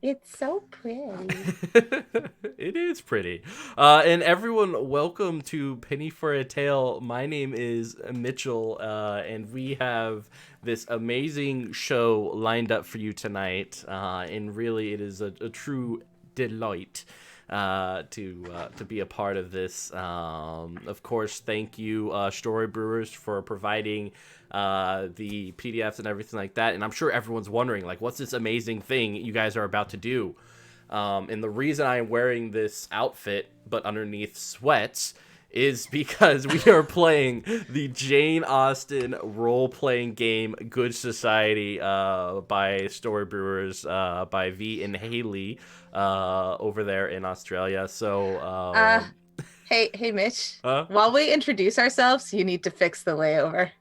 It's so pretty. It is pretty. And everyone, welcome to Penny for a Tale. My name is Mitchell, and we have this amazing show lined up for you tonight. And really, it is a true delight to be a part of this. Of course, thank you, Story Brewers, for providing the PDFs and everything like that. And I'm sure everyone's wondering, like, what's this amazing thing you guys are about to do? And the reason I'm wearing this outfit, but underneath sweats, is because we are playing the Jane Austen role-playing game Good Society by Story Brewers by V and Haley over there in Australia. So, Uh, hey, Mitch. huh? While we introduce ourselves, you need to fix the layover.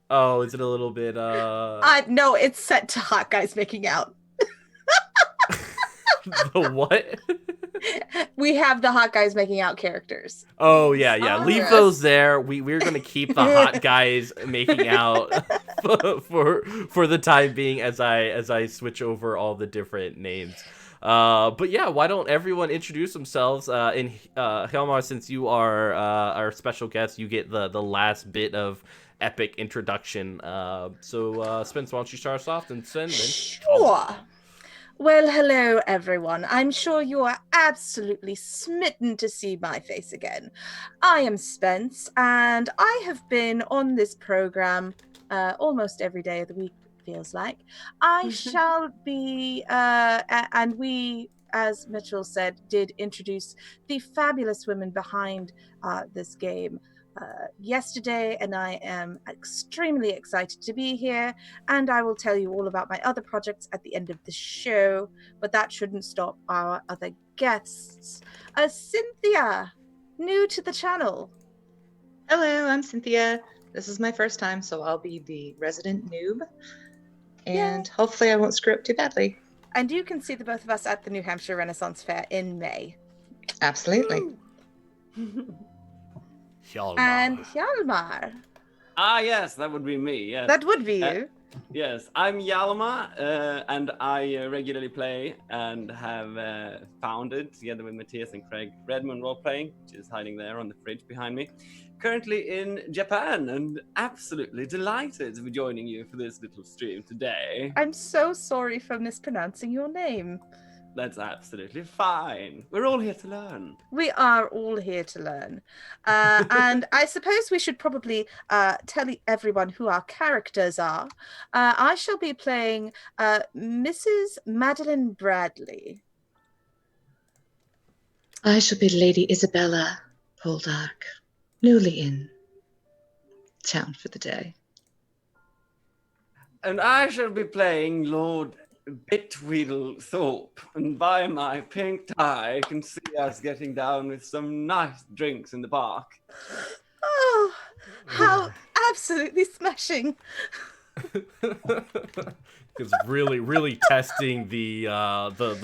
Oh, is it a little bit No, it's set to hot guys making out. the what? We have the hot guys making out characters. Oh These yeah, yeah. are Leave us. those there. We're gonna keep the hot guys making out for the time being as I switch over all the different names. But yeah, why don't everyone introduce themselves? And Helmar, since you are our special guest, you get the last bit of epic introduction. Spence, why don't you start us off, and then Helmar. Sure. Well, hello, everyone. I'm sure you are absolutely smitten to see my face again. I am Spence, and I have been on this program almost every day of the week, it feels like. I shall be, and we, as Mitchell said, did introduce the fabulous women behind this game. Yesterday, and I am extremely excited to be here. And I will tell you all about my other projects at the end of the show, but that shouldn't stop our other guests. Cynthia, new to the channel. Hello, I'm Cynthia. This is my first time, so I'll be the resident noob. And hopefully I won't screw up too badly. And you can see the both of us at the New Hampshire Renaissance Fair in May. Absolutely. Hjalmar. And Hjalmar. Ah, yes, that would be me. Yes. That would be you. Yes, I'm Hjalmar, and I regularly play and have founded, together with Matthias and Craig, Redmond Role Playing, which is hiding there on the fridge behind me. Currently in Japan, and absolutely delighted to be joining you for this little stream today. I'm so sorry for mispronouncing your name. That's absolutely fine. We're all here to learn. We are all here to learn. And I suppose we should probably tell everyone who our characters are. I shall be playing Mrs. Madeline Bradley. I shall be Lady Isabella Poldark, newly in town for the day. And I shall be playing Lord Bitweedle Thorpe, and by my pink tie, you can see us getting down with some nice drinks in the park. Oh, how absolutely smashing. Because really testing the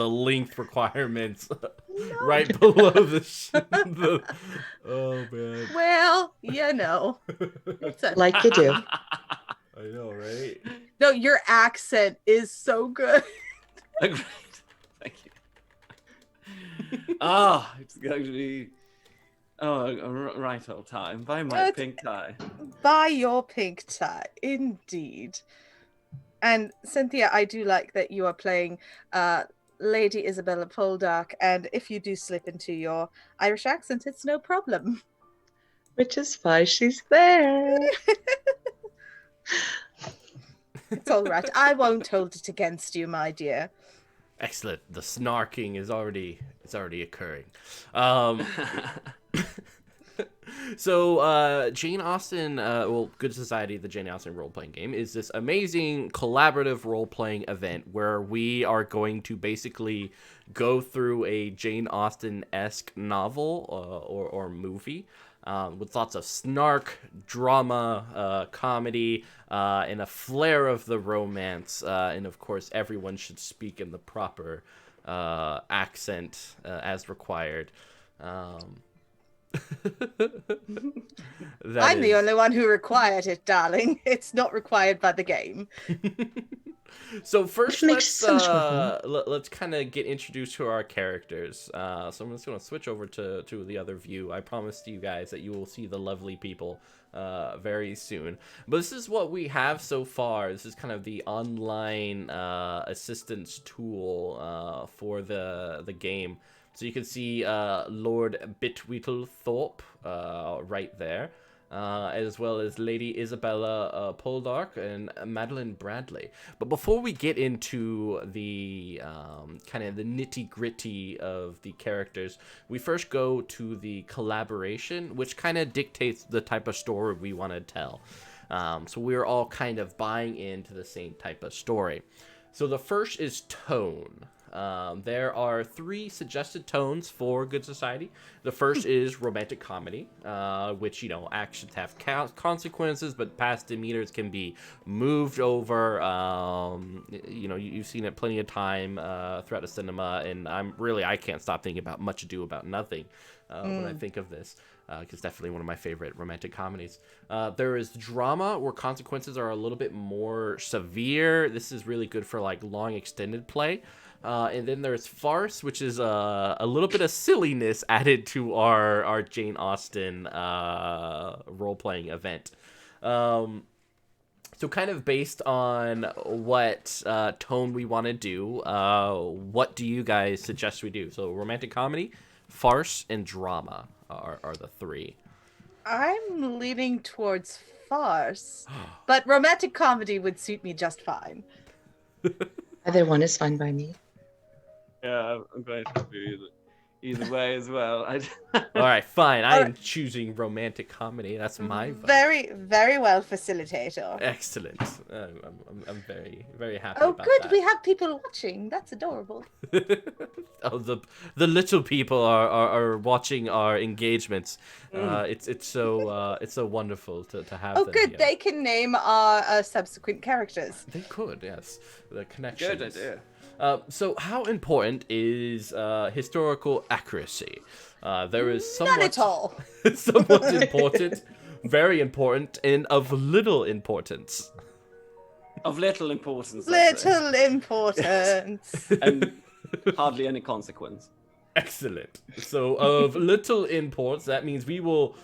length requirements right below the. Oh man. Well, you know. Like you do. I know, right? No, your accent is so good. Great. Thank you. It's going to be a right old time. By my pink tie. By your pink tie, indeed. And Cynthia, I do like that you are playing Lady Isabella Poldark, and if you do slip into your Irish accent, it's no problem. Which is why she's there. It's all right. I won't hold it against you, my dear. Excellent. The snarking is already occurring. So Jane Austen, Good Society, the Jane Austen role-playing game, is this amazing collaborative role-playing event where we are going to basically go through a Jane Austen-esque novel or movie with lots of snark, drama, comedy, and a flair of the romance. And of course, everyone should speak in the proper accent as required. I'm the only one who required it, darling. It's not required by the game. So first, makes so much more fun. let's kind of get introduced to our characters. So I'm just gonna switch over to the other view. I promised you guys that you will see the lovely people very soon. But this is what we have so far. This is kind of the online assistance tool for the game. So you can see Lord Bitweetlethorpe right there. As well as Lady Isabella Poldark and Madeline Bradley. But before we get into the kind of the nitty-gritty of the characters, we first go to the collaboration, which kind of dictates the type of story we want to tell. So we're all kind of buying into the same type of story. So the first is tone. There are 3 suggested tones for Good Society. The first is romantic comedy, which, you know, actions have consequences, but past demeanors can be moved over. You know, you've seen it plenty of time throughout the cinema, and I can't stop thinking about Much Ado About Nothing when I think of this. It's definitely one of my favorite romantic comedies. There is drama, where consequences are a little bit more severe. This is really good for, like, long extended play. And then there's farce, which is a little bit of silliness added to our Jane Austen role-playing event. So kind of based on what tone we want to do, what do you guys suggest we do? So romantic comedy, farce, and drama are the 3. I'm leaning towards farce, but romantic comedy would suit me just fine. Either one is fine by me. Yeah, I'm going to do either way as well. All right, fine. I All am choosing romantic comedy. That's my vote. Very, very well, facilitator. Excellent. I'm very, very happy Oh, about good. that. We have people watching. That's adorable. Oh, the little people are watching our engagements. It's so wonderful to have Oh, them good. here. They can name our subsequent characters. They could, yes. The connections. Good idea. So how important is historical accuracy? There is somewhat, None at all. somewhat important, very important, and of little importance. Of little importance. let's say. Little importance. And hardly any consequence. Excellent. So of little imports, that means we will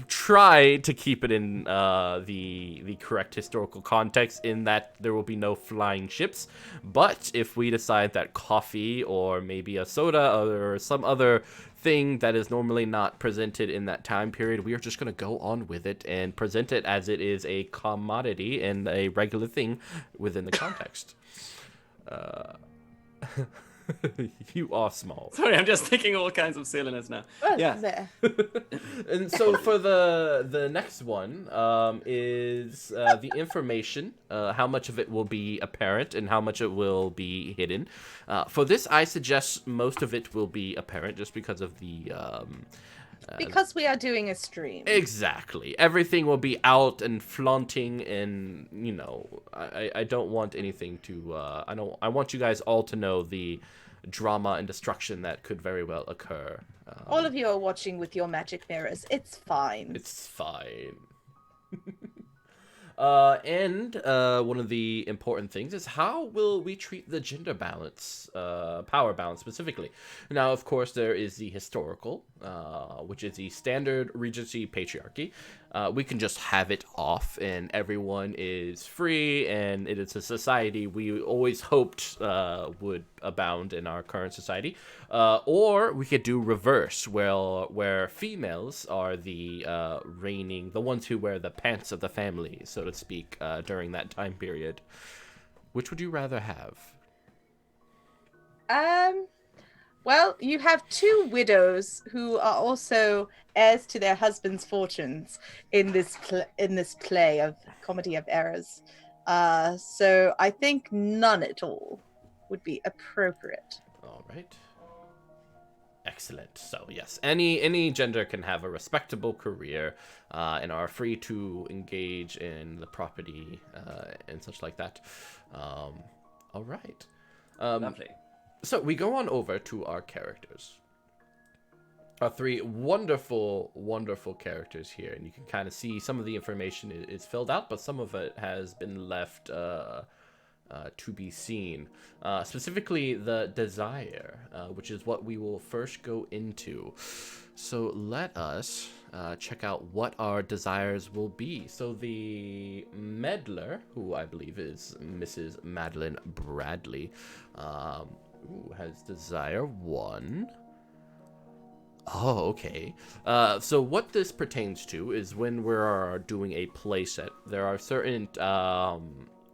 try to keep it in the correct historical context, in that there will be no flying ships. But if we decide that coffee or maybe a soda or some other thing that is normally not presented in that time period, we are just going to go on with it and present it as it is a commodity and a regular thing within the context. You are small. Sorry, I'm just thinking all kinds of silliness now. Well, Yeah. there. And so for the next one is the information, how much of it will be apparent and how much it will be hidden. For this, I suggest most of it will be apparent, just because of the Because we are doing a stream. exactly, everything will be out and flaunting, and you know, I don't want anything to I want you guys all to know the drama and destruction that could very well occur. All of you are watching with your magic mirrors. It's fine. It's fine. And one of the important things is, how will we treat the gender balance, power balance specifically? Now, of course, there is the historical, which is the standard Regency patriarchy. We can just have it off and everyone is free, and it is a society we always hoped would abound in our current society. Or we could do reverse, where females are the reigning, the ones who wear the pants of the family, so to speak, during that time period. Which would you rather have? Well, you have 2 widows who are also heirs to their husbands' fortunes in this play of Comedy of Errors. So I think none at all would be appropriate. All right. Excellent. So yes, any gender can have a respectable career and are free to engage in the property and such like that. All right. Lovely. So we go on over to our characters. Our 3 wonderful, wonderful characters here, and you can kind of see some of the information is filled out, but some of it has been left to be seen. Specifically, the desire, which is what we will first go into. So let us check out what our desires will be. So the meddler, who I believe is Mrs. Madeline Bradley, has desire 1. Oh, okay. So what this pertains to is when we're doing a playset, there are certain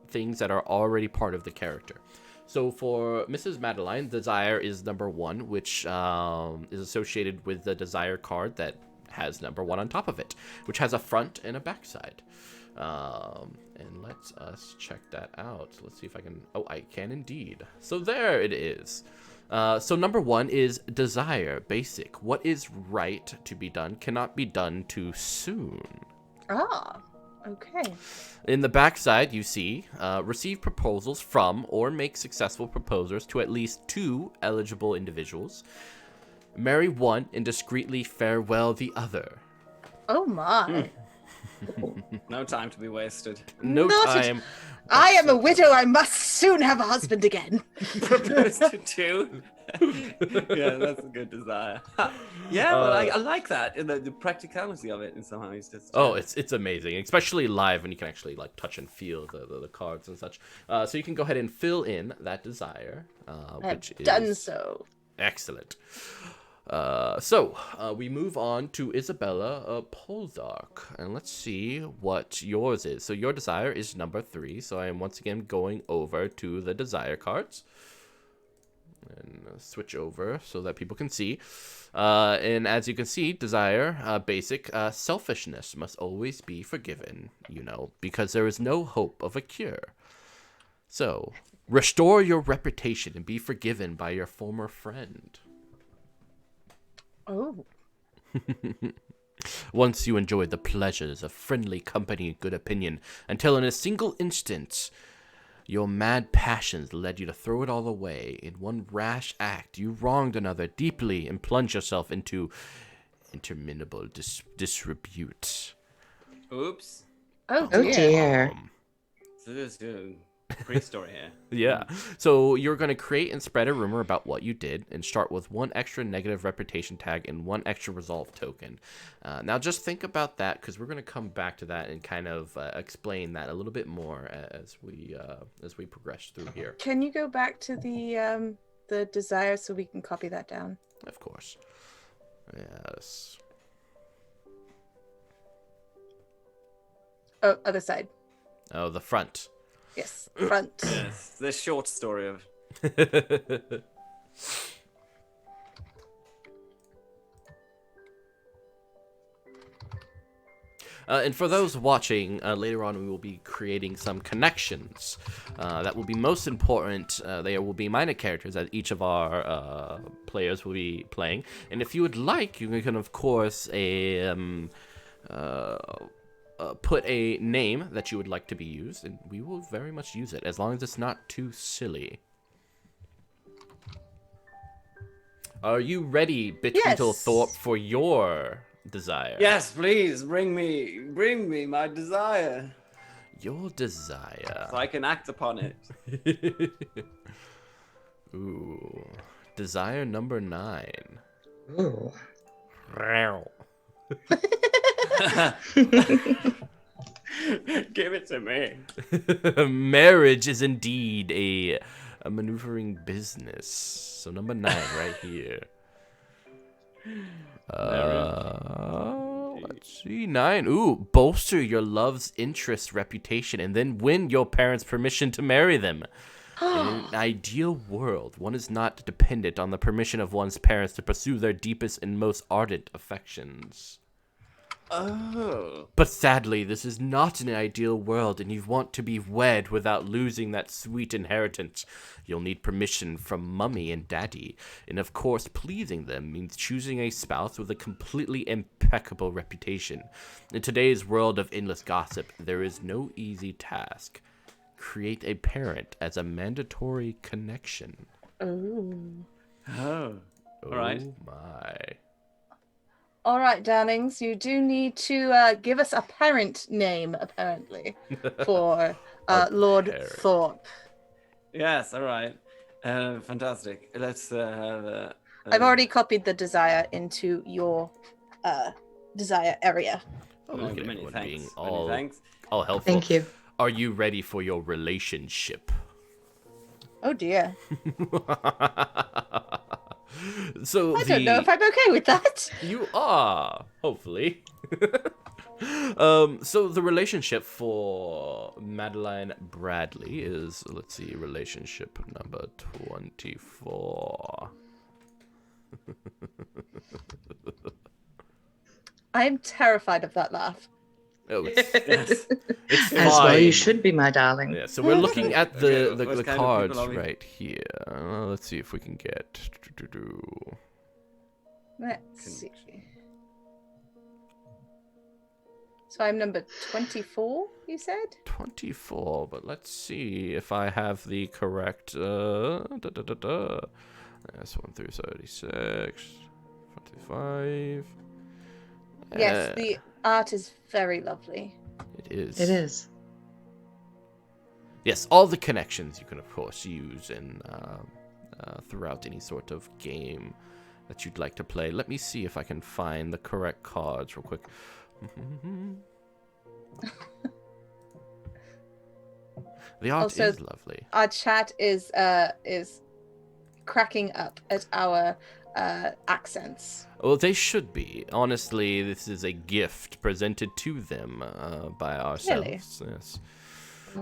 things that are already part of the character. So for Mrs. Madeline, desire is number 1, which is associated with the desire card that has number 1 on top of it, which has a front and a back side. And let's us check that out. Let's see if I can. Oh, I can indeed. So there it is. So number 1 is desire, basic. What is right to be done cannot be done too soon. Ah, okay. In the backside, you see, receive proposals from or make successful proposers to at least 2 eligible individuals. Marry one and discreetly farewell the other. Oh my. No time to be wasted. No Not at- time. I am a widow. I must soon have a husband again. Propose to 2. Yeah, that's a good desire. Yeah, well, I like that. The practicality of it, and somehow he's just. Oh, it's amazing, especially live when you can actually like touch and feel the cards and such. So you can go ahead and fill in that desire, which I've done is so. excellent. So we move on to Isabella Poldark, and let's see what yours is. So your desire is number 3. So I am once again going over to the desire cards. And switch over so that people can see. And as you can see, desire, basic, selfishness must always be forgiven, because there is no hope of a cure. So, restore your reputation and be forgiven by your former friend. Oh. Once you enjoyed the pleasures of friendly company and good opinion, until in a single instance, your mad passions led you to throw it all away. In one rash act, you wronged another deeply and plunged yourself into interminable disrepute. Oops. Oh Oh dear. dear. So there's a pre-story here. Yeah. So you're going to create and spread a rumor about what you did and start with 1 extra negative reputation tag and 1 extra resolve token. Now just think about that, because we're going to come back to that and kind of explain that a little bit more as we progress through here. Can you go back to the desire so we can copy that down? Of course. Yes. Oh, other side. Oh, the front. Yes, front. Yes, the short story of. And for those watching, later on we will be creating some connections that will be most important. There will be minor characters that each of our players will be playing. And if you would like, you can, of course, put a name that you would like to be used, and we will very much use it, as long as it's not too silly. Are you ready, Bitweedle Thorpe, for your desire? Yes, please bring me my desire, Your desire. so I can act upon it. Ooh. Desire number 9. Ooh. Give it to me. Marriage is indeed a maneuvering business. So number 9 right here. Let's see, 9. Ooh, bolster your love's interest, reputation, and then win your parents' permission to marry them. In an ideal world, one is not dependent on the permission of one's parents to pursue their deepest and most ardent affections. Oh. But sadly, this is not an ideal world, and you want to be wed without losing that sweet inheritance. You'll need permission from Mummy and Daddy, and of course, pleasing them means choosing a spouse with a completely impeccable reputation. In today's world of endless gossip, there is no easy task. Create a parent as a mandatory connection. Oh. Oh. All right. Oh my. All right, darlings, you do need to give us a parent name, apparently, for Lord parent. Thorpe. Yes, all right. Fantastic. Let's have. I've already copied the desire into your desire area. Oh, look at many everyone thanks. being Many thanks. all helpful. Thank you. Are you ready for your relationship? Oh dear. So I don't know if I'm okay with that. You are, hopefully. So the relationship for Madeline Bradley is, let's see, relationship number 24. I'm terrified of that laugh. Oh, it's Yes. it's fine. As well, you should be, my darling. Yeah, so we're looking at the Okay, what the kind of cards people are we? right here. Let's see if we can get. Let's see. So I'm number 24, you said? 24, but let's see if I have the correct. That's 1 through 36, 45. Yes, the art is very lovely. It is. It is. Yes, all the connections you can, of course, use in throughout any sort of game that you'd like to play. Let me see if I can find the correct cards real quick. The art Also, is lovely. Our chat is cracking up at our accents. Well, they should be. Honestly, this is a gift presented to them by ourselves. Yes.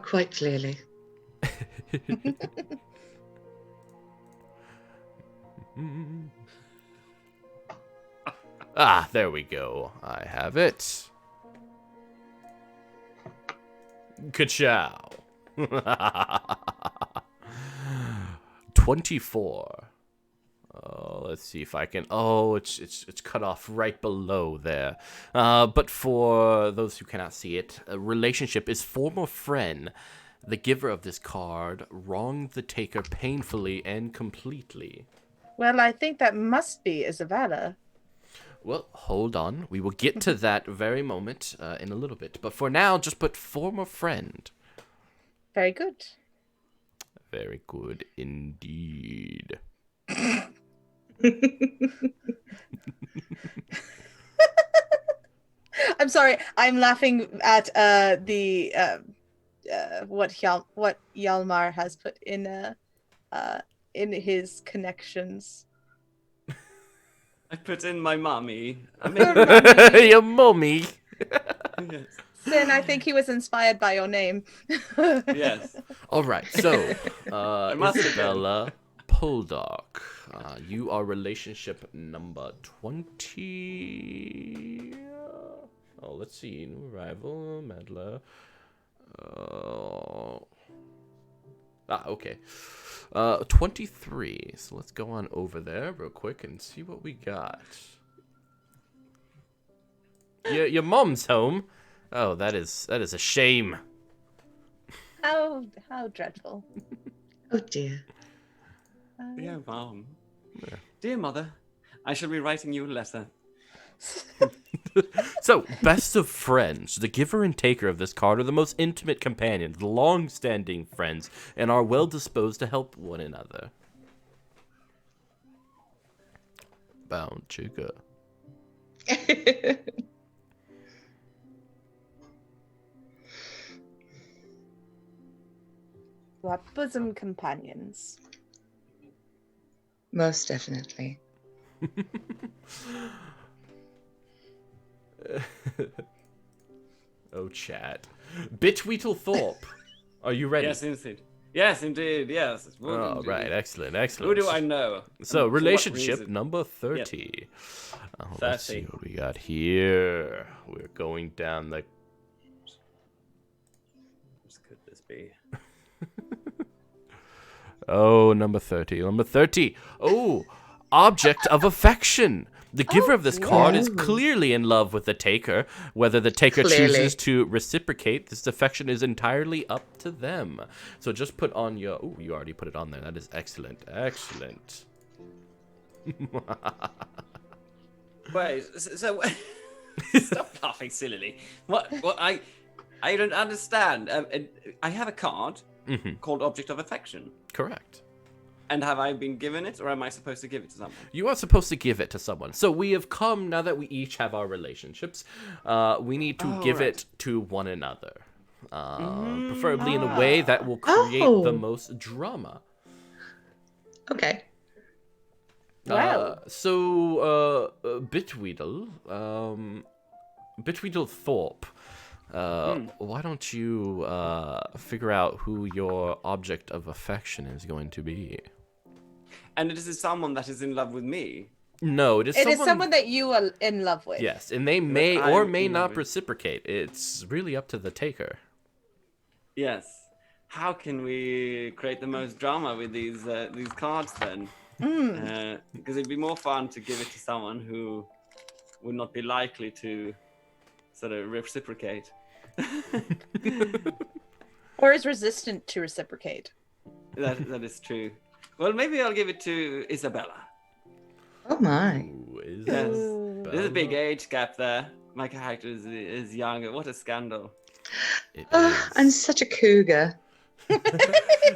Quite clearly. Ah, there we go. I have it. Ka-chow. 24. Let's see if I can. Oh, it's cut off right below there. But for those who cannot see it, a relationship is former friend. The giver of this card wronged the taker painfully and completely. Well, I think that must be Isabella. Well, hold on. We will get to that very moment in a little bit. But for now, just put former friend. Very good. Very good indeed. I'm sorry. I'm laughing at what Hjalmar has put in his connections. I put in my mommy. Your mummy. Yes. Sin, I think he was inspired by your name. Yes. All right, so must have been. Isabella Poldark, you are relationship number 20. Oh, let's see. New arrival, Madla. Okay. 23. So let's go on over there real quick and see what we got. Your mom's home. Oh, that is a shame. How dreadful. Oh dear. Dear mom. Dear mother, I shall be writing you a letter. So, best of friends. The giver and taker of this card are the most intimate companions, long-standing friends, and are well-disposed to help one another. Bound chica. You are bosom companions. Most definitely. Oh, chat. Bitchweetle Thorpe. Are you ready? Yes, indeed. Yes, indeed. Yes. Oh, right. Excellent. Excellent. Who do I know? So, And for what relationship reason? number 30. Let's 30. see what we got here. We're going down the... What could this be? Oh, number 30. Number 30. Oh, object of affection. The giver of this card is clearly in love with the taker. Whether the taker chooses to reciprocate, this affection is entirely up to them. So just put on your... Oh, you already put it on there. That is excellent. Excellent. Wait, so stop laughing sillily. What I don't understand. I have a card called Object of Affection. Correct. And have I been given it, or am I supposed to give it to someone? You are supposed to give it to someone. So we have come, now that we each have our relationships, we need to give it to one another. Preferably in a way that will create the most drama. Okay. Wow. Bitweedle, Bitweedle Thorpe, why don't you figure out who your object of affection is going to be? And it is someone that is in love with me. No, it is someone that you are in love with. Yes, and they may or I'm may in love not with. reciprocate. It's really up to the taker. Yes. How can we create the most drama with these cards then? Because it'd be more fun to give it to someone who would not be likely to sort of reciprocate. Or is resistant to reciprocate. That is true. Well, maybe I'll give it to Isabella. Oh my. Ooh, Yes. Isabella. There's a big age gap there. My character is younger. What a scandal. It I'm is. such a cougar.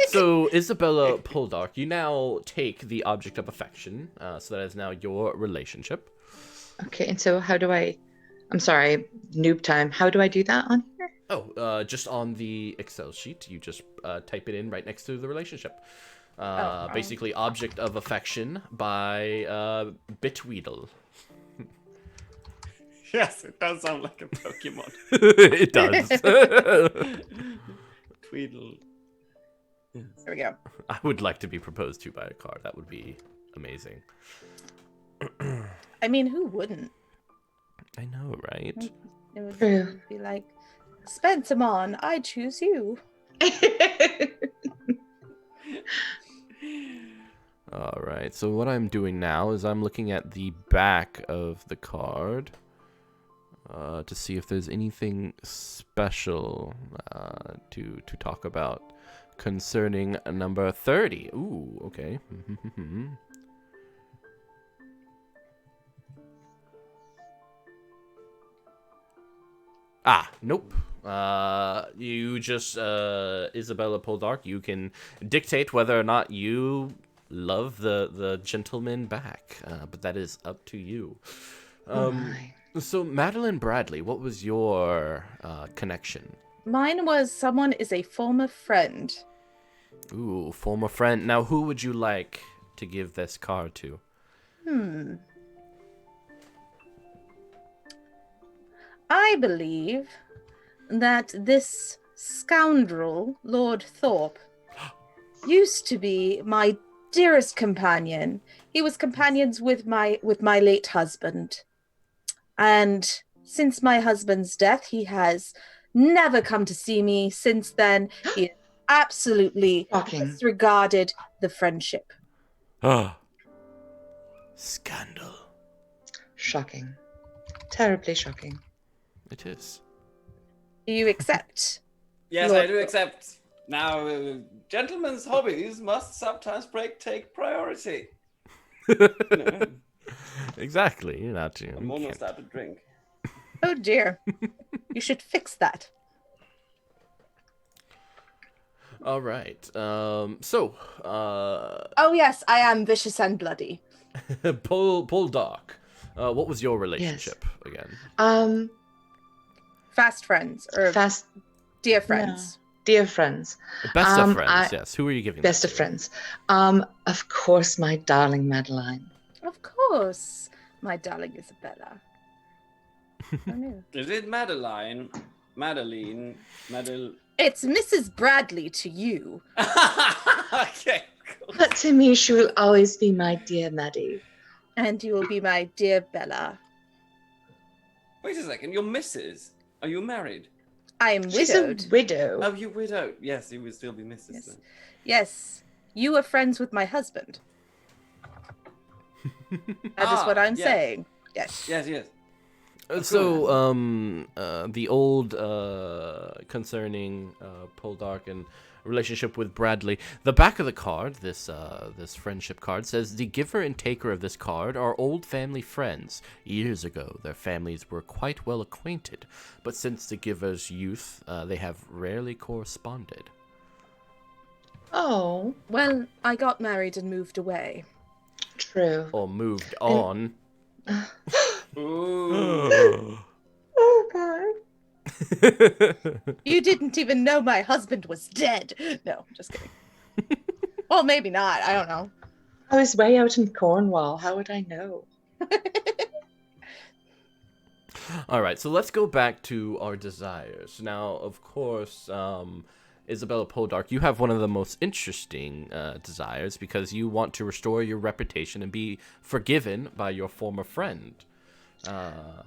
So, Isabella Poldark, you now take the object of affection, so that is now your relationship. Okay, and so how do I'm sorry, noob time. How do I do that on here? Oh, just on the Excel sheet, you just type it in right next to the relationship. Basically, object of affection by Bitweedle. Yes, it does sound like a Pokemon. It does. Tweedle. Yes. There we go. I would like to be proposed to by a card. That would be amazing. I mean, who wouldn't? I know, right? It would True. be like, Spencer, I choose you. All right. So what I'm doing now is I'm looking at the back of the card to see if there's anything special to talk about concerning number 30. Ooh, okay. Nope. You just, Isabella Poldark, you can dictate whether or not you love the gentleman back, but that is up to you. Oh my. So, Madeline Bradley, what was your connection? Mine was someone is a former friend. Ooh, former friend. Now, who would you like to give this card to? I believe that this scoundrel, Lord Thorpe, used to be my dearest companion. He was companions with my late husband. And since my husband's death, he has never come to see me since then. He absolutely Shocking. disregarded the friendship. Scandal. Shocking. Terribly shocking. It is. Do you accept? Yes, Lord I do accept. Now, gentlemen's hobbies must sometimes take priority. No, Exactly. You're not. I'm almost out of drink. Oh dear. You should fix that. All right. Oh yes, I am vicious and bloody. Poldark. What was your relationship again? Fast friends or Fast, dear friends. dear friends. Best of friends. Yes. Who are you giving? Best that of to? friends. Of course, my darling Madeline. Of course, my darling Isabella. Oh, no. Is it Madeline? Madeline? It's Mrs. Bradley to you. Okay, cool. But to me, she will always be my dear Maddie. And you will be my dear Bella. Wait a second, you're Mrs. Are you married? I am She's widowed. a widow. Oh, you're widowed. Yes, you would still be Mrs. Yes. then. Yes, you are friends with my husband. That is what I'm yes. saying. Yes. Yes, yes. So, the old concerning Poldark and relationship with Bradley. The back of the card, this friendship card, says the giver and taker of this card are old family friends. Years ago, their families were quite well acquainted, but since the giver's youth, they have rarely corresponded. Oh, Well, I got married and moved away. true. Or moved And- on. Ooh. Oh, God. You didn't even know my husband was dead. No, just kidding. Well, maybe not. I don't know. I was way out in Cornwall. How would I know? All right, so let's go back to our desires. Now, of course, Isabella Poldark, you have one of the most interesting desires because you want to restore your reputation and be forgiven by your former friend. Oh,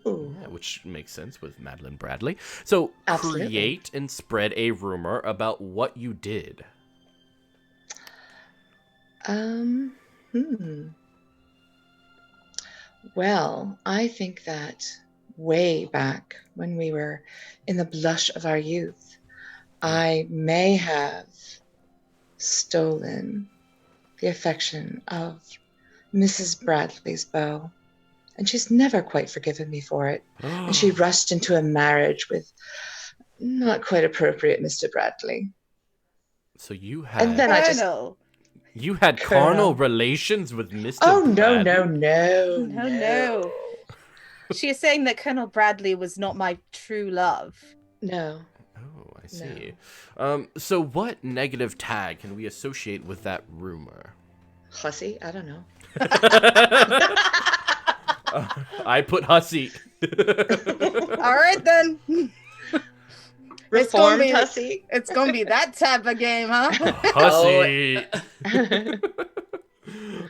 Yeah, which makes sense with Madeline Bradley. So, Absolutely. create and spread a rumor about what you did. hmm. Well, I think that way back when we were in the blush of our youth, I may have stolen the affection of Mrs. Bradley's beau, and she's never quite forgiven me for it. And she rushed into a marriage with not quite appropriate Mr. Bradley. So you And then had I just Colonel. you had carnal Colonel. relations with Mr. Oh, no, Bradley? No. She is saying that Colonel Bradley was not my true love. No. Oh, I see. So what negative tag can we associate with that rumor? Hussy? I don't know. I put hussy. All right, then. Reformed be- hussy? It's going to be that type of game, huh? Hussy.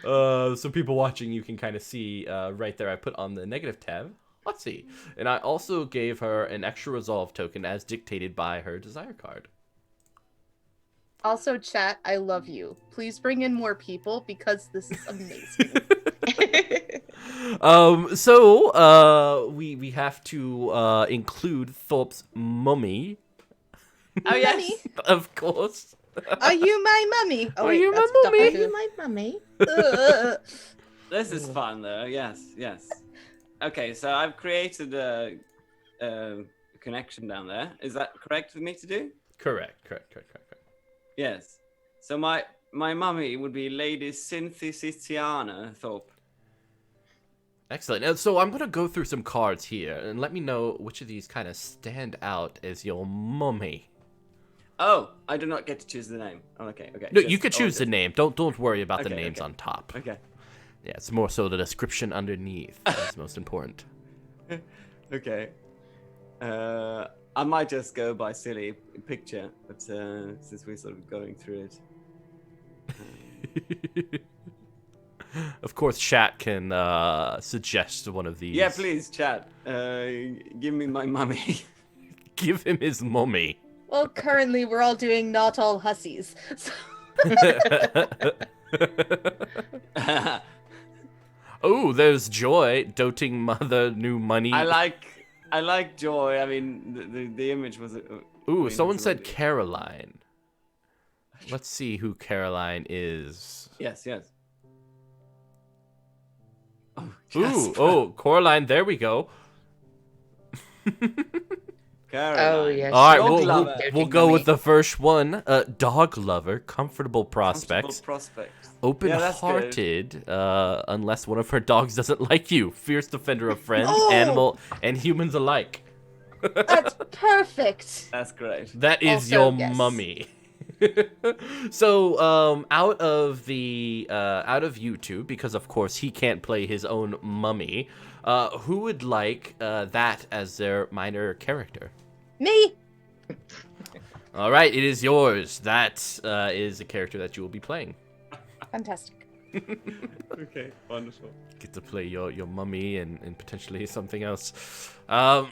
So people watching, you can kind of see right there. I put on the negative tab, hussy, and I also gave her an extra resolve token as dictated by her desire card. Also, chat, I love you. Please bring in more people because this is amazing. We have to include Thorpe's mummy, Oh yes. Mummy, of course. are you my mummy? Oh, Are wait, you my that's mummy? Are Doctor you Who. my mummy? This is fun though. Yes, yes. Okay, so I've created a connection down there. Is that correct for me to do? Correct. Yes. So my mummy would be Lady Cynthia Thorpe. Excellent. And so I'm going to go through some cards here and let me know which of these kind of stand out as your mummy. Oh, I do not get to choose the name. Oh, okay. No, you could choose the name. Don't worry about the Okay, names okay. on top. Okay. Yeah, it's more so the description underneath is most important. Okay. I might just go by silly picture, but since we're sort of going through it. Of course, chat can suggest one of these. Yeah, please, chat. Give me my mummy. Give him his mummy. Well, currently we're all doing not all hussies. So... Oh, there's Joy, doting mother, new money. I like Joy. I mean, the image was. Ooh, I mean, someone it's said lovely. Caroline. Let's see who Caroline is. Yes. Oh, Ooh, oh, Coraline, there we go. Caroline. Oh, yes. All right, Dog we'll lover. go with the first one. Dog lover, comfortable prospects, Comfortable prospects. open-hearted, unless one of her dogs doesn't like you. Fierce defender of friends, Oh! animal, and humans alike. That's perfect. That's great. That is Also, your yes. mummy. So, out of you two, because of course he can't play his own mummy, who would like that as their minor character? Me. All right, it is yours. That is a character that you will be playing. Fantastic. Okay, wonderful. Get to play your mummy and potentially something else. All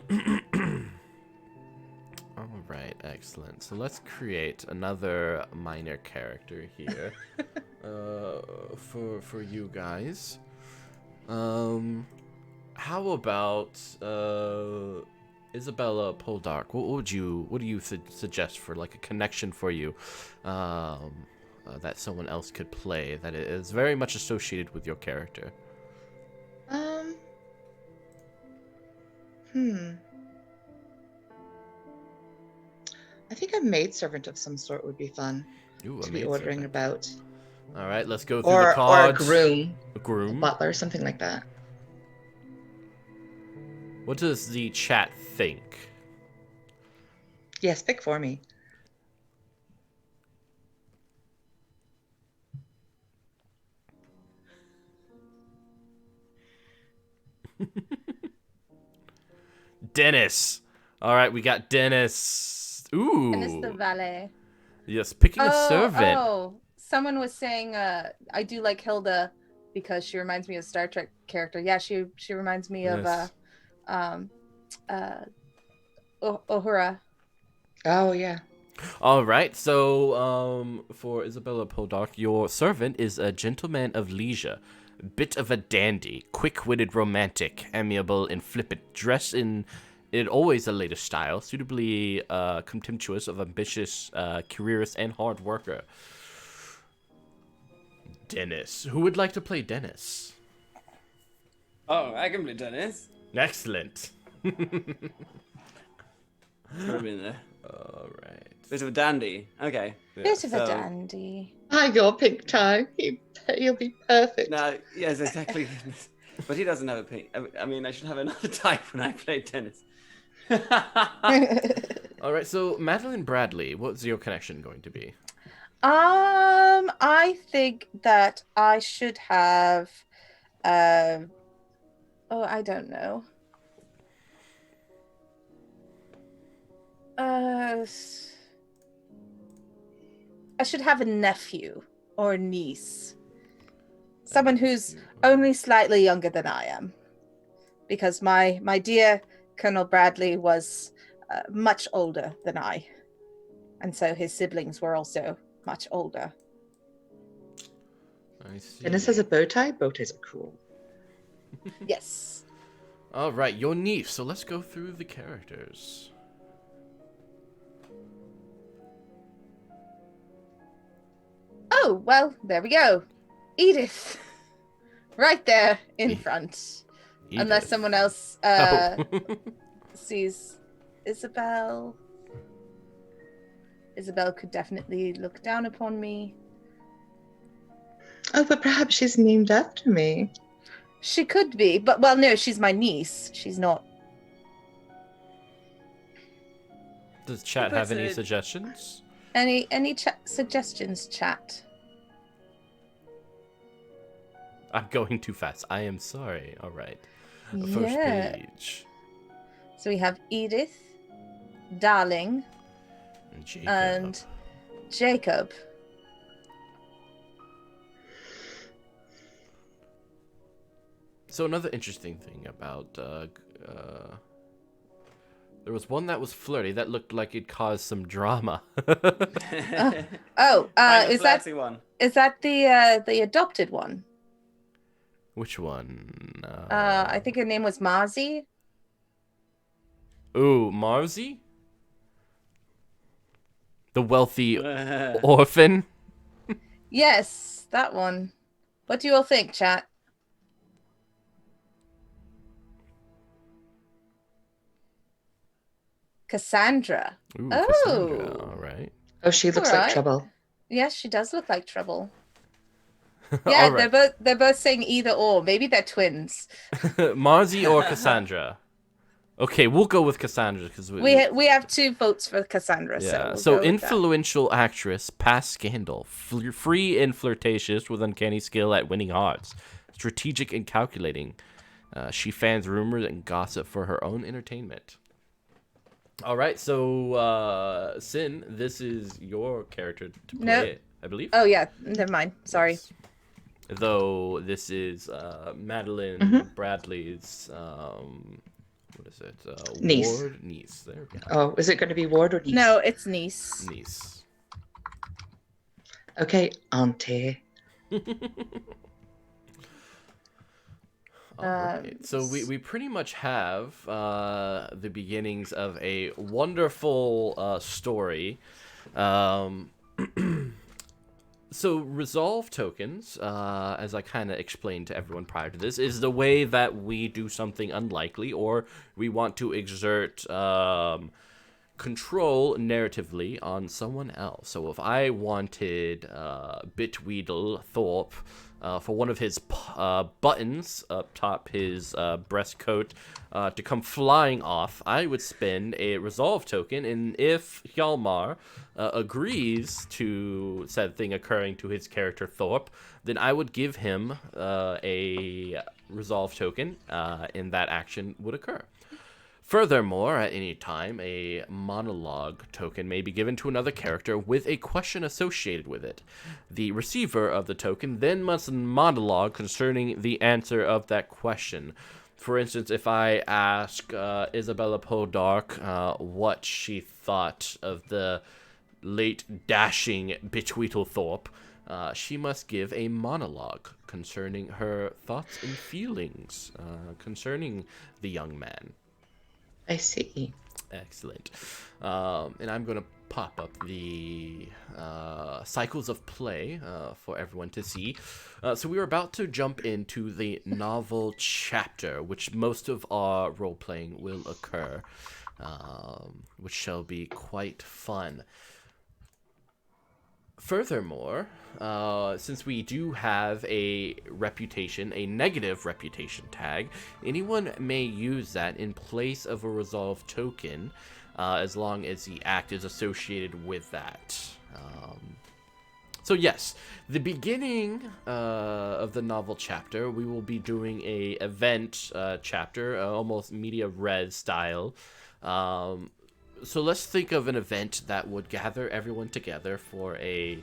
right, excellent. So let's create another minor character here for you guys. How about Isabella Poldark? What do you suggest for like a connection for you that someone else could play that is very much associated with your character? I think a maidservant of some sort would be fun. Ooh, a to be maid ordering servant. about. All right, let's go through the Or a cards. groom, A a groom. butler, something like that. What does the chat think? Yes, pick for me. Dennis. All right, we got Dennis. Ooh. And it's the valet. Yes, picking a servant. Someone was saying I do like Hilda because she reminds me of a Star Trek character. Yeah, she reminds me of Yes. Uhura. Oh, yeah. All right, so for Isabella Poldark, your servant is a gentleman of leisure, bit of a dandy, quick-witted romantic, amiable and flippant, dressed in always the latest style, suitably contemptuous of ambitious careerist and hard worker. Dennis. Who would like to play Dennis? Oh, I can play Dennis. Excellent. Put him in there. All right. Bit of a dandy. Okay. Bit of a so- dandy. I got pink tie. He'll be perfect. No, yes, exactly. But he doesn't have a pink. I mean, I should have another type when I play tennis. All right, so Madeline Bradley, what's your connection going to be? I think that I should have I don't know. I should have a nephew or a niece. Someone who's only slightly younger than I am. Because my dear Colonel Bradley was much older than I. And so his siblings were also much older. I see. Dennis has a bow tie. Bow ties are cool. Yes. All right, your niece. So let's go through the characters. Oh, well, there we go. Edith. Right there in front. Unless Edith. someone else Oh. sees Isabel. Isabel could definitely look down upon me. Oh, but perhaps she's named after me. She could be, but well, no, she's my niece. She's not. Does chat Who have puts any it- suggestions? Any suggestions, chat? I'm going too fast. I am sorry. All right. First Yeah. page. So we have Edith, Darling, Jacob. and Jacob. So another interesting thing about there was one that was flirty that looked like it caused some drama. Oh, Find a is that flirty one. the adopted one? Which one? I think her name was Marzi. Ooh, Marzi? The wealthy orphan? Yes, that one. What do you all think, chat? Cassandra. Ooh, Oh. Cassandra. All right. Oh, she looks Alright. like trouble. Yes, she does look like trouble. Yeah, All right. they're both saying either or. Maybe they're twins. Marzi or Cassandra? Okay, we'll go with Cassandra because We have 2 votes for Cassandra. yeah. So, So we'll go with that. influential actress, past scandal, free and flirtatious with uncanny skill at winning hearts, strategic and calculating. She fans rumors and gossip for her own entertainment. All right, so Sin, this is your character to play Nope. it, I believe. Oh yeah, never mind. Sorry. Yes. Though this is Madeline Mhm. Bradley's what is it? Niece. Ward niece. There we go. Oh, is it going to be Ward or niece? No, it's niece. Niece. Okay, auntie. All right. So we pretty much have the beginnings of a wonderful story. So resolve tokens, as I kind of explained to everyone prior to this, is the way that we do something unlikely or we want to exert control narratively on someone else. So if I wanted Bitweedle Thorpe for one of his buttons up top his breast coat to come flying off, I would spend a resolve token, and if Hjalmar agrees to said thing occurring to his character Thorpe, then I would give him a resolve token, and that action would occur. Furthermore, at any time, a monologue token may be given to another character with a question associated with it. The receiver of the token then must monologue concerning the answer of that question. For instance, if I ask Isabella Podark what she thought of the late dashing Bitweedle Thorpe, she must give a monologue concerning her thoughts and feelings concerning the young man. I see. Excellent. And I'm going to pop up the cycles of play for everyone to see. So we are about to jump into the novel chapter, which most of our role-playing will occur, which shall be quite fun. Furthermore, since we do have a reputation, a negative reputation tag, anyone may use that in place of a resolve token, as long as the act is associated with that. So yes, the beginning of the novel chapter, we will be doing a event chapter, almost media res style. So let's think of an event that would gather everyone together for a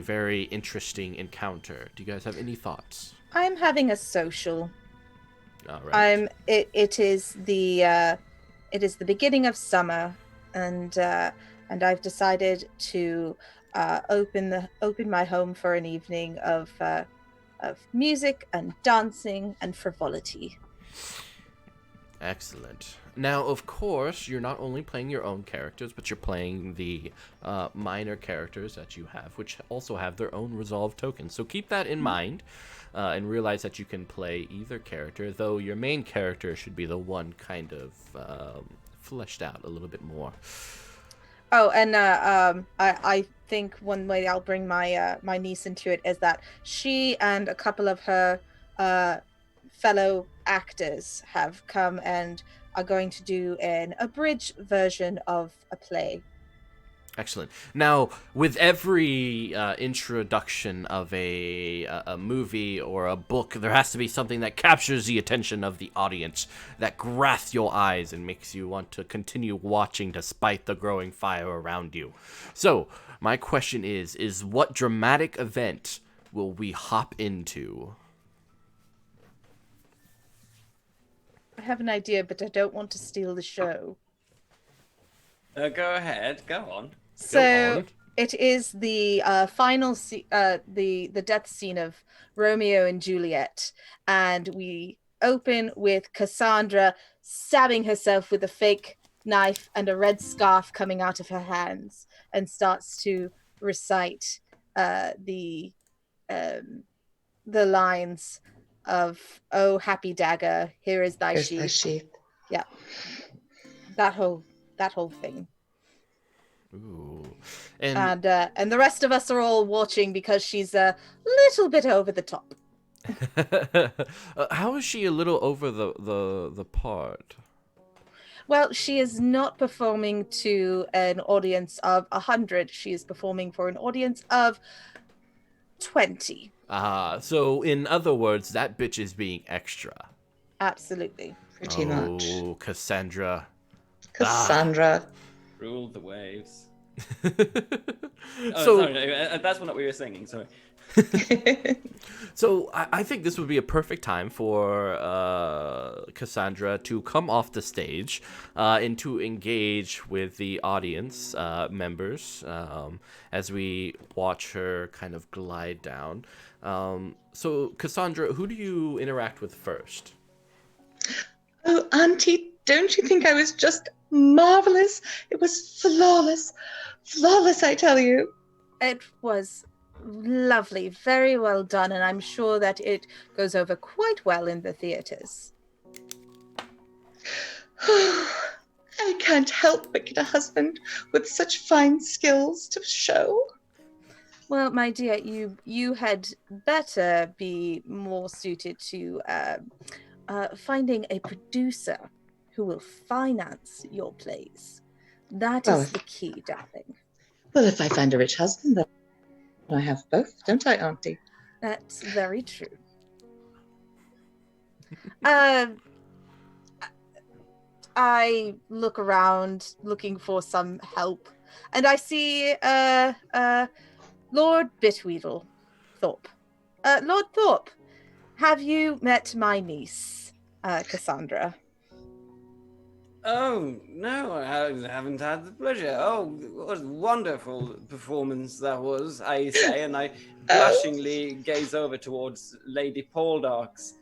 very interesting encounter. Do you guys have any thoughts? I'm having a social. All right. It is the beginning of summer, and I've decided to open my home for an evening of music and dancing and frivolity. Excellent. Now, of course, you're not only playing your own characters, but you're playing the minor characters that you have, which also have their own resolve tokens. So keep that in mind, and realize that you can play either character, though your main character should be the one kind of fleshed out a little bit more. Oh, and I think one way I'll bring my my niece into it is that she and a couple of her fellow actors have come and are going to do an abridged version of a play. Excellent. Now, with every introduction of a movie or a book, there has to be something that captures the attention of the audience, that grasps your eyes and makes you want to continue watching despite the growing fire around you. So, my question is what dramatic event will we hop into? I have an idea, but I don't want to steal the show. Go ahead. Go on. So it is the final the death scene of Romeo and Juliet, and we open with Cassandra stabbing herself with a fake knife and a red scarf coming out of her hands, and starts to recite the lines of "Oh, happy dagger, here is thy Here's sheath." the sheath. Yeah, that whole thing. Ooh. And the rest of us are all watching because she's a little bit over the top. How is she a little over the part? Well, she is not performing to an audience of 100. She is performing for an audience of 20. So in other words, that bitch is being extra. Absolutely. Pretty much. Oh, Cassandra. Cassandra. Rule the waves. So, sorry, no, that's not what we were singing. Sorry. So I think this would be a perfect time for Cassandra to come off the stage and to engage with the audience members as we watch her kind of glide down. So Cassandra, who do you interact with first? Oh, Auntie, don't you think I was just marvelous? It was flawless. Flawless, I tell you. It was lovely, very well done, and I'm sure that it goes over quite well in the theaters. I can't help but get a husband with such fine skills to show. Well, my dear, you had better be more suited to finding a producer who will finance your plays. That Well, is the key, darling. if I find a rich husband, then I have both, don't I, Auntie? That's very true. Uh, I look around looking for some help, and I see Lord Bitweedle Thorpe. Lord Thorpe, have you met my niece, Cassandra? Oh, no, I haven't had the pleasure. Oh, what a wonderful performance that was, I say, and I blushingly gaze over towards Lady Poldark's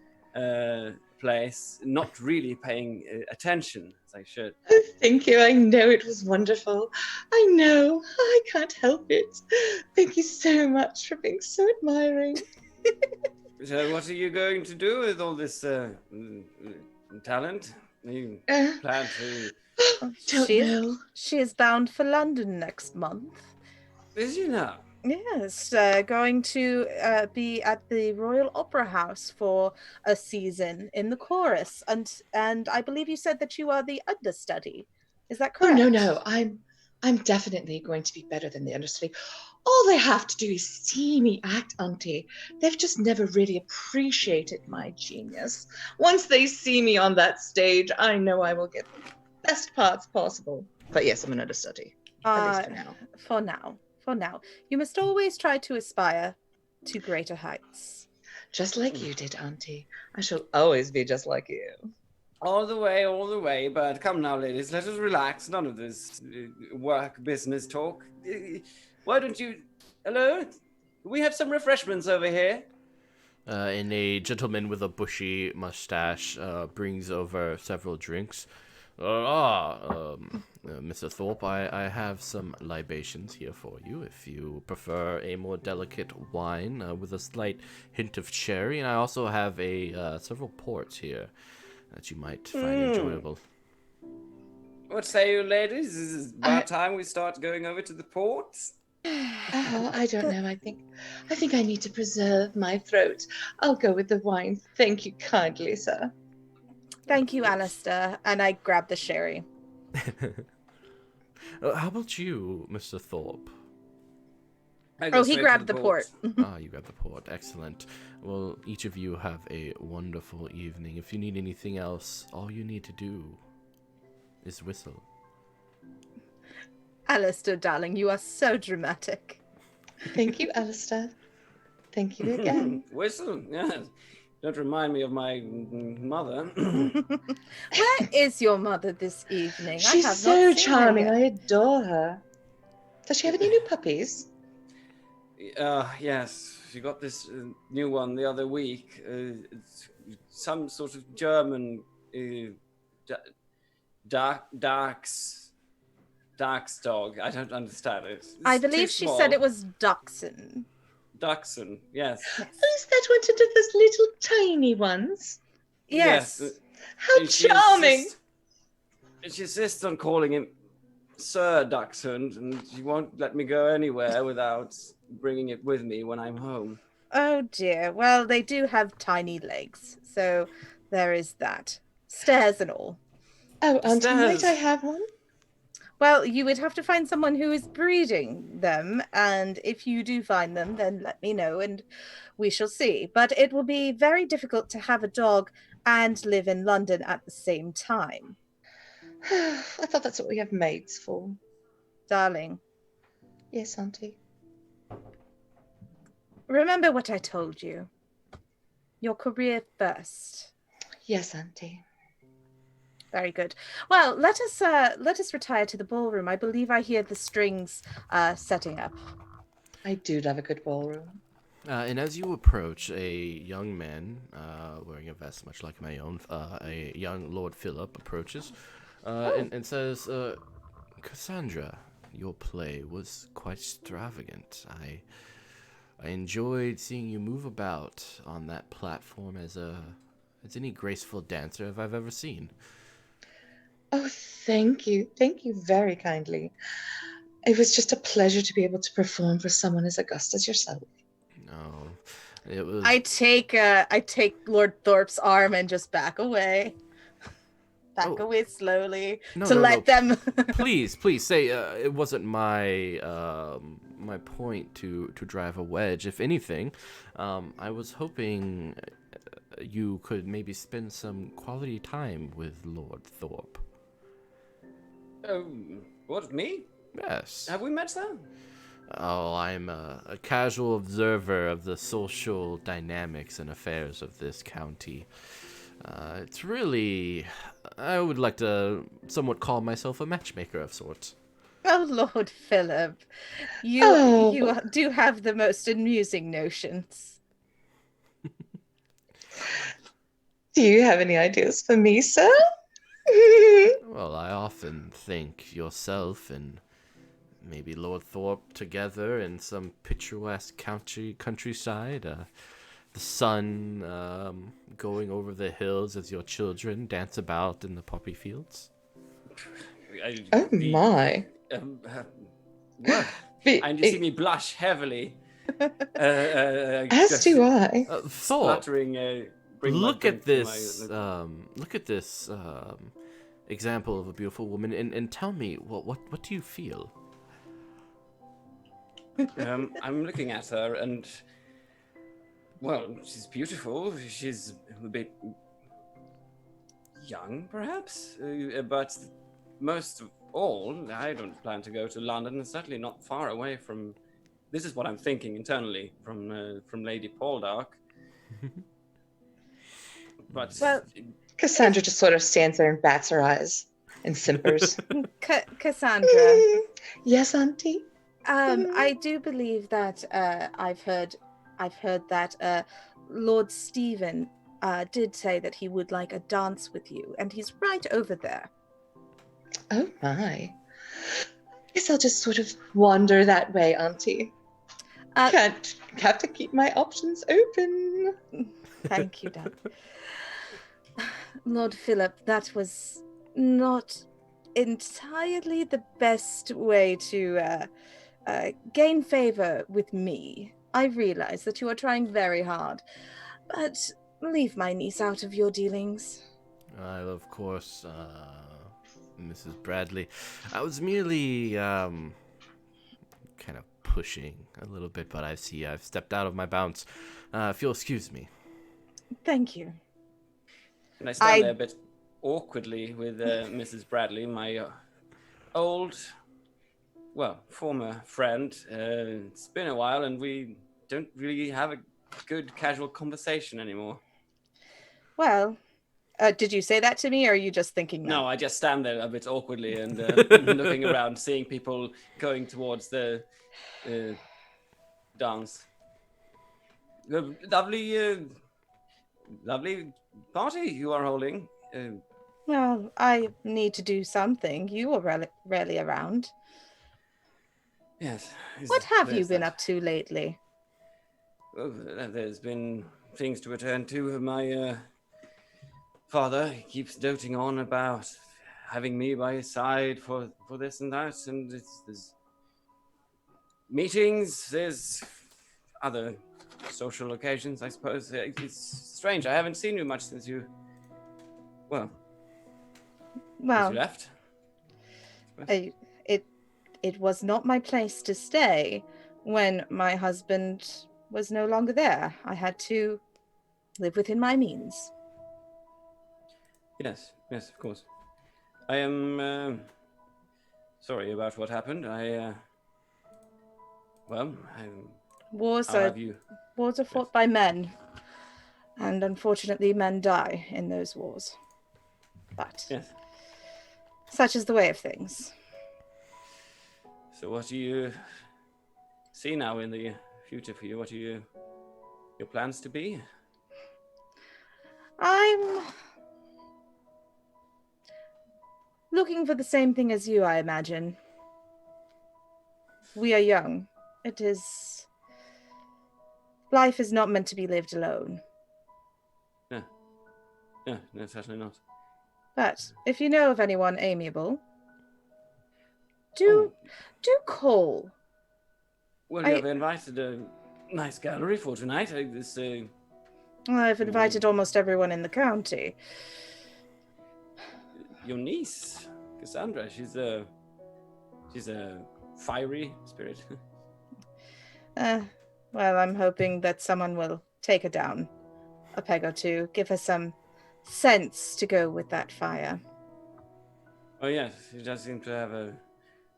place, not really paying attention as I should. Oh, thank you. I know it was wonderful. I know. I can't help it. Thank you so much for being so admiring. So, what are you going to do with all this talent? You plan to? Don't know. She is bound for London next month. Is you now? Yes, going to be at the Royal Opera House for a season in the chorus, and I believe you said that you are the understudy. Is that Oh, correct? no. I'm definitely going to be better than the understudy. All they have to do is see me act, Auntie. They've just never really appreciated my genius. Once they see me on that stage, I know I will get the best parts possible. But yes, I'm an understudy, at least for now. For now. You must always try to aspire to greater heights. Just like you did, Auntie. I shall always be just like you. All the way. But come now, ladies, let us relax. None of this work business talk. Why don't you? Hello? We have some refreshments over here. And a gentleman with a bushy mustache brings over several drinks. Mr. Thorpe, I have some libations here for you if you prefer a more delicate wine with a slight hint of cherry. And I also have several ports here that you might find enjoyable. What say you, ladies? Is it about time we start going over to the ports? Oh, I don't know. I think I need to preserve my throat. I'll go with the wine. Thank you kindly, sir. Thank you, Alistair. And I grab the sherry. How about you, Mr. Thorpe? He grabbed the port. You grabbed the port. Excellent. Well, each of you have a wonderful evening. If you need anything else, all you need to do is whistle. Alistair, darling, you are so dramatic. Thank you, Alistair. Thank you again. Whistle? Yes. Don't remind me of my mother. Where is your mother this evening? She's I have so not seen charming. her I yet. adore her. Does she have any new puppies? Yes, she got this new one the other week. It's some sort of German Dark's dog. I don't understand it. I believe she said it was Dachshund. Dachshund, yes. Oh, is that one of those little tiny ones? Yes. How charming! She insists on calling him Sir Dachshund, and she won't let me go anywhere without bringing it with me when I'm home. Oh dear. Well, they do have tiny legs, so there is that. Stairs and all. Oh, Auntie, Stairs. might I have one? Well, you would have to find someone who is breeding them, and if you do find them, then let me know and we shall see. But it will be very difficult to have a dog and live in London at the same time. I thought that's what we have maids for. Darling, Yes, Auntie. remember what I told you. Your career first. Yes, Auntie. Very good. Well, let us retire to the ballroom. I believe I hear the strings setting up. I do love a good ballroom. And as you approach, a young man wearing a vest much like my own, a young Lord Philip approaches and says, Cassandra, your play was quite extravagant. I enjoyed seeing you move about on that platform as any graceful dancer I've ever seen. Oh, thank you. Thank you very kindly. It was just a pleasure to be able to perform for someone as august as yourself. No, it was. I take Lord Thorpe's arm and just back away. Back Oh. away slowly No, to no, let no. them. Please, please say it wasn't my my point to drive a wedge. If anything, I was hoping you could maybe spend some quality time with Lord Thorpe. Oh, what, me? Yes. Have we met, sir? Oh, I'm a casual observer of the social dynamics and affairs of this county. It's really. I would like to somewhat call myself a matchmaker of sorts. Oh, Lord Philip, you Oh, do have the most amusing notions. do you have any ideas for me, sir? Well, I often think yourself and maybe Lord Thorpe together in some picturesque countryside. The sun going over the hills as your children dance about in the poppy fields. Oh my. Well, Be- and you see me blush heavily. As Just do I. Thorpe, spluttering. Bring my look at drink to this. Look at this example of a beautiful woman, and tell me what do you feel? I'm looking at her, and well, she's beautiful. She's a bit young, perhaps, but most of all, I don't plan to go to London, and certainly not far away from. This is what I'm thinking internally from Lady Poldark. But Well, Cassandra just sort of stands there and bats her eyes and simpers. Cassandra, Yes, Auntie? I do believe that I've heard that Lord Stephen did say that he would like a dance with you, and he's right over there. Oh my. Guess I'll just sort of wander that way, Auntie. Can't have to keep my options open. Thank you, Dad. Lord Philip, that was not entirely the best way to gain favor with me. I realize that you are trying very hard, but leave my niece out of your dealings. Of course, Mrs. Bradley. I was merely kind of pushing a little bit, but I see I've stepped out of my bounds. If you'll excuse me. Thank you. and I stand there a bit awkwardly with Mrs. Bradley, my old, well, former friend. It's been a while, and we don't really have a good casual conversation anymore. Well, did you say that to me, or are you just thinking that? No, I just stand there a bit awkwardly and looking around, seeing people going towards the dance. Lovely party you are holding. Well, I need to do something. You were rarely around. Yes. What have you there's been that. up to lately? Well, there's been things to attend to. My father, he keeps doting on about having me by his side for this and that, and there's meetings, there's other social occasions, I suppose. It's strange. I haven't seen you much since you left. It was not my place to stay when my husband was no longer there. I had to live within my means. Yes, of course. I am sorry about what happened. Wars are fought by men, and unfortunately men die in those wars. But yes. Such is the way of things. So what do you see now in the future for you? What are your plans to be? I'm looking for the same thing as you, I imagine. We are young. Life is not meant to be lived alone. No, certainly not. But if you know of anyone amiable, Oh, do call. well, you have invited a nice gallery for tonight. I've invited almost everyone in the county. Your niece, Cassandra, she's a fiery spirit. Well, I'm hoping that someone will take her down a peg or two, give her some sense to go with that fire. Oh yes, she does seem to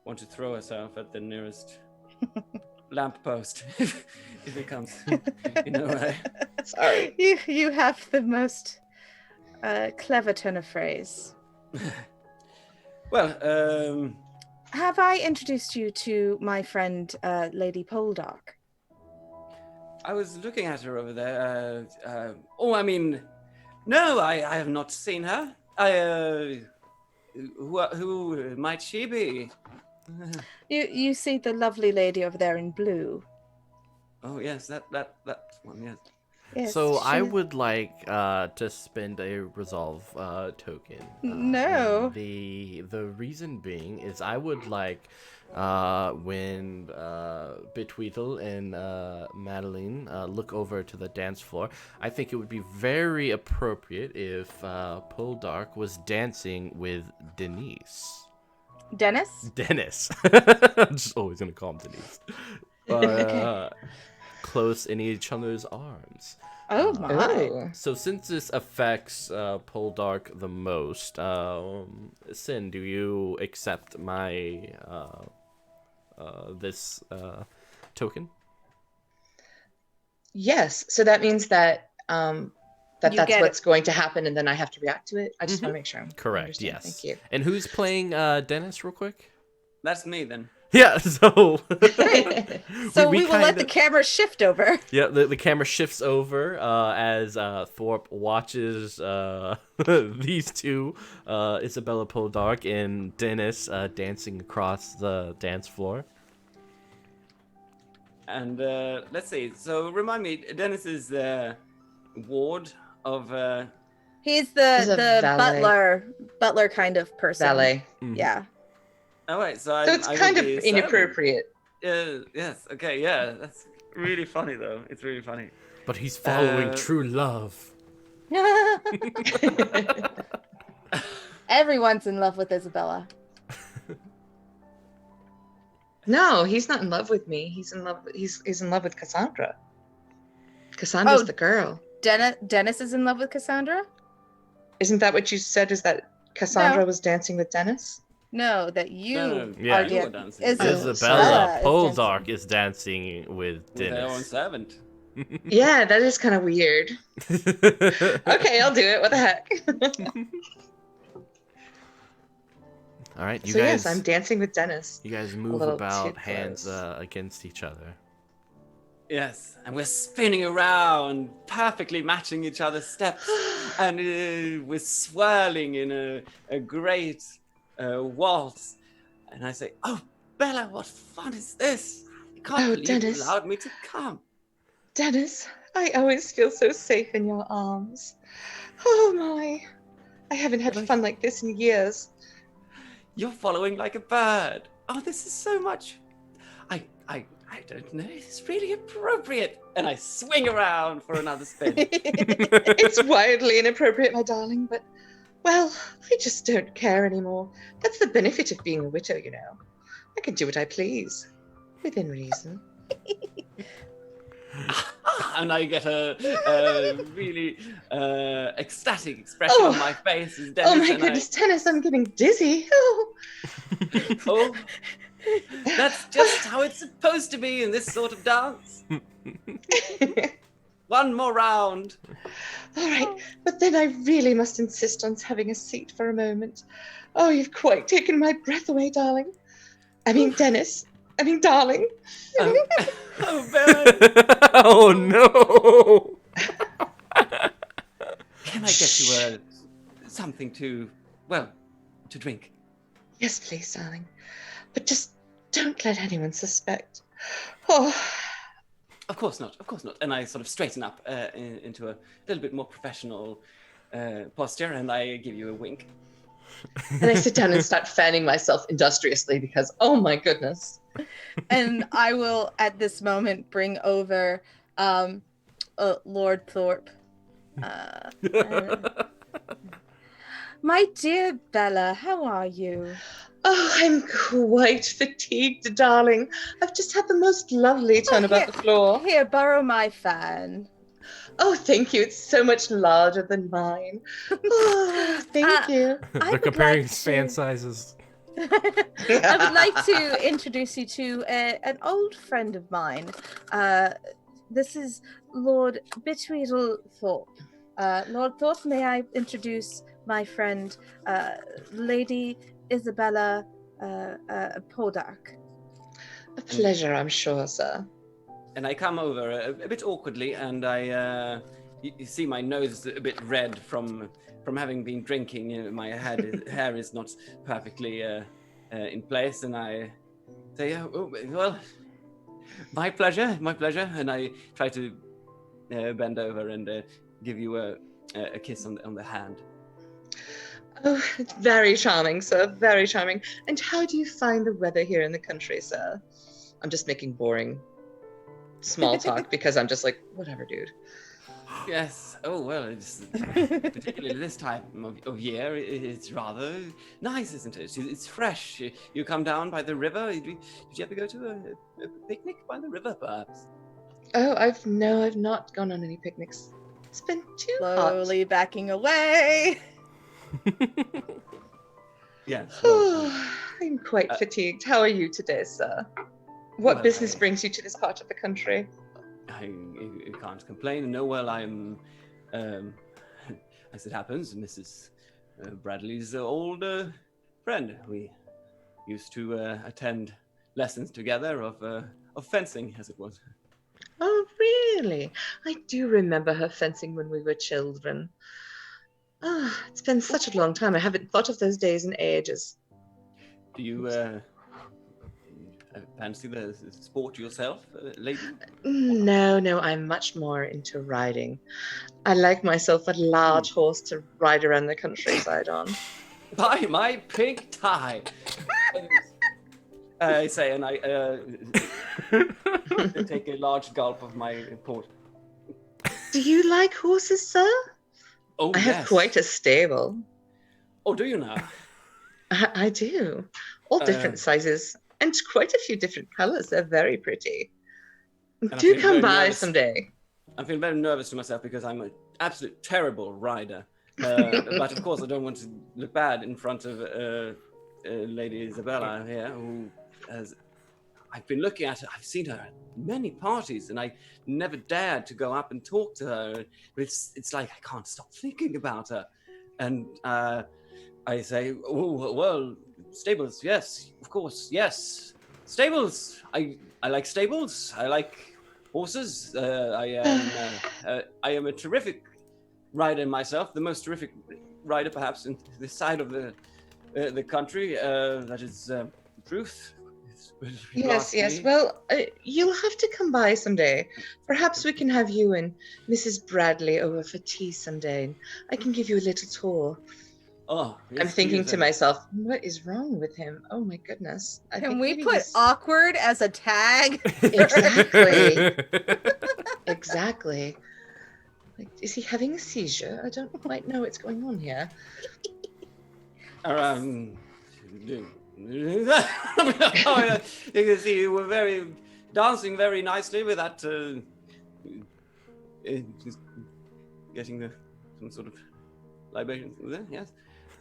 want to throw herself at the nearest lamppost if it comes in her way. Sorry. You have the most clever turn of phrase. Well, have I introduced you to my friend, Lady Poldark? I was looking at her over there. No, I have not seen her. Who might she be? You see the lovely lady over there in blue. Oh yes, that one, yes. Yes, so I would like to spend a resolve token. No. The reason being is I would like when Betweedle and Madeline look over to the dance floor, I think it would be very appropriate if Poldark was dancing with Denise. Dennis? I'm just always gonna call him Denise. Okay. Close in each other's arms. Oh my. So since this affects Poldark the most, Sin, do you accept my this token? Yes. So that means that that's get what's going to happen, and then I have to react to it. I just want to make sure. Correct. Yes. Thank you. And who's playing Dennis, real quick? That's me then. Yeah. So. So we will let the camera shift over. Yeah, the camera shifts over as Thorpe watches these two, Isabella Poldark and Dennis, dancing across the dance floor. And let's see. So remind me, Dennis is the ward of. He's He's the a valet. butler kind of person. Valet. Mm-hmm. Yeah. Oh wait, so it's kind of inappropriate. Yes. Okay. Yeah. That's really funny though. It's really funny. But he's following true love. Everyone's in love with Isabella. No, he's not in love with me. He's in love. He's in love with Cassandra. Cassandra's the girl. Dennis is in love with Cassandra? Isn't that what you said? Is that Cassandra was dancing with Dennis? No, that you Yeah. are dancing. Isabella Poldark is dancing with Dennis. With her own servant. Yeah, that is kind of weird. Okay, I'll do it. What the heck? All right, you so guys. Yes, I'm dancing with Dennis. You guys move about hands against each other. Yes, and we're spinning around, perfectly matching each other's steps, and we're swirling in a great waltz. And I say, "Oh, Bella, what fun is this? I can't believe Dennis. you allowed me to come." Dennis, I always feel so safe in your arms. Oh my, I haven't had fun like this in years. You're following like a bird. Oh, this is so much. I don't know. It's really appropriate. And I swing around for another spin. It's wildly inappropriate, my darling, but, well, I just don't care anymore. That's the benefit of being a widow, you know. I can do what I please, within reason. And I get a really ecstatic expression on my face. As Dennis oh my goodness, Dennis, I'm getting dizzy. Oh. Oh, that's just how it's supposed to be in this sort of dance. One more round. All right, but then I really must insist on having a seat for a moment. Oh, you've quite taken my breath away, darling. I mean, Dennis. I mean, darling. Oh, Ben. Oh, no. Can I get you something to drink? Yes, please, darling. But just don't let anyone suspect. Oh. Of course not. And I sort of straighten up into a little bit more professional posture, and I give you a wink. And I sit down and start fanning myself industriously because, oh my goodness. And I will, at this moment, bring over Lord Thorpe. My dear Bella, how are you? Oh, I'm quite fatigued, darling. I've just had the most lovely turn about the floor. Here, borrow my fan. Oh, thank you. It's so much larger than mine. Oh, thank you. They're comparing fan sizes. I would like to introduce you to an old friend of mine. This is Lord Bitweedle Thorpe. Lord Thorpe, may I introduce my friend, Lady Isabella Podark. A pleasure, I'm sure, sir. And I come over a bit awkwardly, and I you see my nose a bit red from having been drinking. You know, my hair is not perfectly in place, and I say, oh, well, my pleasure, and I try to bend over and give you a kiss on the hand. Oh, it's very charming, sir. Very charming. And how do you find the weather here in the country, sir? I'm just making boring small talk because I'm just like, whatever, dude. Yes. Oh well, it's particularly this time of year. It's rather nice, isn't it? It's fresh. You come down by the river. Did you ever go to a picnic by the river, perhaps? Oh, I've not gone on any picnics. It's been too Slowly backing away. Yes. hot. I'm quite fatigued. How are you today, sir? What Well, business brings you to this part of the country? I can't complain. No, well, I'm, as it happens, Mrs. Bradley's old friend. We used to attend lessons together of fencing, as it was. Oh, really? I do remember her fencing when we were children. Ah, it's been such a long time. I haven't thought of those days in ages. Do you fancy the sport yourself, lady? No, I'm much more into riding. I like myself a large horse to ride around the countryside on. By my pink tie! I say, and I take a large gulp of my port. Do you like horses, sir? Oh, I have quite a stable. Oh, do you now? I do. All different sizes and quite a few different colors. They're very pretty. Do come by someday. I'm feeling very nervous to myself because I'm an absolute terrible rider. But of course, I don't want to look bad in front of Lady Isabella here, who has. I've been looking at her. I've seen her at many parties, and I never dared to go up and talk to her. But it's like I can't stop thinking about her. And I say, oh well, stables, yes, of course, yes, stables. I like stables. I like horses. I am a terrific rider myself, the most terrific rider perhaps in this side of the country. That is the truth. Yes. Well, you'll have to come by someday. Perhaps we can have you and Mrs. Bradley over for tea someday. I can give you a little tour. Oh, yes, I'm thinking to myself, what is wrong with him? Oh my goodness. Can we put awkward as a tag? Exactly. Exactly. Like, is he having a seizure? I don't quite know what's going on here. You can see you were dancing very nicely with that. Getting some sort of libation there. Yes.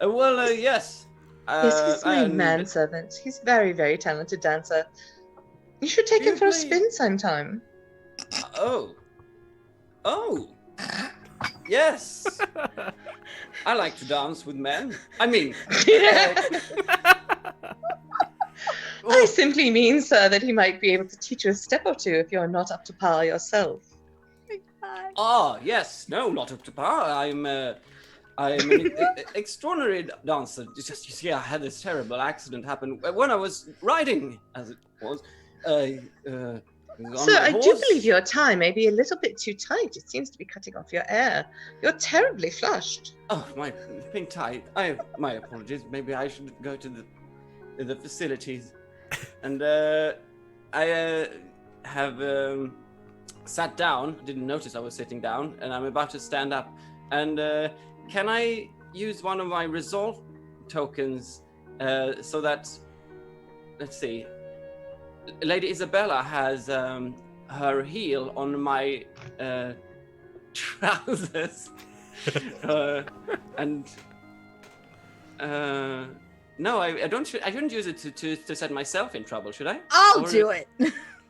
Yes. Yes, he's my manservant. He's very, very talented dancer. You should take him for a spin sometime. Oh. Yes. I like to dance with men. I mean. I simply mean, sir, that he might be able to teach you a step or two if you're not up to par yourself. Ah, yes. No, not up to par. I'm an extraordinary dancer. Just, you see, I had this terrible accident happen when I was riding, as it was. On Sir, my I do horse. believe your tie may be a little bit too tight. It seems to be cutting off your hair. You're terribly flushed. Oh, my pink tie. My apologies. Maybe I should go to the facilities. And I have sat down. Didn't notice I was sitting down, and I'm about to stand up. And can I use one of my resolve tokens so that, let's see, Lady Isabella has her heel on my trousers, and no, I don't. I shouldn't use it to set myself in trouble, should I? I'll Or- do it.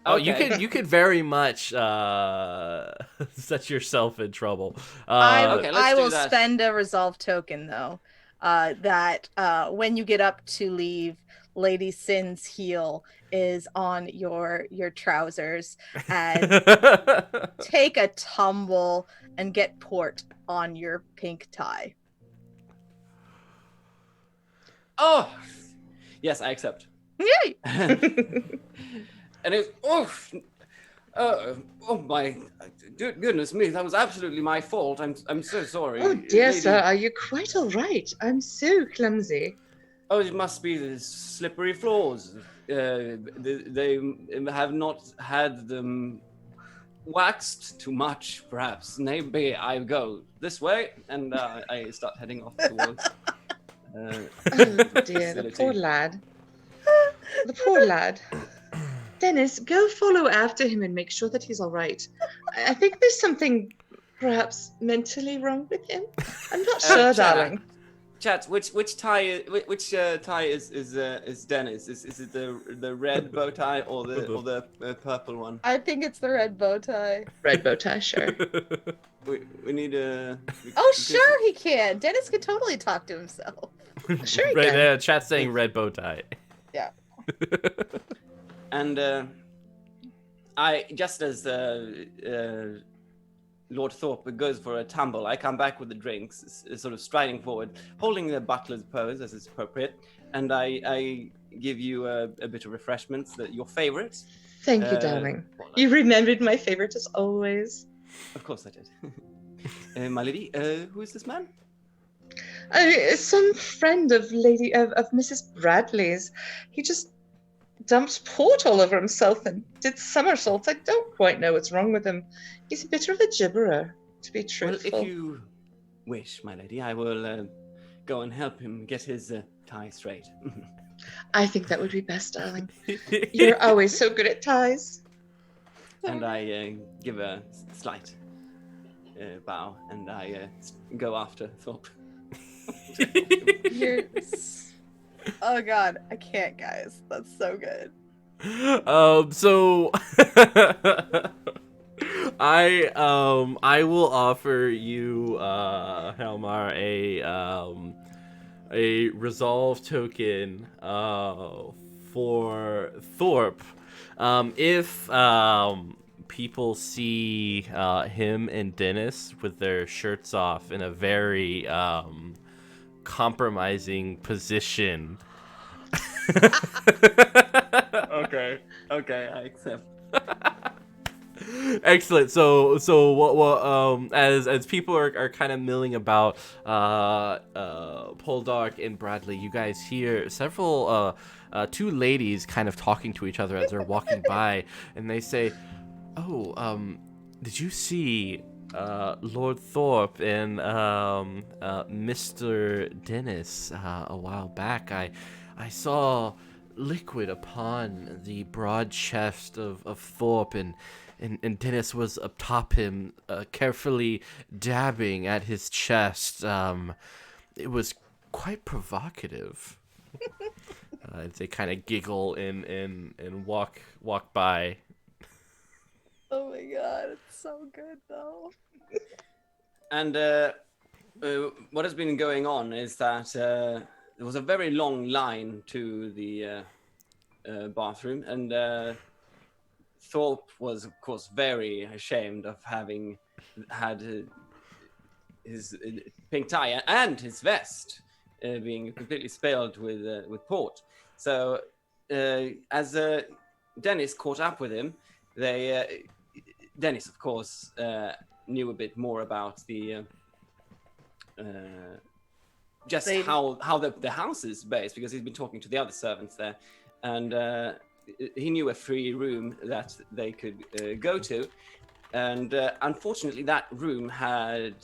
Oh, Okay. you could very much set yourself in trouble. Okay, let's I do will that. spend a resolve token though. That when you get up to leave, Lady Sin's heel is on your trousers, and take a tumble and get port on your pink tie. Oh, yes, I accept. Yay! And it. Oh my goodness me! That was absolutely my fault. I'm so sorry. Oh, dear Lady- sir, are you quite all right? I'm so clumsy. Oh, it must be the slippery floors. They have not had them waxed too much, perhaps. Maybe I go this way, and I start heading off towards. Oh, dear, the poor facility. lad. The poor lad. Dennis, go follow after him and make sure that he's all right. I think there's something perhaps mentally wrong with him. I'm not sure, darling. Chat, which tie tie is Dennis? Is it the red bow tie or the purple one? I think it's the red bow tie. Red bow tie, sure. We need a. Oh, sure he can. Dennis can totally talk to himself. Sure he right, can. chat's saying red bow tie. Yeah. And I just as Lord Thorpe goes for a tumble, I come back with the drinks, sort of striding forward, holding the butler's pose as is appropriate, and I give you a bit of refreshments, your favorite. Thank you, darling. You remembered my favorite as always. Of course I did. My lady, who is this man? Some friend of Mrs. Bradley's. He just dumped port all over himself and did somersaults. I don't quite know what's wrong with him. He's a bit of a gibberer, to be truthful. Well, if you wish, my lady, I will go and help him get his tie straight. I think that would be best, darling. You're always so good at ties. And I give a slight bow, and I go after Thorpe. You're... Oh god, I can't, guys. That's so good. So I will offer you Helmar a resolve token for Thorpe. If people see him and Dennis with their shirts off in a very compromising position. Okay, I accept. Excellent. So what as people are kind of milling about Poldark and Bradley, you guys hear several two ladies kind of talking to each other as they're walking by, and they say, "Oh, did you see Lord Thorpe and Mr. Dennis a while back? I saw liquid upon the broad chest of Thorpe, and Dennis was atop him, carefully dabbing at his chest. It was quite provocative." They kind of giggle and walk by. Oh my god, it's so good though. And what has been going on is that there was a very long line to the bathroom, and Thorpe was, of course, very ashamed of having had his pink tie and his vest being completely spilled with port. So as Dennis caught up with him, Dennis, of course, knew a bit more about the just Lady. how the house is based, because he's been talking to the other servants there, and he knew a free room that they could go to, and unfortunately that room had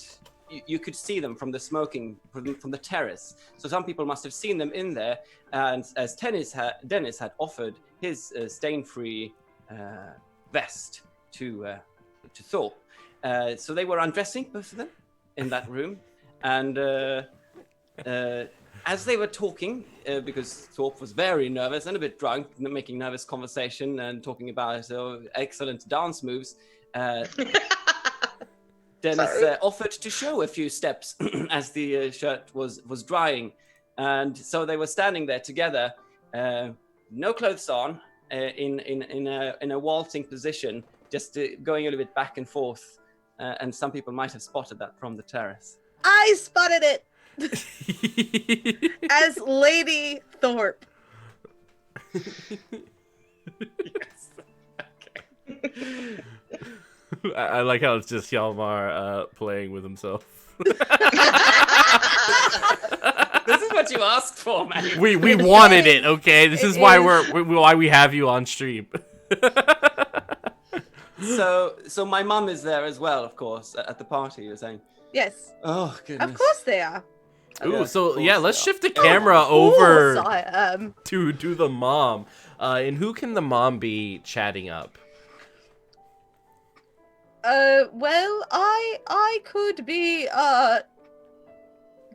you could see them from the smoking from the terrace, so some people must have seen them in there, and as Dennis had offered his stain-free vest to Thorpe, so they were undressing, both of them, in that room, and as they were talking, because Thorpe was very nervous and a bit drunk, making nervous conversation and talking about excellent dance moves, Dennis offered to show a few steps as the shirt was drying, and so they were standing there together, no clothes on, in a waltzing position, just going a little bit back and forth, and some people might have spotted that from the terrace. I spotted it as Lady Thorpe. Yes. Okay. I like how it's just Hjalmar playing with himself. This is what you asked for, man. We wanted it, okay? This is why why we have you on stream. So my mum is there as well, of course, at the party, you're saying? Yes, Oh, goodness. of course they are. Ooh, Yeah, so of course yeah, they let's are. shift the camera over Of course I am. to the mom. And who can the mom be chatting up? Well, I could be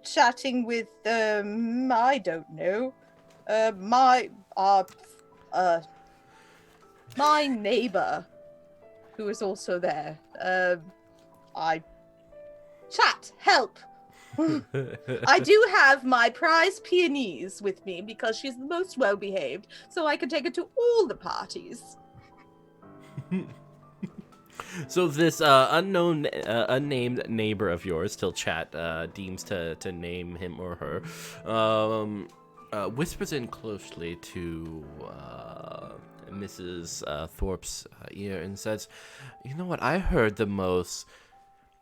chatting with I don't know, my neighbor, who is also there. Help. I do have my prize peonies with me because she's the most well behaved, so I can take her to all the parties. So this unnamed neighbor of yours, till chat deems to name him or her, whispers in closely to Mrs. Thorpe's ear and says, "You know what? I heard the most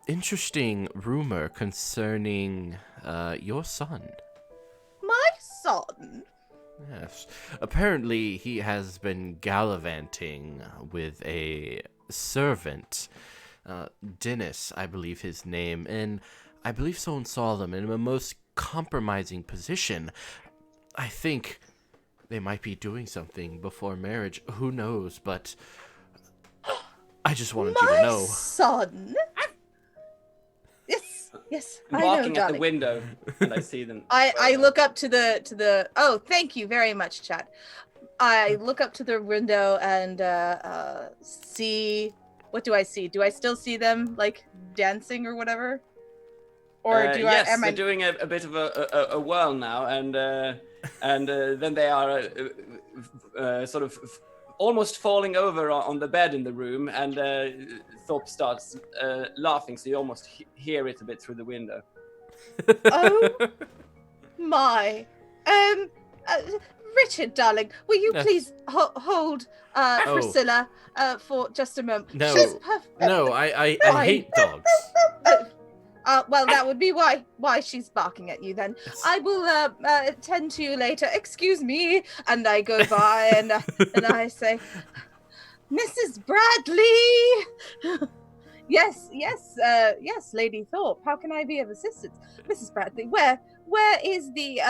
interesting rumor concerning your son." My son? Yes. Apparently, he has been gallivanting with a servant, Dennis, I believe his name, and I believe someone saw them in a most compromising position. I think they might be doing something before marriage. Who knows? But I just wanted you to know. My son? Yes, I'm I know, barking at the darling. window, and I see them. I look up to the. Oh, thank you very much, Chad. I look up to the window and see. What do I see? Do I still see them like dancing or whatever? Or do yes, am they're I doing a bit of a whirl now, and then they are sort of almost falling over on the bed in the room, and Thorpe starts laughing, so you almost hear it a bit through the window. Oh my. Richard, darling, will you Yes. please hold Priscilla for just a moment? No. She's perfect. No, I Fine. hate dogs. Well, that would be why she's barking at you then. I will attend to you later. Excuse me. And I go by and I say, Mrs. Bradley. Yes, Lady Thorpe. How can I be of assistance? Mrs. Bradley, where is the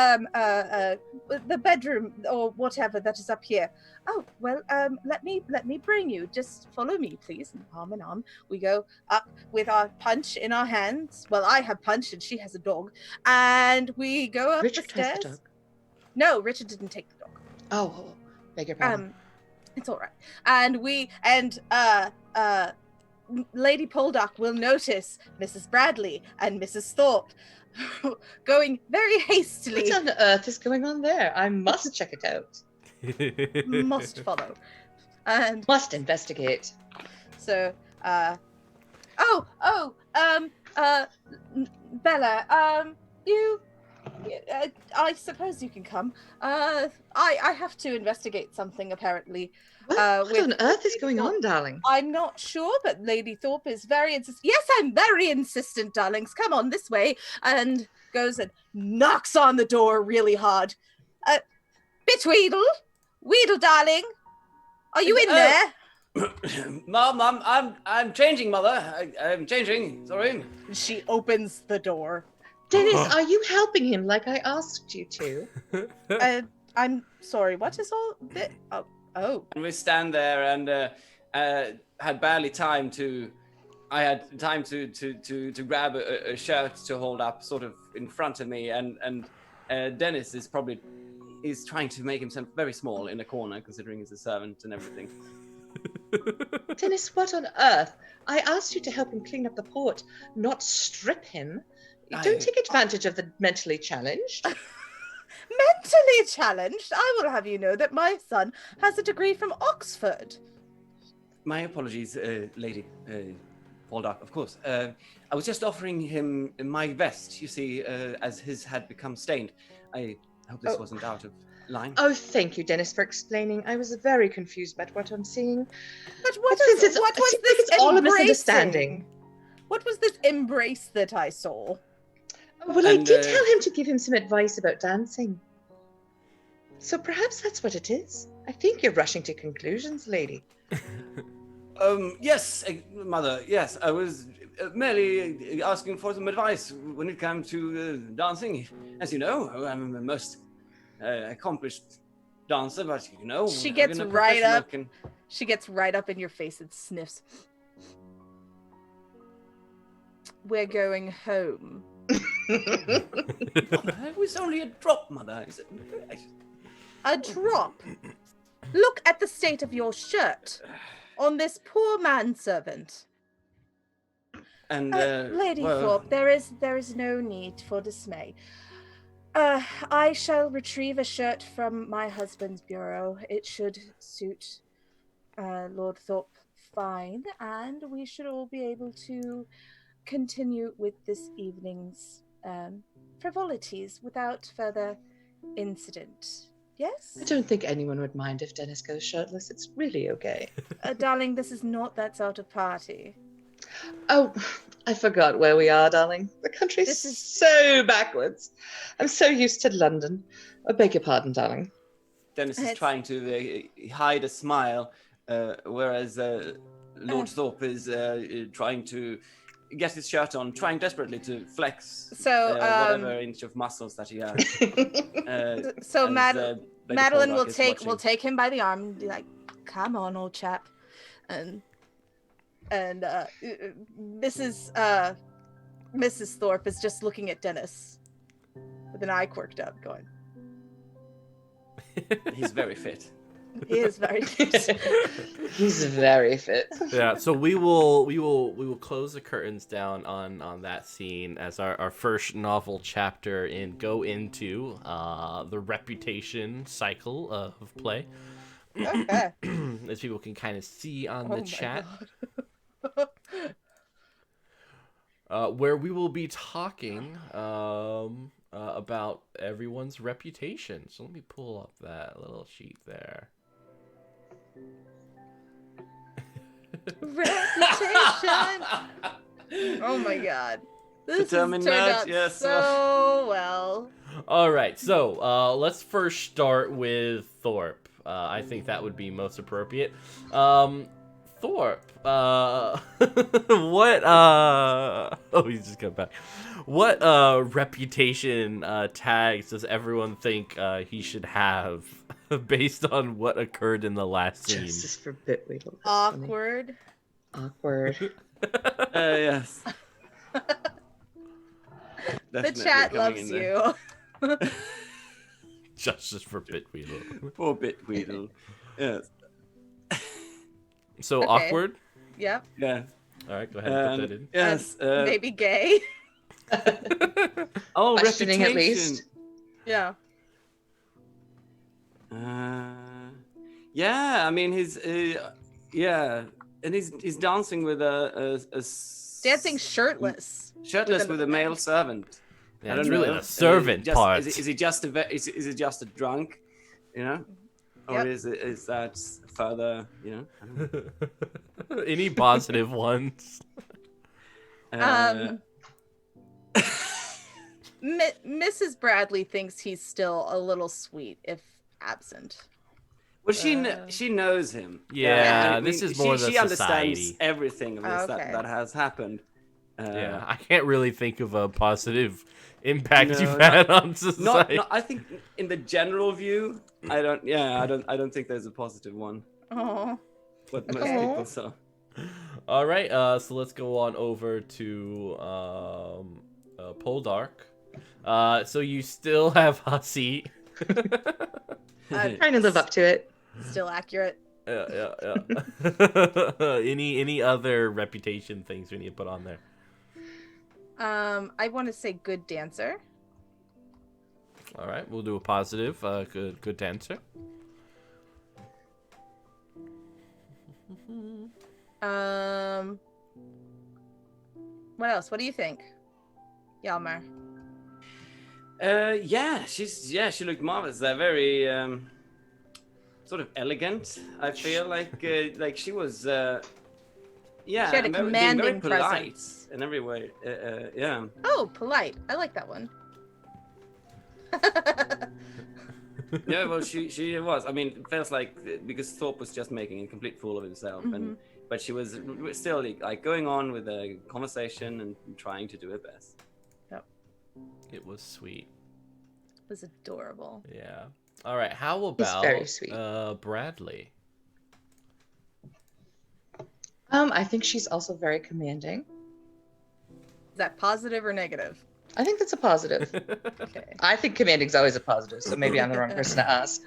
bedroom or whatever that is up here? Oh, well, let me bring you. Just follow me, please. And arm in arm, we go up with our punch in our hands. Well, I have punch and she has a dog. And we go up Richard the stairs. has the dog. No, Richard didn't take the dog. Oh, beg your pardon. It's all right. And Lady Poldark will notice Mrs. Bradley and Mrs. Thorpe going very hastily. What on earth is going on there? I must check it out. Must follow. And Must investigate. so, Bella, I suppose you can come. I have to investigate something apparently. What on earth is Lady going Thorpe. on, darling? I'm not sure, but Lady Thorpe is very insistent. Yes, I'm very insistent, darlings. Come on this way. And goes and knocks on the door really hard. Bitweedle, Weedle, darling, are you in there? Mom, I'm changing, Mother. I'm changing. Sorry. She opens the door. Dennis, are you helping him like I asked you to? I'm sorry. What is all this? Oh. And we stand there and had barely time to. I had time to grab a shirt to hold up, sort of in front of me, and Dennis is trying to make himself very small in a corner, considering he's a servant and everything. Dennis, what on earth? I asked you to help him clean up the port, not strip him. Don't take advantage of the mentally challenged. Mentally challenged? I will have you know that my son has a degree from Oxford. My apologies, Lady Faldock, of course. I was just offering him my vest, you see, as his had become stained. I hope this wasn't out of line. Oh, thank you, Dennis, for explaining. I was very confused about what I'm seeing. But what Since was this it's all a embracing? misunderstanding. What was this embrace that I saw? Well, I did tell him to give him some advice about dancing. So perhaps that's what it is. I think you're rushing to conclusions, lady. Yes, Mother, yes. I was merely asking for some advice when it comes to dancing. As you know, I'm a most accomplished dancer, but you know... She gets right up. She gets right up in your face and sniffs. We're going home. It was only a drop, Mother. A drop? Look at the state of your shirt on this poor manservant. And Lady Thorpe, there is no need for dismay. I shall retrieve a shirt from my husband's bureau. It should suit Lord Thorpe fine, and we should all be able to continue with this evening's frivolities without further incident. Yes? I don't think anyone would mind if Dennis goes shirtless. It's really okay. Darling, this is not that sort of party. Oh, I forgot where we are, darling. The country's so backwards. I'm so used to London. I beg your pardon, darling. Dennis is trying to hide a smile, whereas Lord Thorpe is trying to get his shirt on, trying desperately to flex whatever inch of muscles that he has. So Madeline will take him by the arm and be like, "Come on, old chap," and Mrs. Thorpe is just looking at Dennis with an eye quirked up, going, "He's very fit." He is very fit. He's very fit. Yeah, so we will close the curtains down on that scene as our first novel chapter and go into the reputation cycle of play. Okay. As people can kind of see on the chat. Where we will be talking about everyone's reputation. So let me pull up that little sheet there. Reputation. Oh my god. This has turned out so well. All right, so let's first start with Thorpe. I think that would be most appropriate. Thorpe, what, oh, he's just coming back. What, reputation, tags does everyone think, he should have based on what occurred in the last scene? Justice for Bitweedle. Awkward. Funny. Awkward. Yes. The chat loves you. Justice for Bitweedle. Poor Bitweedle. Yes. So Okay. awkward? Yep. Yeah. All right, go ahead and put that in. Yes. Maybe gay. Oh, Questioning reputation. at least. Yeah. Yeah. I mean, he's and he's dancing with a Dancing shirtless. with a male servant. Yeah, I don't it's really know. the servant part. Is he just is it just a drunk, you know, or Yep. is that further, you know? I don't know. Any positive ones? Um, Mrs. Bradley thinks he's still a little sweet if absent. Well, she knows him. Yeah, I mean, this is more the she understands society. everything of this Okay. that has happened. Yeah, I can't really think of a positive impact No, you've had on society. I think in the general view, I don't think there's a positive one. Oh, But most Okay. people saw. All right, so let's go on over to Poldark. So you still have Hussey. Trying to live up to it. still accurate. Yeah. Any other reputation things we need to put on there? I want to say good dancer. All right, we'll do a positive. Good dancer. What else? What do you think, Yalmar? She looked marvelous. They're very sort of elegant. I feel like she was She had a and being commanding very polite presence. in every way. Yeah. Oh, polite. I like that one. Yeah, well, she was. I mean, it feels like because Thorpe was just making a complete fool of himself, but she was still like going on with the conversation and trying to do her best. Yep. It was sweet. It was adorable. Yeah. All right. How about very sweet. Bradley? I think she's also very commanding. Is that positive or negative? I think that's a positive. Okay. I think commanding's always a positive, so maybe I'm the wrong person to ask.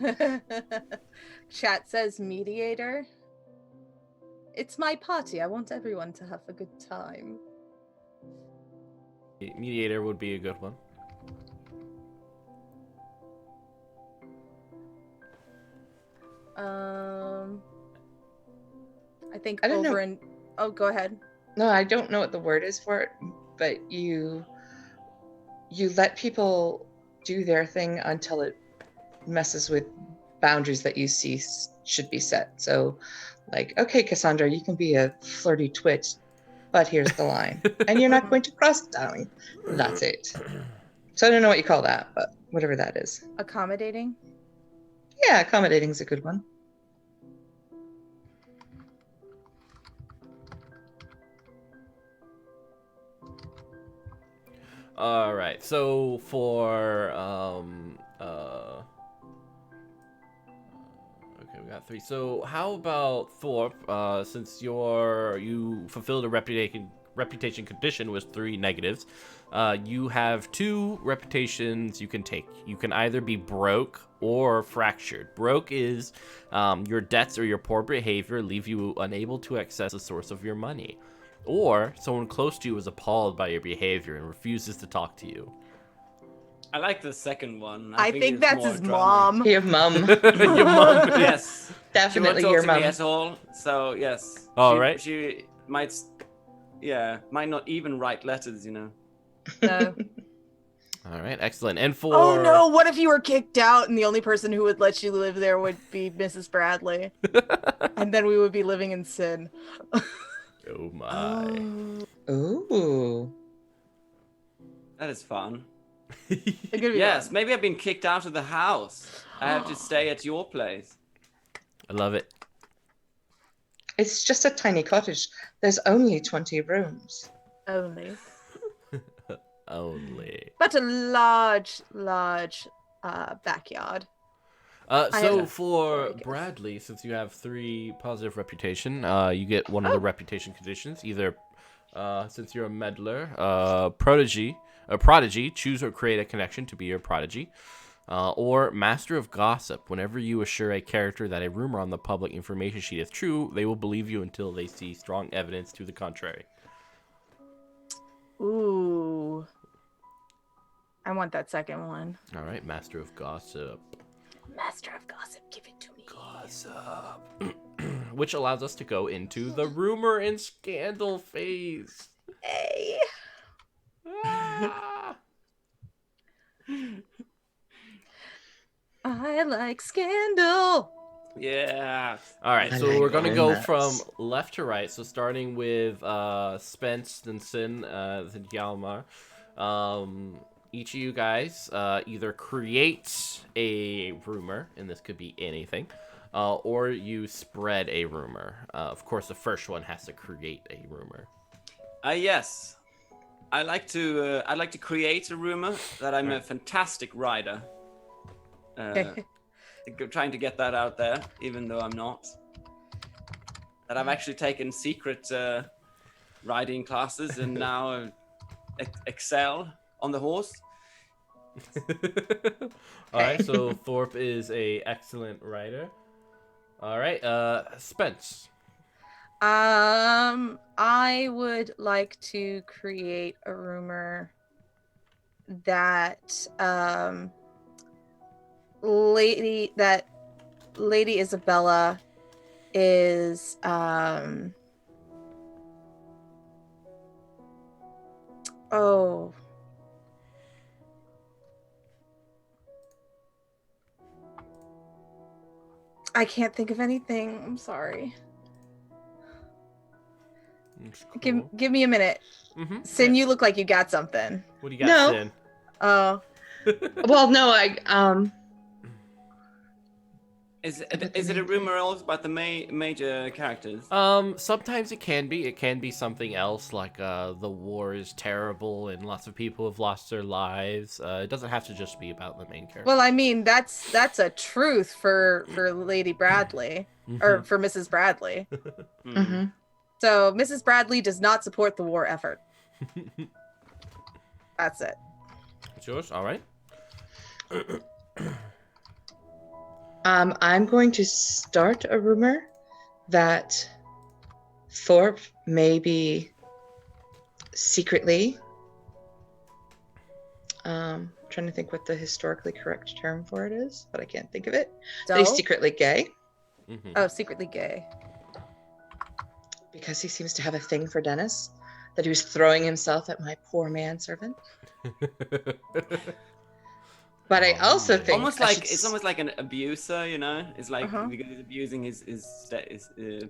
Chat says mediator. It's my party. I want everyone to have a good time. Mediator would be a good one. I think I don't know. Oh, go ahead. No, I don't know what the word is for it, but you let people do their thing until it messes with boundaries that you see should be set. So, like, okay, Cassandra, you can be a flirty twit, but here's the line, and you're not going to cross it, darling. That's it. So I don't know what you call that, but whatever that is. Accommodating. Yeah, accommodating's a good one. All right. So for okay, we got 3. So how about Thorpe? Since you fulfilled a reputation condition with 3 negatives, you have 2 reputations you can take. You can either be broke or fractured. Broke is your debts or your poor behavior leave you unable to access the source of your money. Or someone close to you is appalled by your behavior and refuses to talk to you. I like the second one. I think it's that's more his drama. mom. Your mum. Your mom. Yes, Definitely she won't your talk to me mum. at all. So yes. All right. She might not even write letters. You know. No. All right, excellent. And for Oh no! What if you were kicked out and the only person who would let you live there would be Mrs. Bradley, and then we would be living in sin. Oh my. Ooh. That is fun. It could be Yes, fun. maybe I've been kicked out of the house. I have to stay at your place. I love it. It's just a tiny cottage. There's only 20 rooms. Only. Only. But a large backyard. So have- for I guess. Bradley, since you have 3 positive reputation, you get one of the reputation conditions. Either, since you're a meddler, prodigy, choose or create a connection to be your prodigy, or master of gossip. Whenever you assure a character that a rumor on the public information sheet is true, they will believe you until they see strong evidence to the contrary. Ooh. I want that second one. All right, master of gossip. Master of gossip, give it to me. Gossip. Which allows us to go into the rumor and scandal phase. Hey. Ah. I like scandal. Yeah. All right, I so like we're gonna go romance. from left to right. So starting with Spence, then Sin, then Yalmar. Each of you guys either create a rumor, and this could be anything, or you spread a rumor. Of course, the first one has to create a rumor. Yes. I'd like to create a rumor that I'm a fantastic rider. Trying to get that out there, even though I'm not. That I've actually taken secret riding classes and now excel on the horse. All right, so Thorpe is a excellent writer. All right, Spence. I would like to create a rumor that Lady Isabella is oh, I can't think of anything. I'm sorry. Cool. Give me a minute. Mm-hmm. Sin, Yeah. you look like you got something. What do you got, No. Sin? Oh, Well, no, Is it a rumor also about the major characters? Sometimes it can be. It can be something else, like the war is terrible and lots of people have lost their lives. It doesn't have to just be about the main character. well, I mean that's a truth for Lady Bradley or for Mrs. Bradley. mm-hmm. So Mrs. Bradley does not support the war effort. That's it. It's yours. All right. I'm going to start a rumor that Thorpe may be secretly, trying to think what the historically correct term for it is, but I can't think of it. That he's Dope? secretly gay Mm-hmm. Oh, secretly gay. because he seems to have a thing for Dennis, that he was throwing himself at my poor manservant. But I also man. think Almost I like should it's almost like an abuser, you know. It's like Uh-huh. because he's abusing his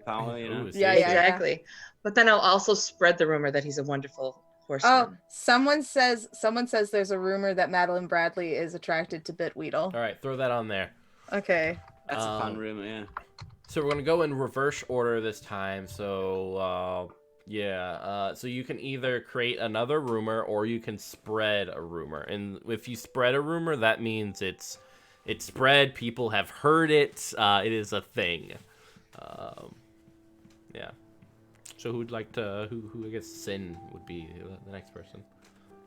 power, you know. Ooh, Yeah, see? exactly. But then I'll also spread the rumor that he's a wonderful Oh, horseman. someone says there's a rumor that Madeline Bradley is attracted to Bitweedle. All right, throw that on there. Okay. That's a fun rumor, yeah. So we're gonna go in reverse order this time. So so you can either create another rumor or you can spread a rumor. And if you spread a rumor, that means it's spread. People have heard it. It is a thing. Yeah. So who'd like to? Who I guess Sin would be the next person.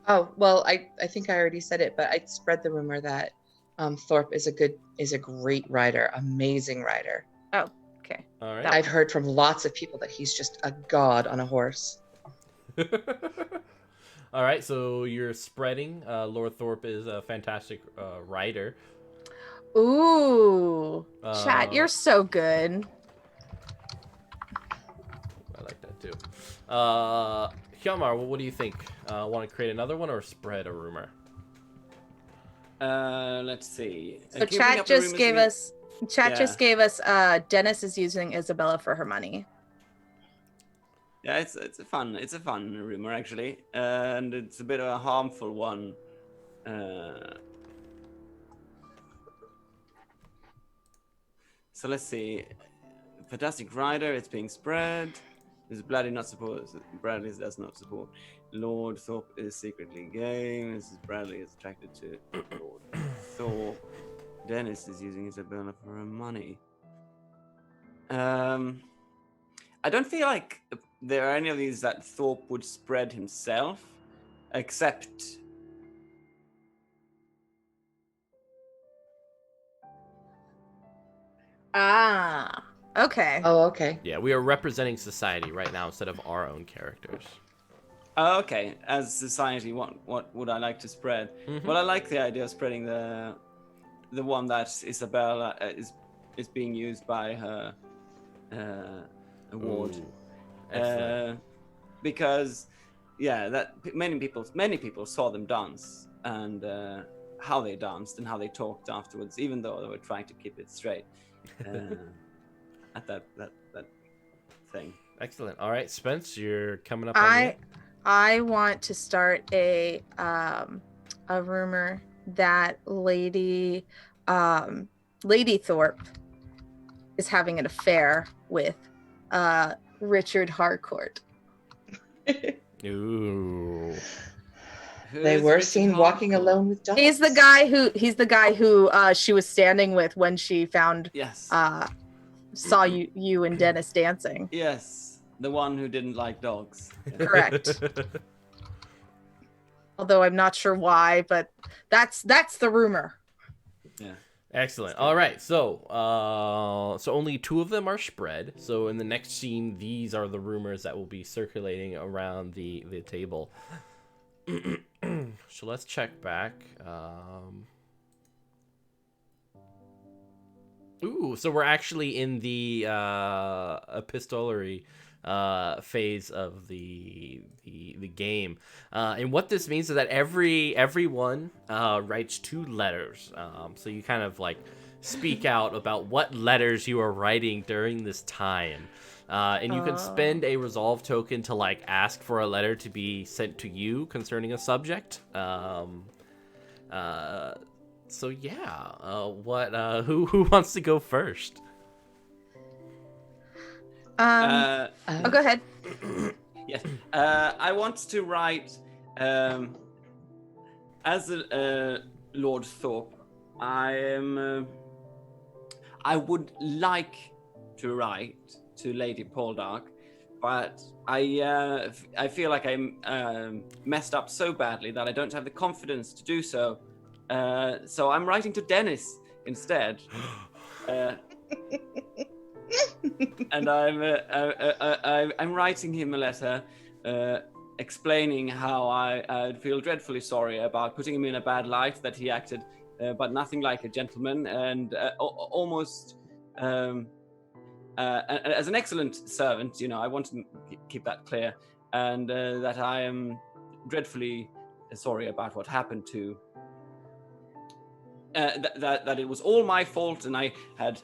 Oh, well, I think I already said it, but I'd spread the rumor that Thorpe is a great rider, amazing rider. Oh, okay. All right. I've heard from lots of people that he's just a god on a horse. All right, so you're spreading. Lord Thorpe is a fantastic rider. Ooh, chat, you're so good. I like that too. Hjalmar, what do you think? Want to create another one or spread a rumor? Let's see. So Can you bring chat up the just rumors gave again? us just gave us Dennis is using Isabella for her money. Yeah, it's a fun rumor actually, and it's a bit of a harmful one. So let's see. Fantastic rider, it's being spread. Mrs. Bradley not support. Bradley does not support. Lord Thorpe is secretly gay. Mrs. Bradley is attracted to Lord Thorpe. Dennis is using Isabella for her money. I don't feel like there are any of these that Thorpe would spread himself, except. Ah, okay. Oh, okay. Yeah, we are representing society right now instead of our own characters. Oh, okay. As society, what would I like to spread? Mhm. Well, I like the idea of spreading the one that Isabella is being used by her award. Ooh, excellent. Because yeah, that many people saw them dance, and how they danced and how they talked afterwards, even though they were trying to keep it straight at that thing. Excellent. All right, Spence, you're coming up on the I want to start a rumor that Lady Thorpe is having an affair with Richard Harcourt. Ooh. They were seen walking alone with dogs. He's the guy who she was standing with when she found saw you and Dennis dancing. Yes, the one who didn't like dogs. Correct. Although I'm not sure why, but that's the rumor. Yeah. Excellent. All right. So only 2 of them are spread. So in the next scene, these are the rumors that will be circulating around the table. So let's check back. Ooh, so we're actually in the epistolary phase of the game, and what this means is that everyone writes 2 letters. So you kind of like speak out about what letters you are writing during this time, and you can spend a resolve token to like ask for a letter to be sent to you concerning a subject. So yeah, who wants to go first? Go ahead. Yes, I want to write as Lord Thorpe. I would like to write to Lady Poldark, but I feel like I'm messed up so badly that I don't have the confidence to do so. So I'm writing to Dennis instead. And I'm writing him a letter explaining how I feel dreadfully sorry about putting him in a bad light, that he acted but nothing like a gentleman, and almost as an excellent servant. I want to keep that clear, and that I am dreadfully sorry about what happened to that it was all my fault, and I had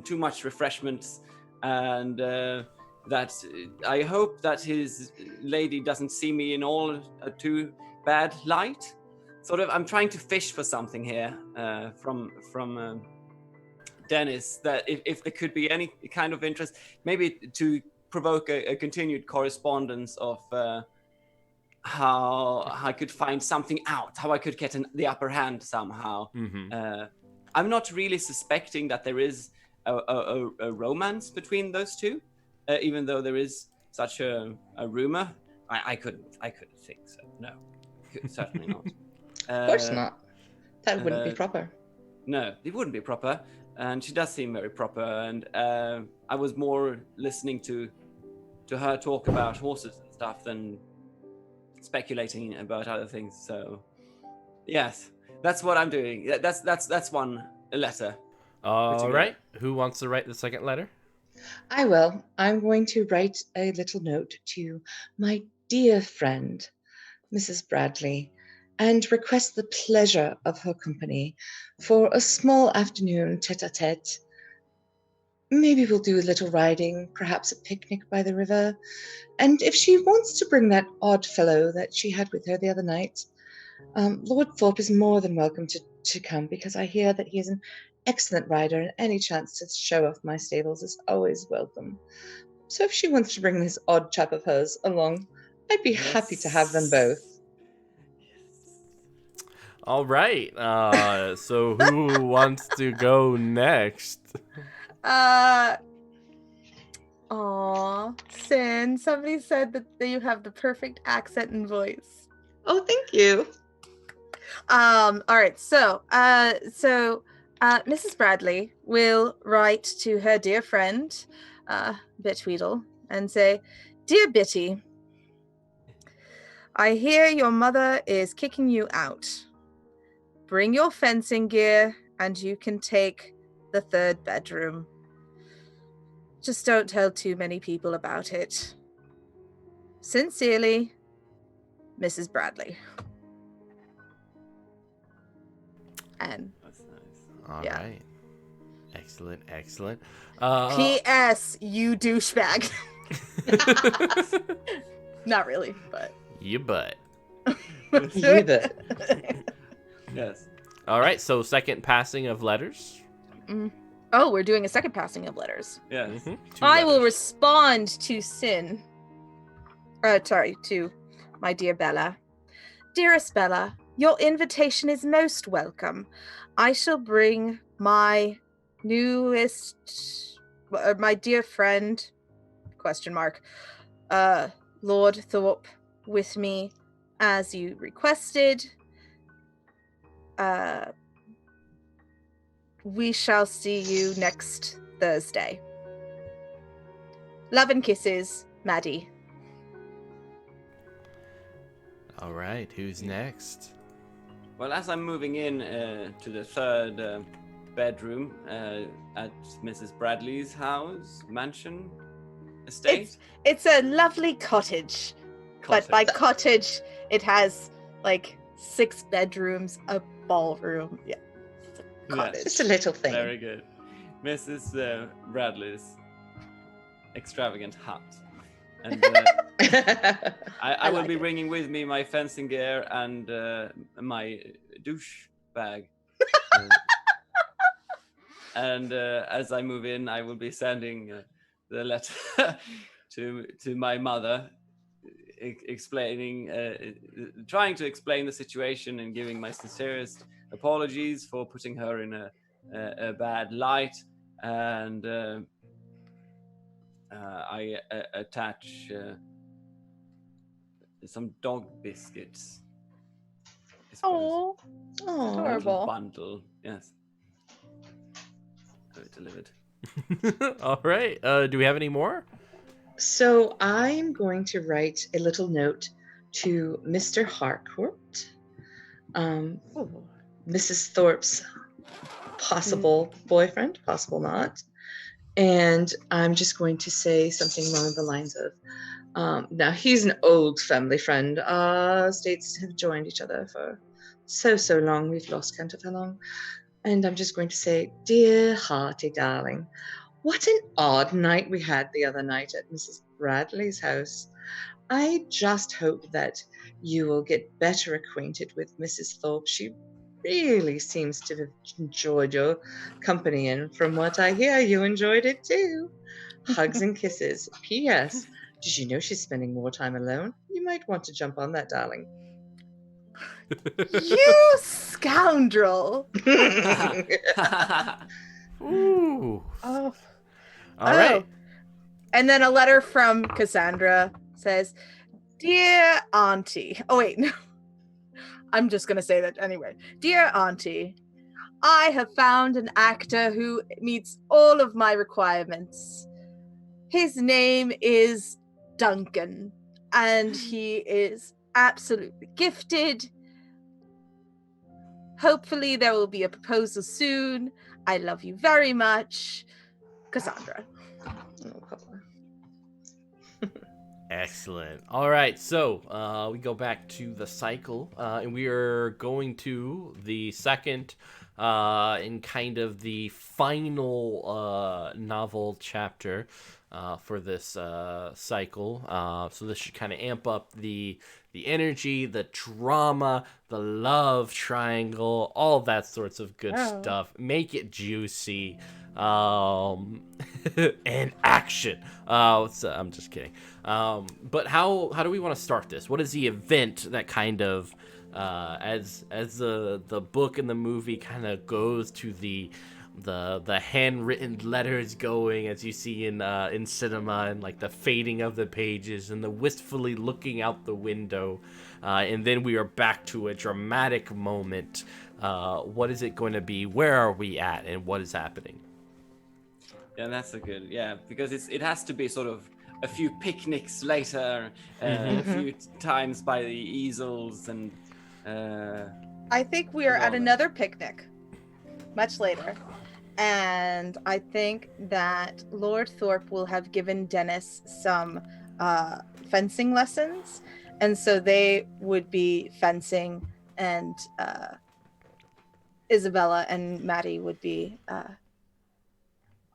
too much refreshments, and that I hope that his lady doesn't see me in all a too bad light. Sort of, I'm trying to fish for something here from Dennis, that if there could be any kind of interest, maybe to provoke a continued correspondence of how I could find something out, how I could get the upper hand somehow. Mm-hmm. I'm not really suspecting that there is a romance between those 2, even though there is such a rumor. I couldn't think so. No, certainly not. Of course not. That wouldn't be proper. No, it wouldn't be proper. And she does seem very proper. And I was more listening to her talk about horses and stuff than speculating about other things. So yes, that's what I'm doing. That's one letter. All right, who wants to write the second letter? I will. I'm going to write a little note to my dear friend, Mrs. Bradley, and request the pleasure of her company for a small afternoon tete-a-tete. Maybe we'll do a little riding, perhaps a picnic by the river. And if she wants to bring that odd fellow that she had with her the other night, Lord Thorpe is more than welcome to come, because I hear that he is an excellent rider, and any chance to show off my stables is always welcome. So if she wants to bring this odd chap of hers along, I'd be happy to have them both. All right. So who wants to go next? Sin, somebody said that you have the perfect accent and voice. Oh, thank you. All right. So Mrs. Bradley will write to her dear friend, Bitweedle, and say, "Dear Bitty, I hear your mother is kicking you out. Bring your fencing gear and you can take the 3rd bedroom. Just don't tell too many people about it. Sincerely, Mrs. Bradley." N. That's nice. All Yeah. right. Excellent, excellent. P.S. You douchebag. Not really, but. You butt. You bet. Yes. All right, so second passing of letters. Oh, we're doing a second passing of letters. Yes. Two I will letters. respond to Sin. To my dear Bella. Dearest Bella, your invitation is most welcome. I shall bring my my dear friend, ? Lord Thorpe, with me, as you requested. We shall see you next Thursday. Love and kisses, Maddie. All right, who's next? Well, as I'm moving in to the third bedroom at Mrs. Bradley's house, mansion, estate. It's a lovely cottage. But by cottage, it has like 6 bedrooms, a ballroom. Yeah, it's a cottage. Just a little thing. Very good. Mrs. Bradley's extravagant hut. And I will like be it. bringing with me my fencing gear and my douche bag. And as I move in, I will be sending the letter to my mother, explaining, trying to explain the situation and giving my sincerest apologies for putting her in a bad light. And I attach some dog biscuits. I suppose. Oh, Aw. adorable. Bundle, yes. Have it delivered. All right. Do we have any more? So I'm going to write a little note to Mr. Harcourt, Mrs. Thorpe's possible boyfriend, possible not. And I'm just going to say something along the lines of, now he's an old family friend. States have joined each other for so long. We've lost count of how long. And I'm just going to say, dear hearty darling, what an odd night we had the other night at Mrs. Bradley's house. I just hope that you will get better acquainted with Mrs. Thorpe. She really seems to have enjoyed your company, and from what I hear, you enjoyed it too. Hugs and kisses. P.S. Did you know she's spending more time alone? You might want to jump on that, darling. You scoundrel. Ooh. Oh. All right. And then a letter from Cassandra says, Dear Auntie. Oh, wait, no. I'm just going to say that anyway. Dear Auntie, I have found an actor who meets all of my requirements. His name is Duncan, and he is absolutely gifted. Hopefully there will be a proposal soon. I love you very much. Cassandra. Excellent. All right, so we go back to the cycle, and we are going to the second and kind of the final novel chapter for this cycle. So this should kind of amp up the energy, the drama, the love triangle, all that sorts of good stuff. Make it juicy. And action. I'm just kidding. But how do we want to start this? What is the event that kind of as the book and the movie kind of goes to the handwritten letters going, as you see in cinema, and like the fading of the pages and the wistfully looking out the window, and then we are back to a dramatic moment. What is it going to be? Where are we at? And what is happening? Yeah, that's a good, because it has to be sort of a few picnics later, a few times by the easels, and I think we are at another picnic much later, and I think that Lord Thorpe will have given Dennis some fencing lessons, and so they would be fencing and Isabella and Maddie would be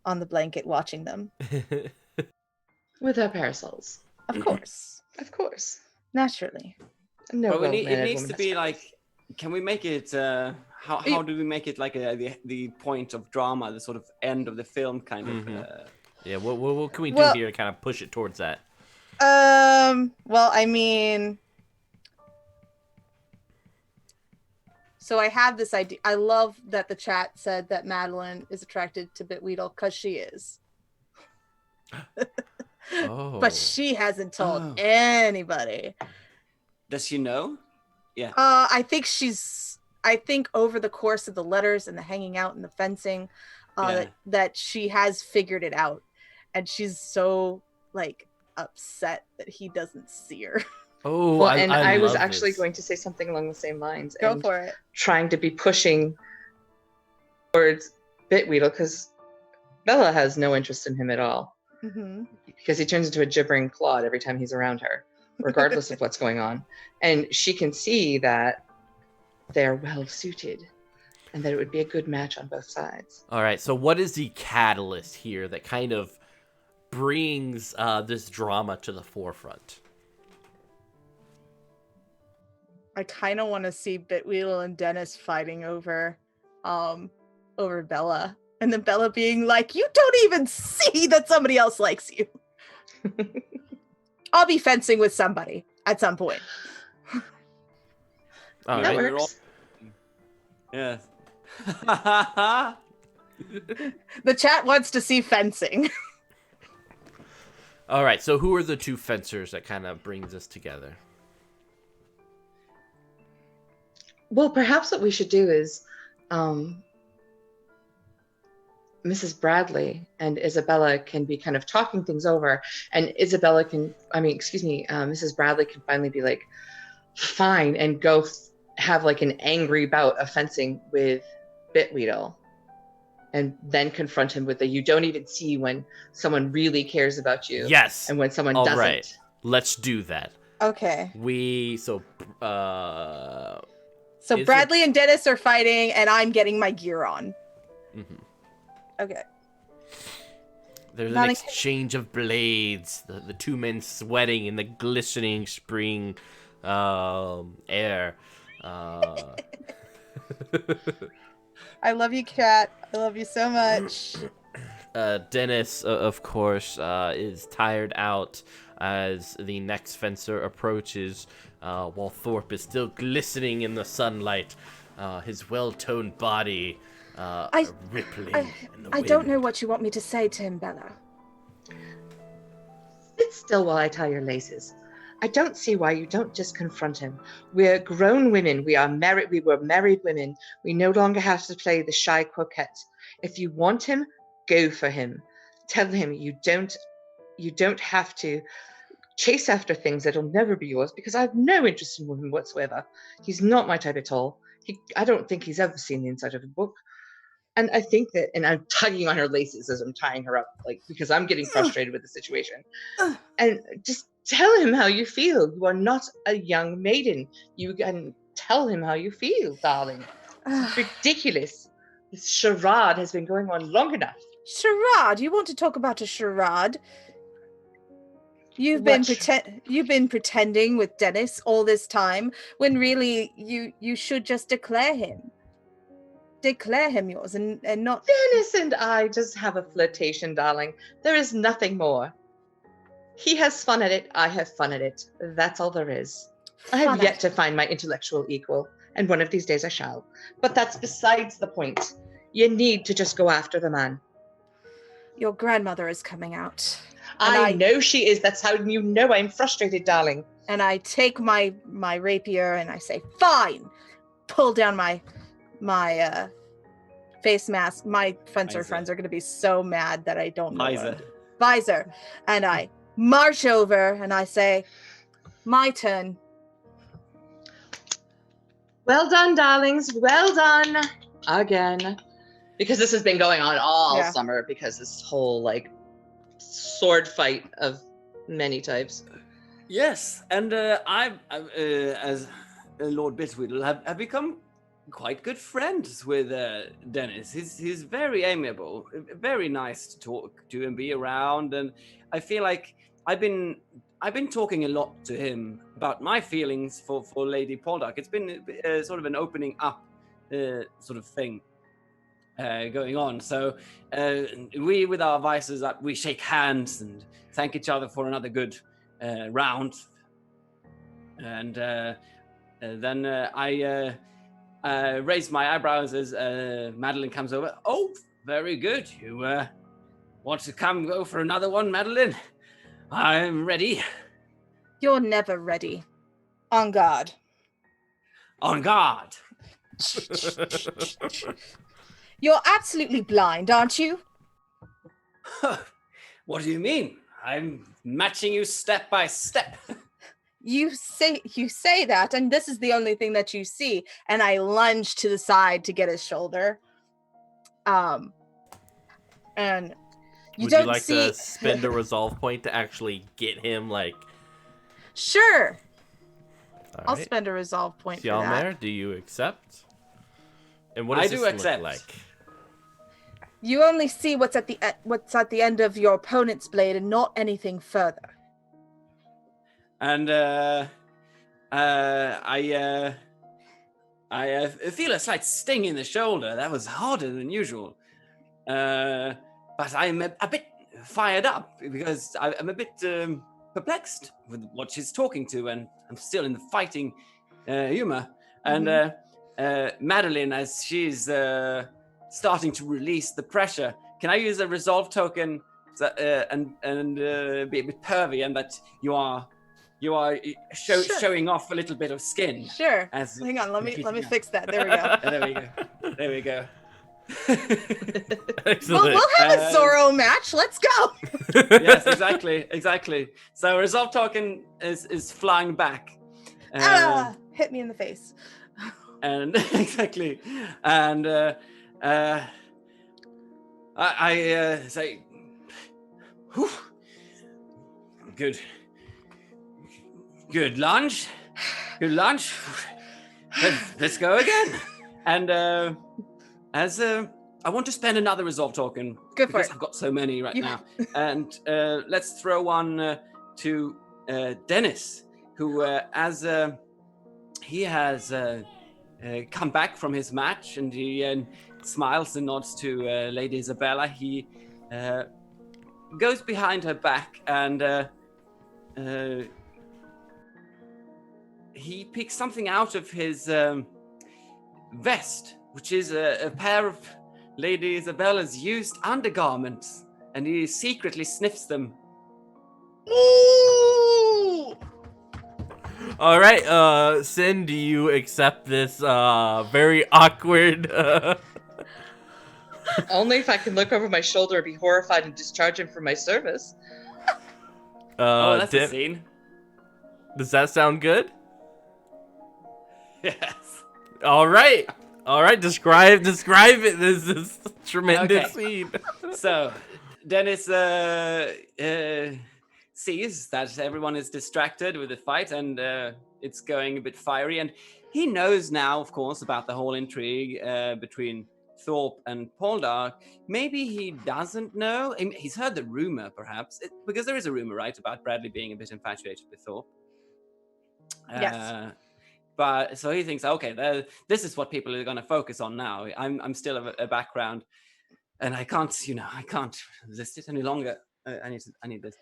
on the blanket watching them. With our parasols. Of course. Of course. Naturally. No But it well-mannered needs woman to has be parasols. like, can we make it, how do we make it like the point of drama, the sort of end of the film kind of? Yeah, what can we do Well- here to kind of push it towards that? Well, I mean, so I have this idea. I love that the chat said that Madeline is attracted to Bitweedle because she is. Oh. But she hasn't told Oh. anybody. Does she know? Yeah. I think over the course of the letters and the hanging out and the fencing, Yeah. that she has figured it out. And she's so like upset that he doesn't see her. Oh, Well, I was love actually this. going to say something along the same lines. Go and for it. Trying to be pushing towards Bitweedle because Bella has no interest in him at all. Mm-hmm. Because he turns into a gibbering clod every time he's around her, regardless of what's going on. And she can see that they're well suited and that it would be a good match on both sides. All right, so what is the catalyst here that kind of brings this drama to the forefront? I kind of want to see Bitweedle and Dennis fighting over Bella, and then Bella being like, "You don't even see that somebody else likes you." I'll be fencing with somebody at some point. All That right. works. Yes. The chat wants to see fencing. All right, so who are the two fencers that kind of brings us together? Well, perhaps what we should do is Mrs. Bradley and Isabella can be kind of talking things over, and Mrs. Bradley can finally be like, fine, and go have like an angry bout of fencing with Bitweedle, and then confront him with you don't even see when someone really cares about you. Yes. And when someone All doesn't. right. Let's do that. Okay. So So Bradley and Dennis are fighting, and I'm getting my gear on. Mhm. Okay. There's Not an in- exchange of blades. The two men sweating in the glistening spring air. I love you, Kat. I love you so much. Dennis, of course, is tired out as the next fencer approaches, while Thorpe is still glistening in the sunlight, his well-toned body rippling in the I wind. don't know what you want me to say to him, Bella. Sit still while I tie your laces. I don't see why you don't just confront him. We're grown women. We were married women. We no longer have to play the shy coquette. If you want him, go for him. Tell him you don't have to chase after things that'll never be yours, because I have no interest in him whatsoever. He's not my type at all. I don't think he's ever seen the inside of a book. And I think that, and I'm tugging on her laces as I'm tying her up, like, because I'm getting frustrated with the situation. And just tell him how you feel. You are not a young maiden. You can tell him how you feel, darling. It's ridiculous. This charade has been going on long enough. Charade? You want to talk about a charade? You've been pretending with Dennis all this time, when really you should just declare him. Declare him yours and not... Dennis and I just have a flirtation, darling. There is nothing more. He has fun at it. I have fun at it. That's all there is. I have yet to find my intellectual equal, and one of these days I shall. But that's besides the point. You need to just go after the man. Your grandmother is coming out. I know she is. That's how you know I'm frustrated, darling. And I take my rapier and I say, fine. Pull down my face mask. My fencer friends are going to be so mad that I don't know. Visor. And I march over and I say, my turn. Well done, darlings. Well done. Again. Because this has been going on all summer, because this whole, like, sword fight of many types. Yes, and I, as Lord Bitweedle, have become quite good friends with Dennis. He's very amiable, very nice to talk to and be around. And I feel like I've been talking a lot to him about my feelings for Lady Poldark. It's been sort of an opening up sort of thing going on. So we, with our vices up, we shake hands and thank each other for another good round. And then I raise my eyebrows as Madeline comes over. Oh, very good. You want to go for another one, Madeline? I'm ready. You're never ready. On guard. On guard. You're absolutely blind, aren't you? What do you mean? I'm matching you step by step. You say that, and this is the only thing that you see. And I lunge to the side to get his shoulder. And Would you like to spend a resolve point to actually get him, like... Sure. All I'll right. spend a resolve point for that. Yalmer, do you accept? And what does this look like? You only see what's at the end of your opponent's blade and not anything further. And I feel a slight sting in the shoulder. That was harder than usual. But I'm a bit fired up because I'm a bit perplexed with what she's talking to, and I'm still in the fighting humor. And Madeline, as she's starting to release the pressure, can I use a resolve token and be a bit pervy, and that you are showing off a little bit of skin? Sure. Hang on, let me fix that. There we go. There we go. Excellent. We'll have a Zorro match. Let's go. Yes, exactly. So resolve token is flying back. Hit me in the face. And exactly. And I say, whew, good lunch. Let's go again. And as I want to spend another resolve token because I've got so many right now. And let's throw one to Dennis, who as he has come back from his match, and he smiles and nods to Lady Isabella. He goes behind her back and he picks something out of his vest, which is a pair of Lady Isabella's used undergarments, and he secretly sniffs them. Ooh! All right, Sin, do you accept this very awkward... Only if I can look over my shoulder and be horrified and discharge him from my service. That's a scene. Does that sound good? Yes. All right. Describe it. This is a tremendous scene. So, Dennis sees that everyone is distracted with the fight, and it's going a bit fiery. And he knows now, of course, about the whole intrigue between Thorpe and Poldark. Maybe he doesn't know. He's heard the rumor, perhaps, because there is a rumor, right, about Bradley being a bit infatuated with Thorpe. Yes. But so he thinks, okay, this is what people are going to focus on now. I'm still a background, and I can't resist it any longer. I need this.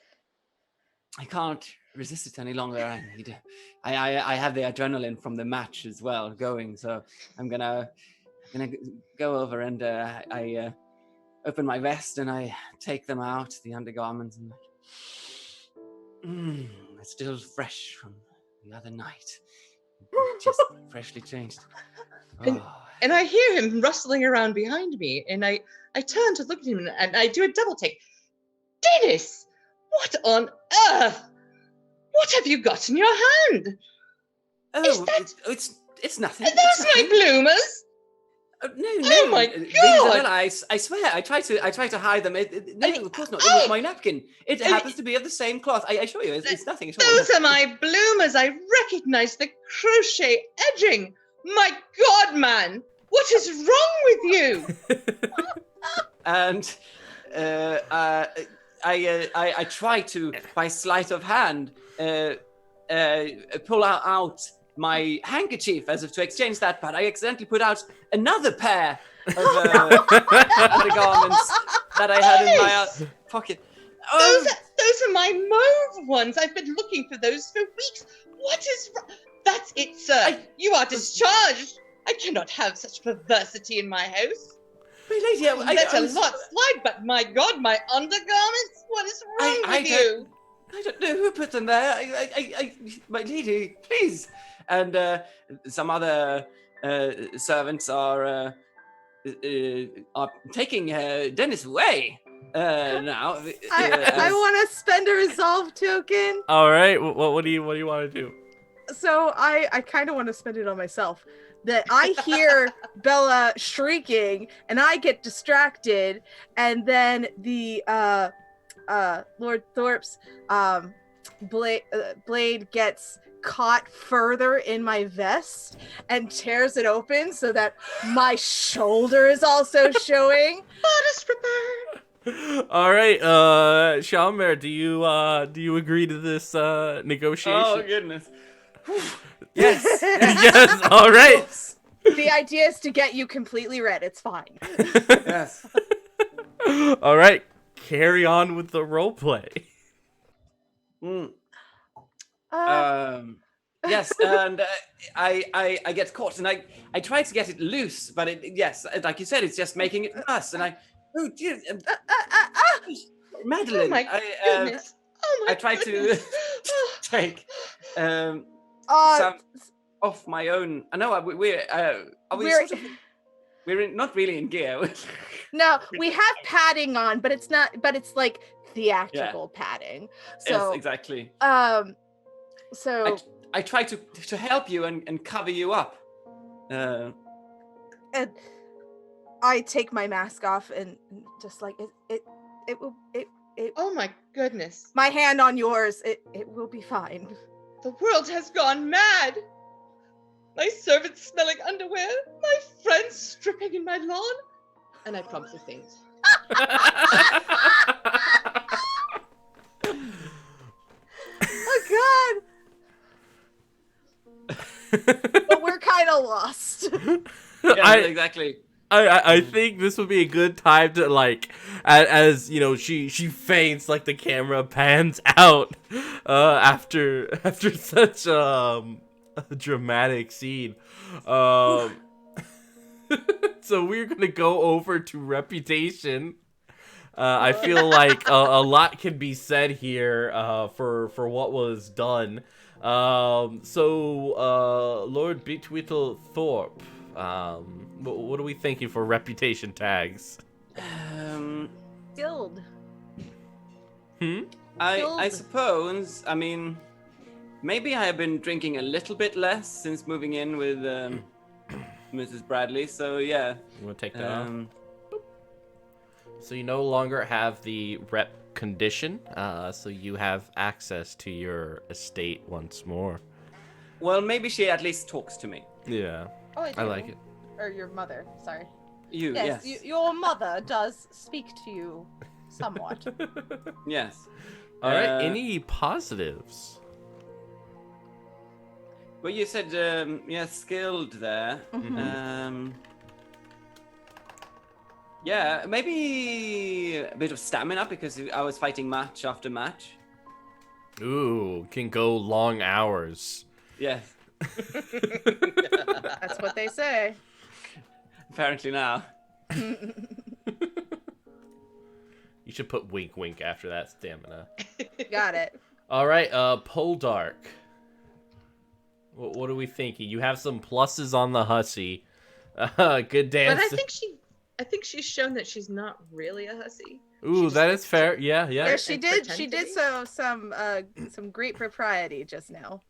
I can't resist it any longer. I have the adrenaline from the match as well going. So I'm gonna go over and I open my vest and I take them out, the undergarments, and it's still fresh from the other night. Just freshly changed. And I hear him rustling around behind me, and I turn to look at him, and I do a double take. Dennis, what on earth? What have you got in your hand? Oh, it's nothing. Are those my bloomers? No. Oh my God! I swear, I try to hide them. No, of course not. It was my napkin. It happens to be of the same cloth. I assure you, it's nothing at all. Those are my bloomers. I recognize the crochet edging. My God, man! What is wrong with you? And I try to, by sleight of hand, pull out my handkerchief as if to exchange that, but I accidentally put out another pair of undergarments that I had in my pocket. Those are my mauve ones. I've been looking for those for weeks. What is wrong? That's it, sir. You are discharged. I cannot have such perversity in my house. My lady, Let a lot slide, but my God, my undergarments? What is wrong with you? I don't know who put them there. My lady, please. And some other servants are taking Dennis away now. I want to spend a resolve token. All right. What do you want to do? So I kind of want to spend it on myself. That I hear Bella shrieking and I get distracted, and then the Lord Thorpe's blade gets caught further in my vest and tears it open so that my shoulder is also showing. Bodice repair. All right, Shalmer, do you agree to this negotiation? Oh goodness. Yes. Yes. All right. The idea is to get you completely red. It's fine. Yes. All right. Carry on with the role play. Yes, and I get caught, and I try to get it loose, but like you said, it's just making it worse. And oh dear, Madeline, Oh my goodness. I try to take some off my own. I know we're not really in gear. No, we have padding on, but it's not. But it's like theatrical padding. So yes, exactly. So I try to help you and cover you up. And I take my mask off and just like it will. Oh my goodness. My hand on yours. It will be fine. The world has gone mad. My servants smelling underwear, my friends stripping in my lawn, and I promptly faint. Oh God! But we're kind of lost. Yeah, exactly. I think this would be a good time to like, as you know, she faints, like the camera pans out, after such a dramatic scene. So we're gonna go over to reputation. I feel like a lot can be said here for what was done. So Lord Beatwhittle Thorpe, what are we thinking for reputation tags? Guild. I suppose. I mean, maybe I have been drinking a little bit less since moving in with Mrs. Bradley. So yeah. You want to take that off? So you no longer have the rep condition, so you have access to your estate once more. Well, maybe she at least talks to me. Yeah. Oh, I do. I like it. Or your mother, sorry. Yes. Your mother does speak to you somewhat. Yes. All right. Any positives? Well, you said skilled there. Mm-hmm. Yeah, maybe a bit of stamina because I was fighting match after match. Ooh, can go long hours. Yes. That's what they say. Apparently now. You should put wink wink after that stamina. Got it. All right, Poldark. What are we thinking? You have some pluses on the hussy. Good dance. But I think she's shown that she's not really a hussy. Ooh, that is fair. Yeah. Yeah, she did some great propriety just now.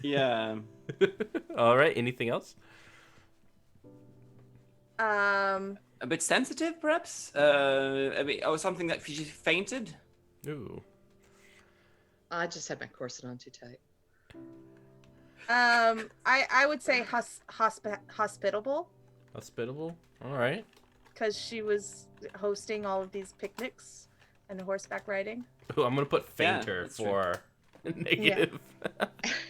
Yeah. All right. Anything else? A bit sensitive, perhaps. Or something that she fainted. Ooh. I just had my corset on too tight. I would say hospitable, Hospitable. All right. because she was hosting all of these picnics and horseback riding. Ooh, I'm gonna put Yeah, fainter that's true. for negative.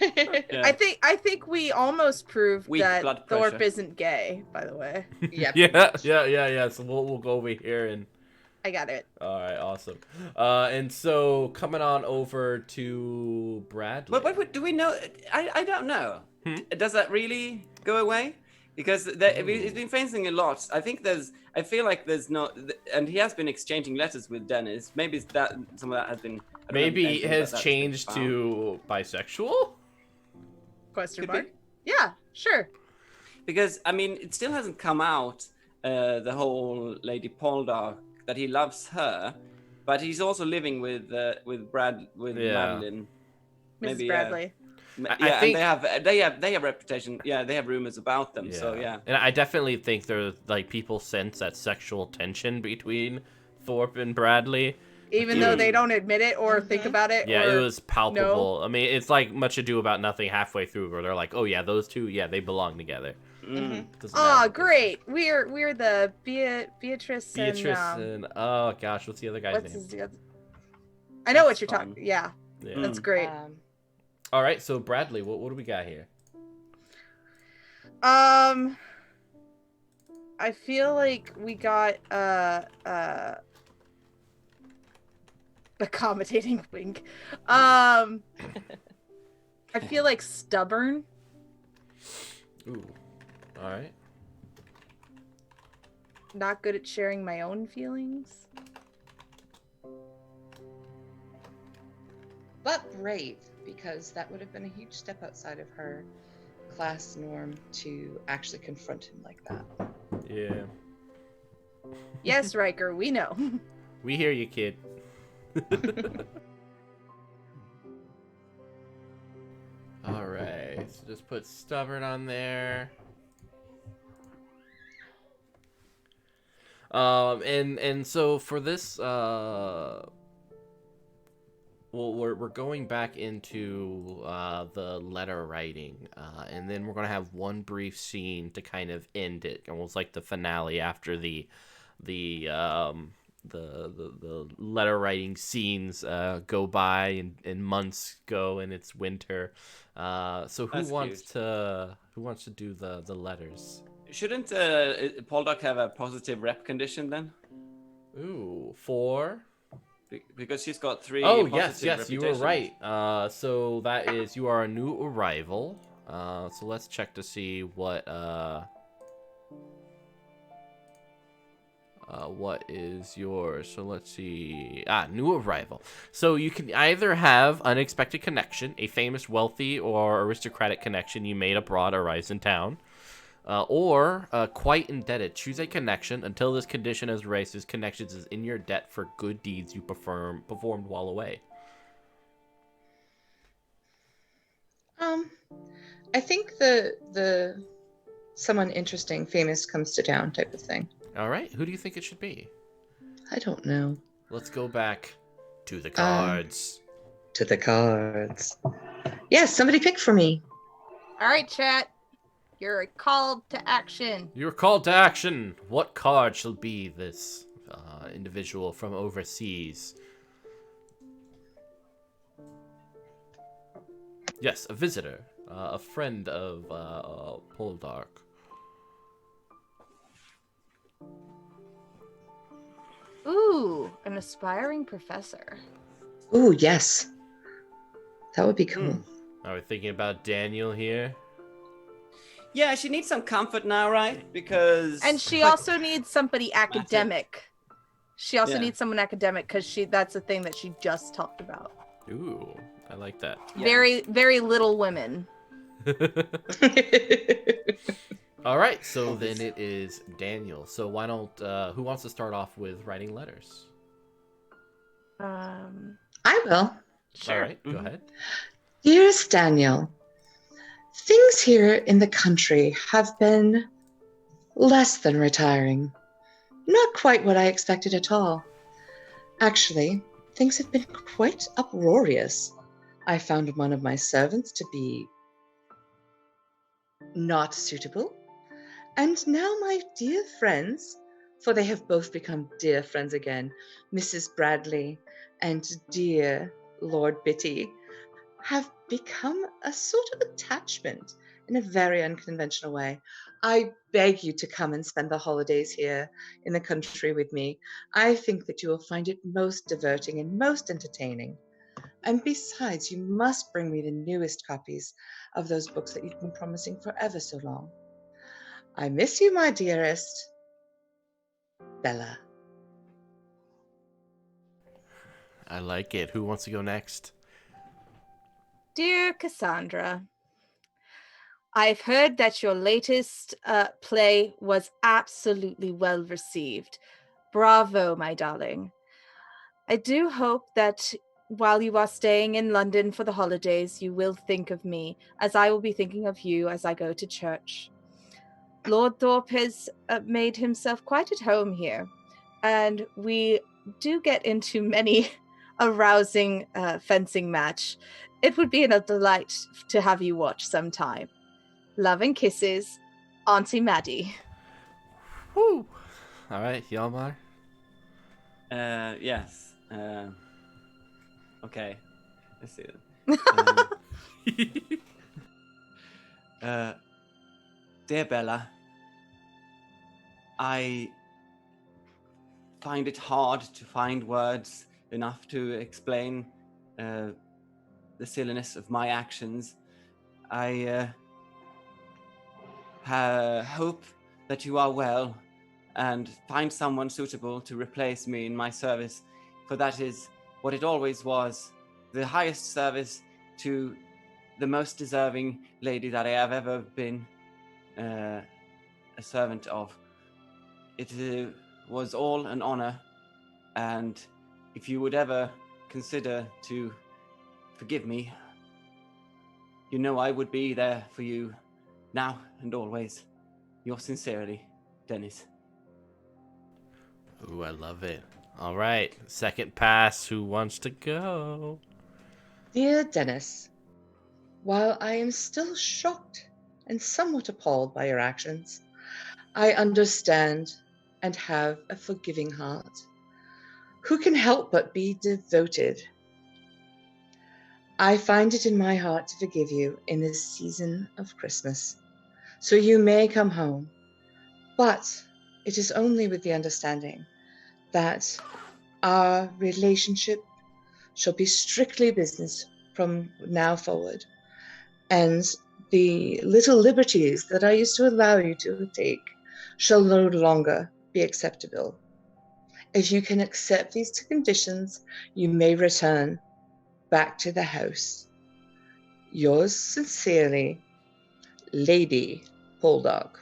Yeah. I think we almost proved Weak that blood Thorpe pressure. isn't gay, by the way. Yeah. Yeah. So we'll go over here and. I got it. All right, awesome. And so coming on over to Bradley. But do we know? I don't know. Hmm? Does that really go away? Because he's been facing a lot. I feel like there's no, and he has been exchanging letters with Dennis. Maybe it's that some of that has been. I don't know Maybe anything has about that's been changed found. to bisexual. Question Could mark? be. Yeah, sure. Because I mean, it still hasn't come out. The whole Lady Poldark, that he loves her, but he's also living with Madeline. Mrs. Bradley. I think- and they have reputation. Yeah, they have rumors about them. So yeah. And I definitely think there's like people sense that sexual tension between Thorpe and Bradley. Even though they don't admit it or think about it. Yeah, or it was palpable. I mean, it's like Much Ado About Nothing halfway through, where they're like, "Oh yeah, those two, yeah, they belong together." Doesn't Oh, matter. great. We're the Beatrice and oh gosh, what's the other guy's what's name? his I know what That's you're fun. talking. Yeah, Yeah. Mm. that's great. All right, so Bradley, what do we got here? I feel like we got accommodating wink. I feel like stubborn. Ooh, all right. Not good at sharing my own feelings. But brave, because that would have been a huge step outside of her class norm to actually confront him like that. Yeah, Yes, Riker, we know. we hear you, kid. All right, so just put stubborn on there. And so for this, well, we're going back into the letter writing, and then we're gonna have one brief scene to kind of end it, almost like the finale after the letter writing scenes go by and months go and it's winter. So who That's wants cute. to do the letters? Shouldn't Poldark have a positive rep condition then? Ooh, for. Because she's got 3 Oh, positive yes, you were reputations. right. So that is, you are a new arrival. So let's check to see what is yours. So let's see. New arrival. So you can either have unexpected connection, a famous, wealthy, or aristocratic connection you made abroad or rise in town. Or quite indebted. Choose a connection. Until this condition has raised, this connection is in your debt for good deeds you performed while away. I think the someone interesting, famous comes to town type of thing. All right. Who do you think it should be? I don't know. Let's go back to the cards. To the cards. Yes, somebody pick for me. All right, chat. You're called to action. You're called to action. What card shall be this individual from overseas? Yes, a visitor. A friend of Poldark. Ooh, an aspiring professor. Ooh, yes. That would be cool. Are we thinking about Daniel here? Yeah, she needs some comfort now, right? Because And she also needs somebody academic. She also Yeah. needs someone academic because that's the thing that she just talked about. Ooh, I like that. Yeah. Very, very Little Women. All right, so then it is Daniel. So why don't who wants to start off with writing letters? I will. Sure. All right, go ahead. Dearest Daniel, things here in the country have been less than retiring. Not quite what I expected at all. Actually, things have been quite uproarious. I found one of my servants to be not suitable. And now my dear friends, for they have both become dear friends again, Mrs. Bradley and dear Lord Bitty, have become a sort of attachment in a very unconventional way. I beg you to come and spend the holidays here in the country with me. I think that you will find it most diverting and most entertaining. And besides, you must bring me the newest copies of those books that you've been promising for ever so long. I miss you, my dearest. Bella. I like it. Who wants to go next? Dear Cassandra, I've heard that your latest play was absolutely well received. Bravo, my darling. I do hope that while you are staying in London for the holidays, you will think of me, as I will be thinking of you as I go to church. Lord Thorpe has made himself quite at home here, and we do get into many a rousing fencing match. It would be a delight to have you watch sometime. Love and kisses, Auntie Maddie. Woo! All right, Hjalmar. Yes. Okay. Let's see. Dear Bella, I find it hard to find words enough to explain the silliness of my actions. I hope that you are well and find someone suitable to replace me in my service, for that is what it always was, the highest service to the most deserving lady that I have ever been a servant of. It was all an honor, and if you would ever consider to forgive me, you know I would be there for you now and always. Yours sincerely, Dennis. Ooh, I love it. All right, second pass. Who wants to go? Dear Dennis, while I am still shocked and somewhat appalled by your actions, I understand and have a forgiving heart. Who can help but be devoted? I find it in my heart to forgive you in this season of Christmas, so you may come home, but it is only with the understanding that our relationship shall be strictly business from now forward, and the little liberties that I used to allow you to take shall no longer be acceptable. If you can accept these two conditions, you may return back to the house. Yours sincerely, Lady Bulldog.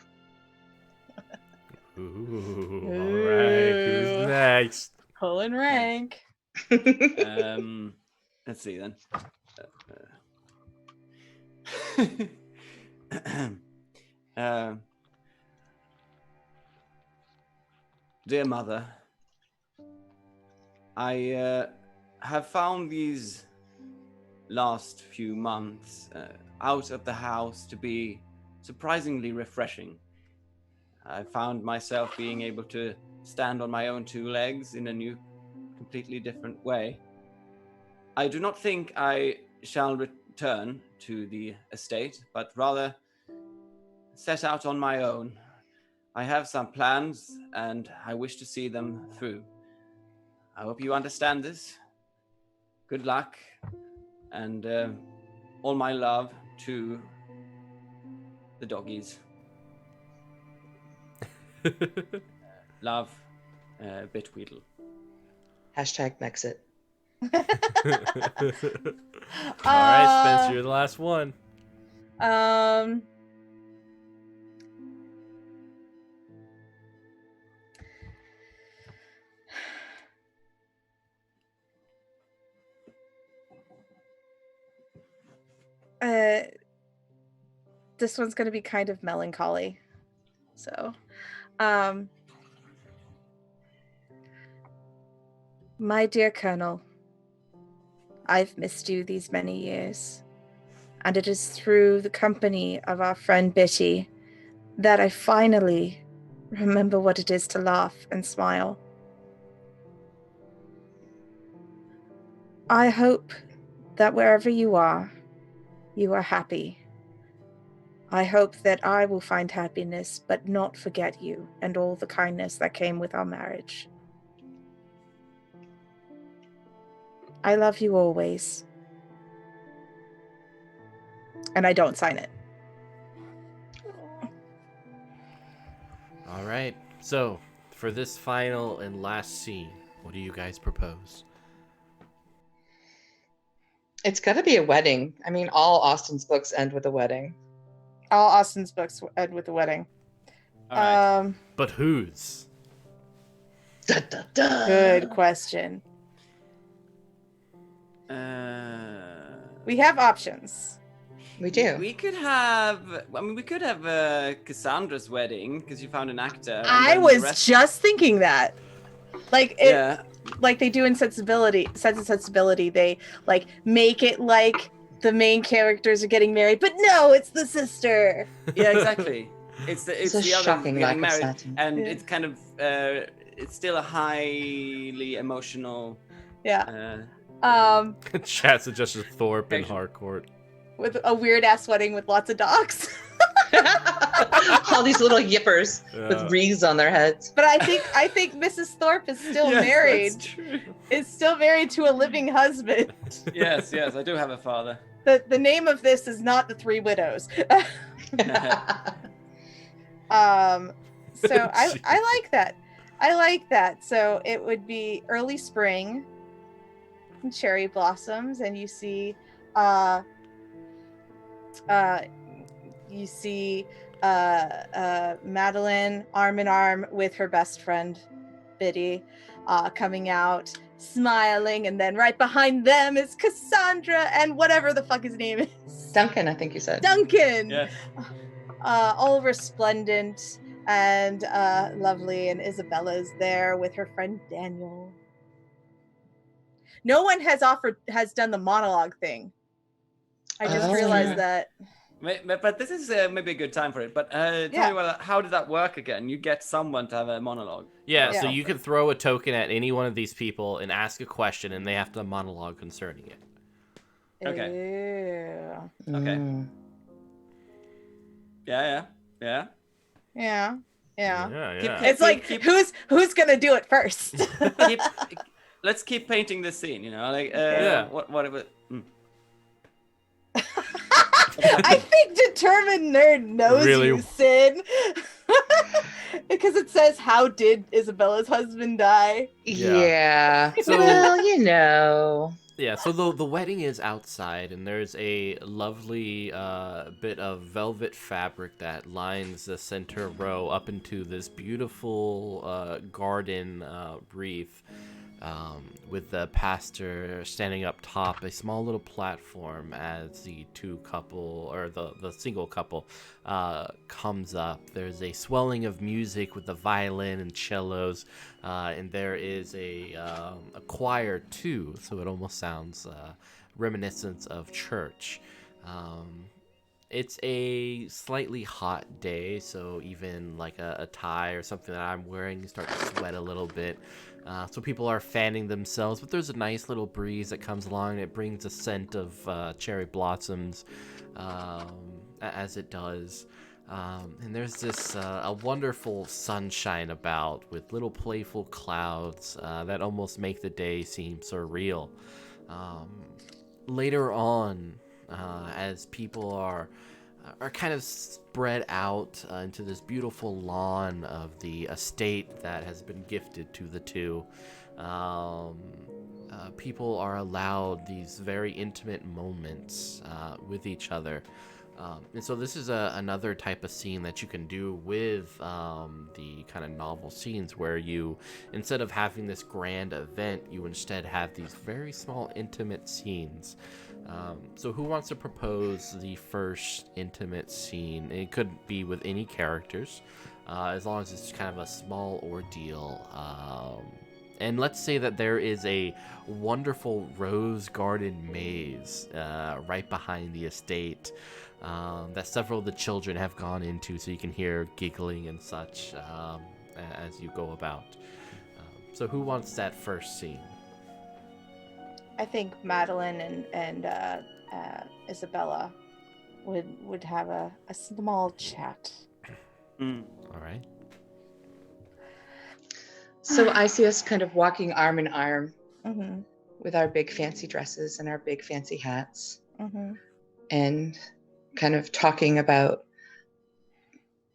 Ooh, all right. Who's Ooh. next? Pulling rank. Let's see then. Dear Mother, I have found these last few months out of the house to be surprisingly refreshing. I found myself being able to stand on my own two legs in a new, completely different way. I do not think I shall return to the estate, but rather set out on my own. I have some plans, and I wish to see them through. I hope you understand this. Good luck, and all my love to the doggies. Love, Bitweedle. Hashtag Mexit. All right, Spencer, you're the last one. This one's going to be kind of melancholy. So, my dear Colonel, I've missed you these many years. And it is through the company of our friend Bitty that I finally remember what it is to laugh and smile. I hope that wherever you are happy. I hope that I will find happiness, but not forget you and all the kindness that came with our marriage. I love you always. And I don't sign it. All right. So, for this final and last scene, what do you guys propose? It's got to be a wedding. I mean, all Austen's books end with a wedding. All Austen's books end with a wedding. All right. But whose? Da, da, da. Good question. We have options. We do. We could have. I mean, we could have Cassandra's wedding because you found an actor. and I then the was rest- just thinking that. Like it, Yeah. like they do in Sense and Sensibility, they like make it like the main characters are getting married, but no, it's the sister. Yeah, exactly. It's the It's a the other shocking lack getting of married, satin. and Yeah. it's kind of it's still a highly emotional. Yeah. Chat suggested Thorpe and Picture. Harcourt. With a weird ass wedding with lots of dogs. All these little yippers Yeah. with wreaths on their heads. But I think Mrs. Thorpe is still Yes, married. That's true. Is still married to a living husband. Yes, I do have a father. The name of this is not The Three Widows. So I like that. I like that. So it would be early spring, and cherry blossoms, and you see Madeline arm in arm with her best friend Biddy coming out smiling, and then right behind them is Cassandra and whatever the fuck his name is. Duncan, I think you said. Duncan. Yes. All resplendent and lovely, and Isabella's there with her friend Daniel. No one has done the monologue thing. I just Oh, realized yeah. that. But this is maybe a good time for it. But tell Yeah. me, well, how did that work again? You get someone to have a monologue. Yeah, Yeah. so you can throw a token at any one of these people and ask a question, and they have to monologue concerning it. Okay. Ew. Okay. Mm. Yeah. Yeah. Yeah. It's like who's gonna do it first? Let's keep painting this scene. Like Yeah. what it was. I think determined nerd knows Really? you, Sin. Because it says, how did Isabella's husband die? Yeah. So- Well, Yeah, so the wedding is outside, and there's a lovely bit of velvet fabric that lines the center row up into this beautiful garden wreath, with the pastor standing up top, a small little platform as the the single couple comes up. There's a swelling of music with the violin and cellos, and there is a choir too, so it almost sounds reminiscent of church. It's a slightly hot day, so even like a tie or something that I'm wearing, you start to sweat a little bit. So people are fanning themselves, but there's a nice little breeze that comes along, and it brings a scent of cherry blossoms, as it does. And there's this a wonderful sunshine about, with little playful clouds that almost make the day seem surreal. Later on, as people are kind of spread out into this beautiful lawn of the estate that has been gifted to the two, people are allowed these very intimate moments with each other. And so this is another type of scene that you can do with the kind of novel scenes, where you, instead of having this grand event, you instead have these very small intimate scenes. So who wants to propose the first intimate scene? It could be with any characters, as long as it's kind of a small ordeal. And let's say that there is a wonderful rose garden maze right behind the estate that several of the children have gone into, so you can hear giggling and such as you go about. So who wants that first scene? I think Madeline and Isabella would have a small chat. All right. So I see us kind of walking arm in arm Mm-hmm. with our big fancy dresses and our big fancy hats, Mm-hmm. and kind of talking about,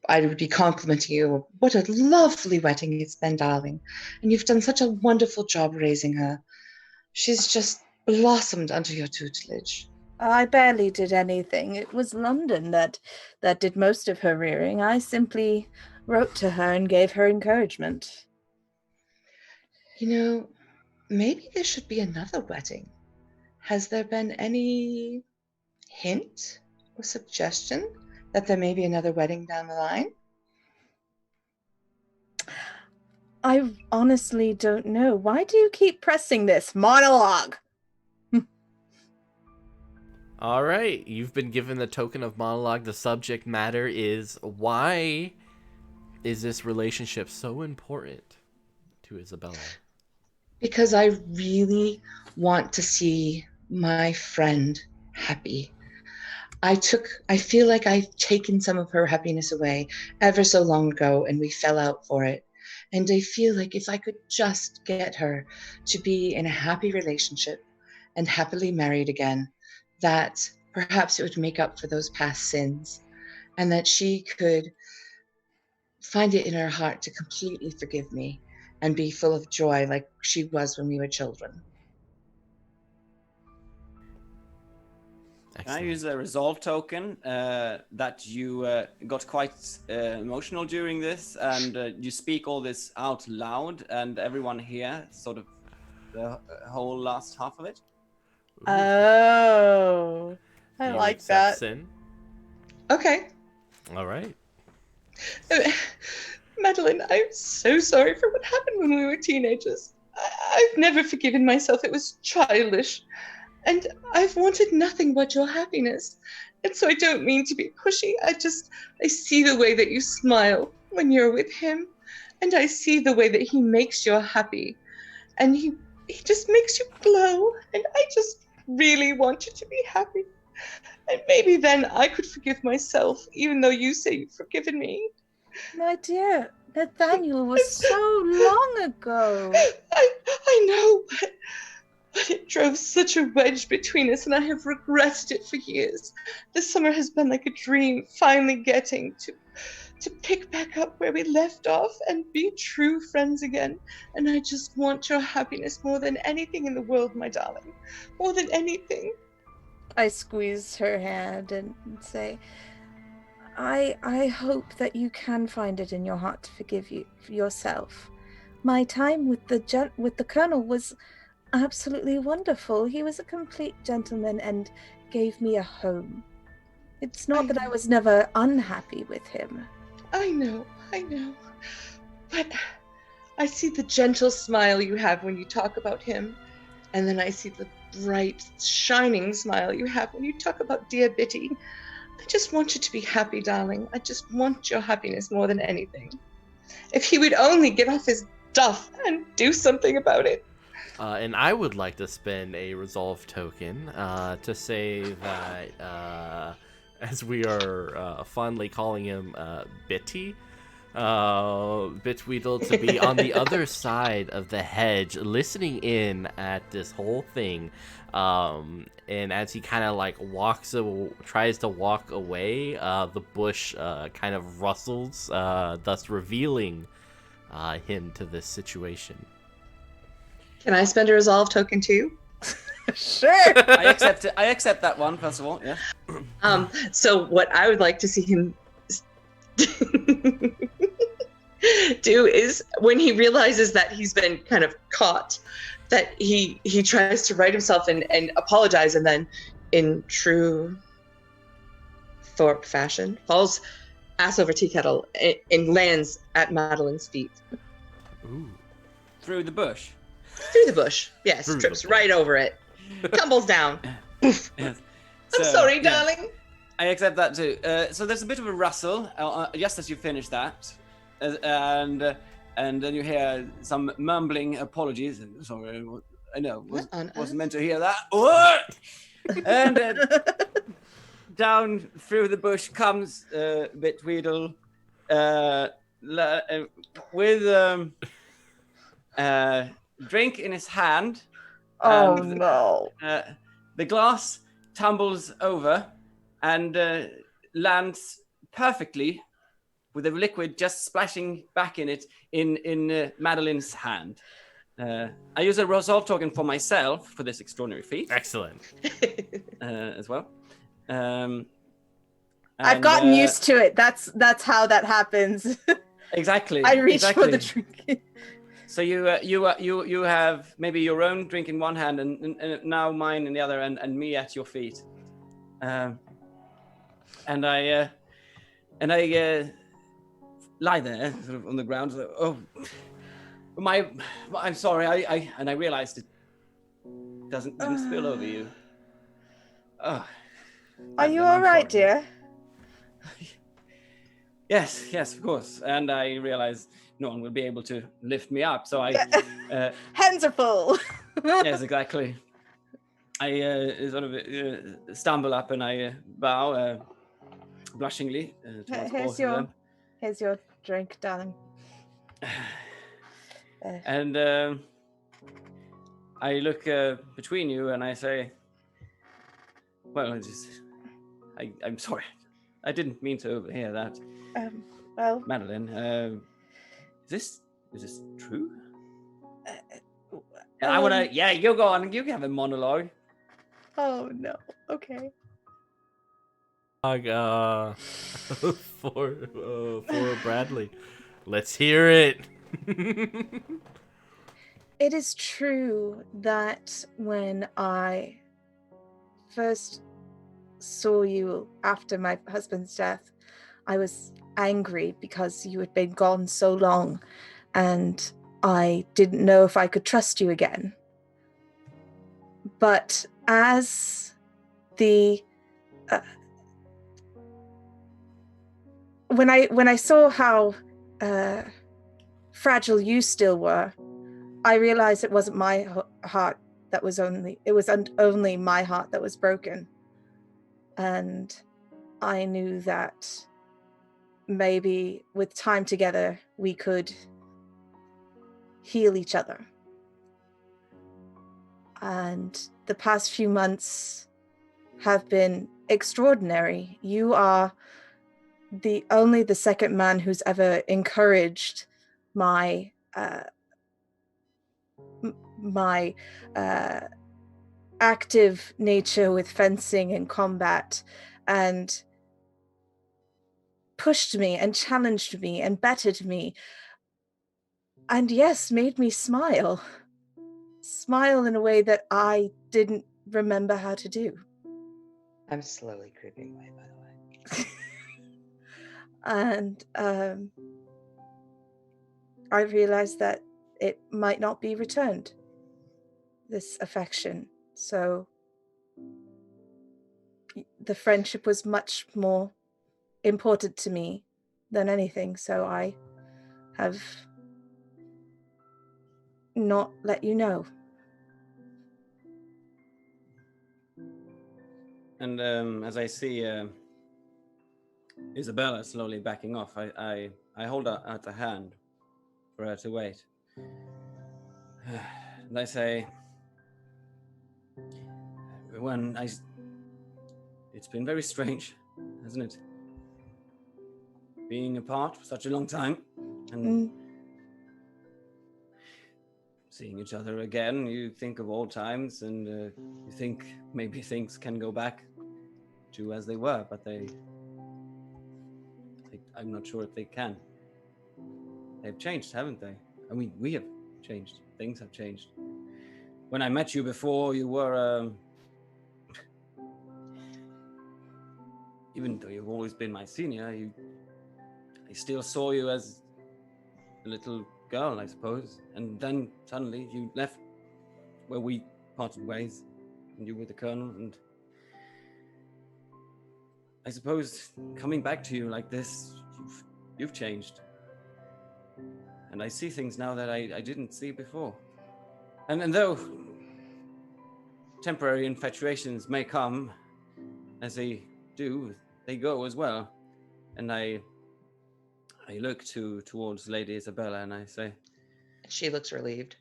I would be complimenting you. What a lovely wedding it's been, darling. And you've done such a wonderful job raising her. She's just blossomed under your tutelage. I barely did anything. It was London that did most of her rearing. I simply wrote to her and gave her encouragement. You know, maybe there should be another wedding. Has there been any hint or suggestion that there may be another wedding down the line? I honestly don't know. Why do you keep pressing this monologue? All right, you've been given the token of monologue. The subject matter is, why is this relationship so important to Isabella? Because I really want to see my friend happy. I feel like I've taken some of her happiness away ever so long ago, and we fell out for it. And I feel like if I could just get her to be in a happy relationship and happily married again, that perhaps it would make up for those past sins, and that she could find it in her heart to completely forgive me and be full of joy like she was when we were children. Excellent. Can I use a resolve token that you got quite emotional during this, and you speak all this out loud, and everyone here, sort of the whole last half of it? Oh, I You like accept that. sin? Okay. All right. Madeline, I'm so sorry for what happened when we were teenagers. I've never forgiven myself. It was childish. And I've wanted nothing but your happiness. And so I don't mean to be pushy. I see the way that you smile when you're with him. And I see the way that he makes you happy. And he just makes you glow. And I just really want you to be happy. And maybe then I could forgive myself, even though you say you've forgiven me. My dear, Nathaniel was so long ago. I know, but it drove such a wedge between us, and I have regretted it for years. This summer has been like a dream, finally getting to pick back up where we left off and be true friends again. And I just want your happiness more than anything in the world, my darling. More than anything. I squeeze her hand and say, I hope that you can find it in your heart to forgive yourself. My time with the Colonel was absolutely wonderful. He was a complete gentleman and gave me a home. It's not that I was never unhappy with him. I know. But I see the gentle smile you have when you talk about him. And then I see the bright, shining smile you have when you talk about dear Bitty. I just want you to be happy, darling. I just want your happiness more than anything. If he would only get off his duff and do something about it. And I would like to spend a resolve token to say that, as we are fondly calling him Bitty, Bitweedle, to be on the other side of the hedge, listening in at this whole thing. And as he kind of like tries to walk away, the bush kind of rustles, thus revealing him to this situation. Can I spend a resolve token too? Sure. I accept it. I accept that one, first of all. Yeah. So what I would like to see him do is, when he realizes that he's been kind of caught, that he tries to right himself and apologize, and then in true Thorpe fashion falls ass over tea kettle and lands at Madeline's feet. Ooh. through the bush. Through the bush. Yes, Through the trips bush. right over it. Tumbles down. Poof. Yes. I'm sorry, yeah, darling. I accept that too. So there's a bit of a rustle just as you finish that, and then you hear some mumbling apologies. Sorry, I know wasn't meant to hear that. And down through the bush comes Bitweedle with drink in his hand. Oh And, no. the glass tumbles over and lands perfectly with the liquid just splashing back in it in Madeline's hand. I use a result token for myself for this extraordinary feat. Excellent. As well. I've gotten used to it. That's how that happens. Exactly. I reach for the drink. So you have maybe your own drink in one hand and now mine in the other, and me at your feet. And I lie there sort of on the ground. Oh, I'm sorry. I realized it didn't spill over you. Oh, Are you all right, dear? Yes, of course. And I realized no one will be able to lift me up, so I hands are full. Yes, exactly. I sort of stumble up and I bow blushingly towards both of them. Here's your drink, darling. And I look between you and I say, well, I'm sorry. I didn't mean to overhear that. Well, Madeline, is this true? And I want to, you go on, you can have a monologue. Oh no, okay. For Bradley. Let's hear it. It is true that when I first saw you after my husband's death, I was angry because you had been gone so long and I didn't know if I could trust you again. But as the when I saw how fragile you still were, I realized it wasn't my heart that was only my heart that was broken. And I knew that maybe with time together we could heal each other. And the past few months have been extraordinary. You are the second man who's ever encouraged my active nature with fencing and combat, and pushed me and challenged me and bettered me, and yes, made me smile in a way that I didn't remember how to do. I'm slowly creeping away, by the way. And I realized that it might not be returned, this affection. So the friendship was much more important to me than anything. So I have not let you know. And as I see Isabella slowly backing off, I hold out a hand for her to wait. And I say, it's been very strange, hasn't it? Being apart for such a long time and seeing each other again, you think of old times and you think maybe things can go back to as they were, but I'm not sure if they can. They've changed, haven't they? I mean, we have changed. Things have changed. When I met you before, you were, even though you've always been my senior, I still saw you as a little girl, I suppose. And then suddenly you left where we parted ways, and you were the colonel, and I suppose coming back to you like this, you've changed. And I see things now that I didn't see before. And though temporary infatuations may come, as they do, they go as well. And I look towards Lady Isabella and I say, She looks relieved.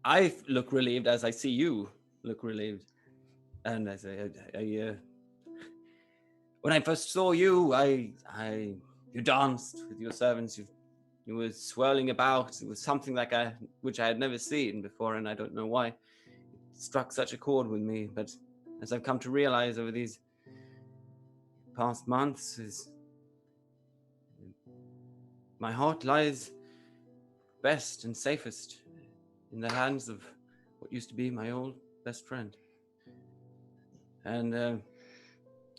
I look relieved as I see you look relieved. And I say, when I first saw you, you danced with your servants. You were swirling about. It was something which I had never seen before, and I don't know why. It struck such a chord with me. But as I've come to realize over these past months, my heart lies best and safest in the hands of what used to be my old best friend. And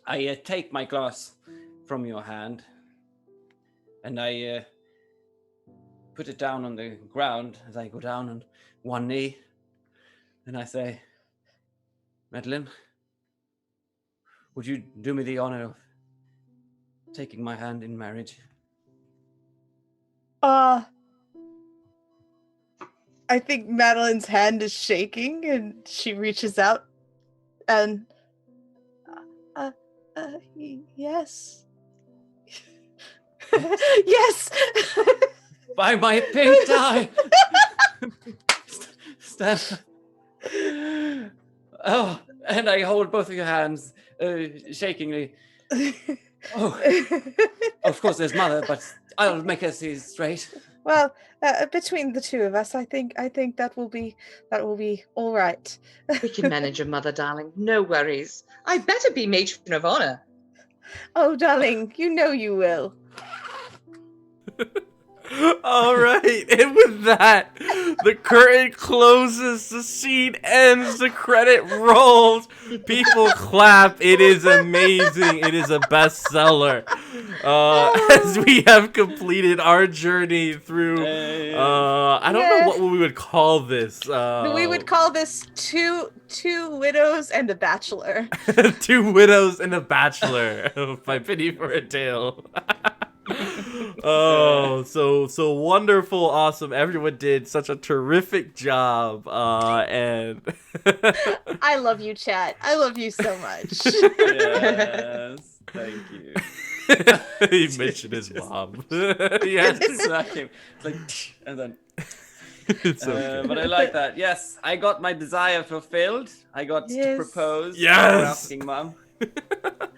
I take my glass from your hand, and I put it down on the ground as I go down on one knee, and I say, Madeline, would you do me the honor of taking my hand in marriage? I think Madeline's hand is shaking, and she reaches out, and yes. Yes. By my pink tie! Stand. Oh, and I hold both of your hands, shakingly. Oh, of course, there's Mother, but I'll make her see straight. Well, between the two of us, I think that will be all right. We can manage your mother, darling. No worries. I better be matron of honor. Oh, darling, you know you will. All right, and with that, the curtain closes, the scene ends, the credit rolls, people clap. It is amazing. It is a bestseller. As we have completed our journey through, I don't know what we would call this. We would call this two widows and a bachelor. Two Widows and a Bachelor by Penny for a Tale. Oh, so wonderful, awesome. Everyone did such a terrific job. And I love you, chat. I love you so much. Yes, thank you. He mentioned his mom. Yes. Exactly. It's like, and then. It's okay. But I like that. Yes, I got my desire fulfilled. I got to propose. Yes. For asking Mom.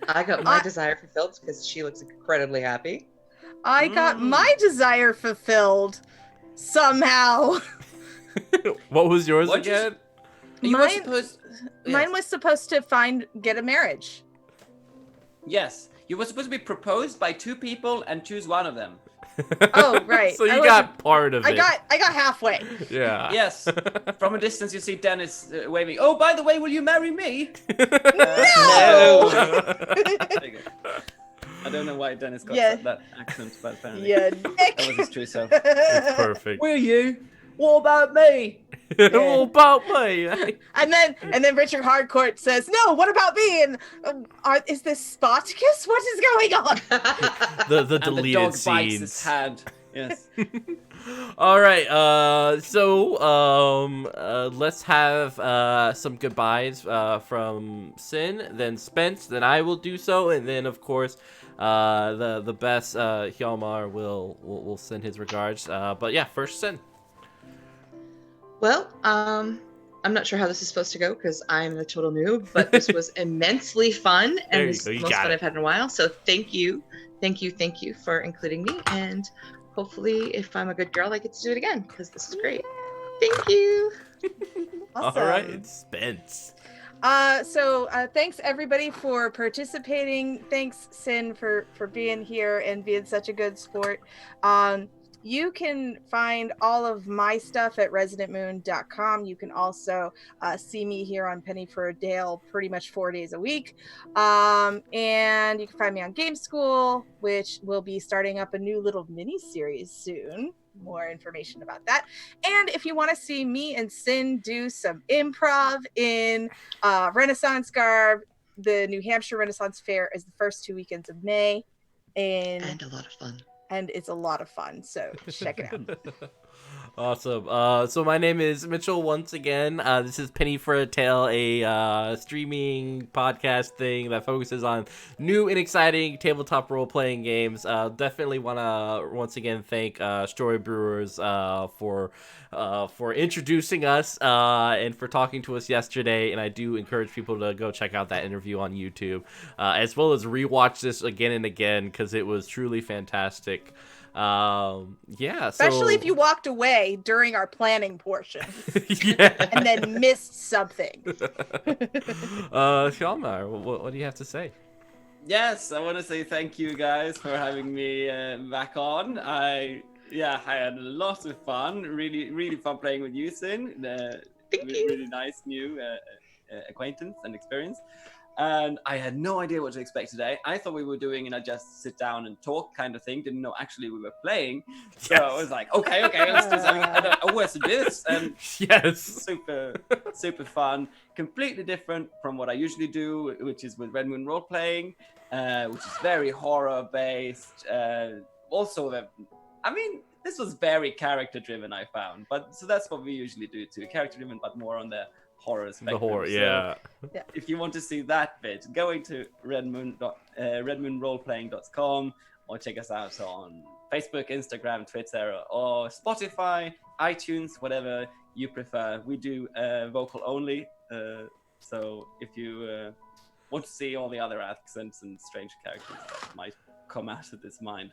I got my desire fulfilled because she looks incredibly happy. I got my desire fulfilled somehow. What was yours again? Mine was supposed to get a marriage. Yes, you were supposed to be proposed by two people and choose one of them. Oh, right. So you got part of it. I got halfway. Yeah. Yes. From a distance, you see Dennis waving. Oh, by the way, will you marry me? No. There you go. I don't know why Dennis got that accent, but apparently that was his true self. It's perfect. Will you? What about me? What about me? And then Richard Harcourt says, "No, what about me?" And is this Spartacus? What is going on? the and deleted the dog scenes. bites his hand. Yes. All right. Let's have some goodbyes from Sin, then Spence, then I will do so, and then of course the best Hjalmar will send his regards. But yeah, first Sin. Well, I'm not sure how this is supposed to go because I'm the total noob, but this was immensely fun and this is the most fun I've had in a while. So thank you for including me, and hopefully if I'm a good girl I get to do it again because this is great. Thank you. Awesome. All right, Spence. So thanks everybody for participating. Thanks Sin for being here and being such a good sport. You can find all of my stuff at residentmoon.com. You can also see me here on Penny for a Dale pretty much 4 days a week. And you can find me on Game School, which will be starting up a new little mini series soon. More information about that. And if you want to see me and Sin do some improv in Renaissance garb, the New Hampshire Renaissance Fair is the first 2 weekends of May. And a lot of fun. And it's a lot of fun, so check it out. Awesome. So my name is Mitchell once again. This is Penny for a Tale, a streaming podcast thing that focuses on new and exciting tabletop role-playing games. Definitely want to once again thank Story Brewers for introducing us and for talking to us yesterday. And I do encourage people to go check out that interview on YouTube, as well as rewatch this again and again because it was truly fantastic. Especially if you walked away during our planning portion yeah. and then missed something. Hjalmar, what do you have to say? Yes, I want to say thank you guys for having me back on. I had a lot of fun. Really fun playing with you, Sin. Really nice new acquaintance and experience. And I had no idea what to expect today. I thought we were doing a just sit down and talk kind of thing. Didn't know actually we were playing. So I was like, okay, let's do something. What's this? And yes, super fun. Completely different from what I usually do, which is with Red Moon role playing, which is very horror based. This was very character driven. I found, but so that's what we usually do too. Character driven, but more on the horror spectrum. The horror, yeah. So if you want to see that bit, going to redmoonroleplaying.com or check us out on Facebook, Instagram, Twitter, or Spotify, iTunes, whatever you prefer. We do vocal only, so if you want to see all the other accents and strange characters that might come out of this mind,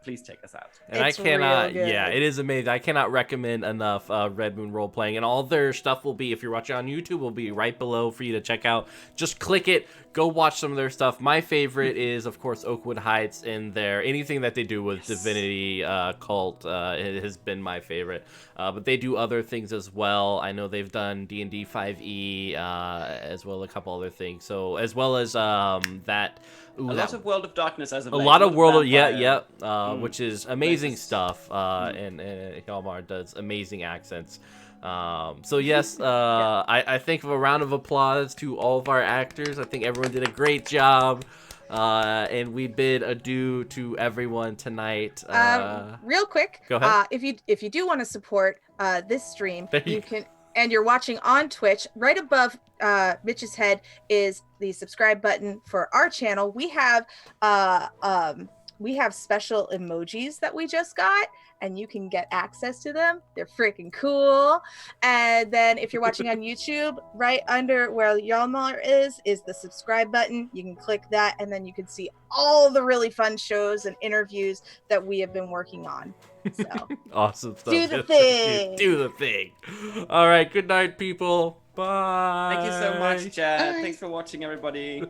please check us out. And it is amazing. I cannot recommend enough Red Moon role playing, and all their stuff will be, if you're watching on YouTube, will be right below for you to check out. Just click it, go watch some of their stuff. My favorite is, of course, Oakwood Heights, and anything that they do with Divinity Cult it has been my favorite. But they do other things as well. I know they've done D&D 5e as well, a couple other things. So as well as that. Lot of World of Darkness as of a late. lot of World of which is amazing stuff. And Hjalmar does amazing accents. So yes, I think of a round of applause to all of our actors. I think everyone did a great job. And we bid adieu to everyone tonight. Real quick, go ahead. If you do want to support this stream, you can. And you're watching on Twitch, right above Mitch's head is the subscribe button for our channel. We have special emojis that we just got, and you can get access to them. They're freaking cool. And then if you're watching on YouTube, right under where Hjalmar is the subscribe button. You can click that, and then you can see all the really fun shows and interviews that we have been working on. So awesome stuff. Do the thing. Do the thing. All right. Good night, people. Bye. Thank you so much, Chad. Bye. Thanks for watching, everybody.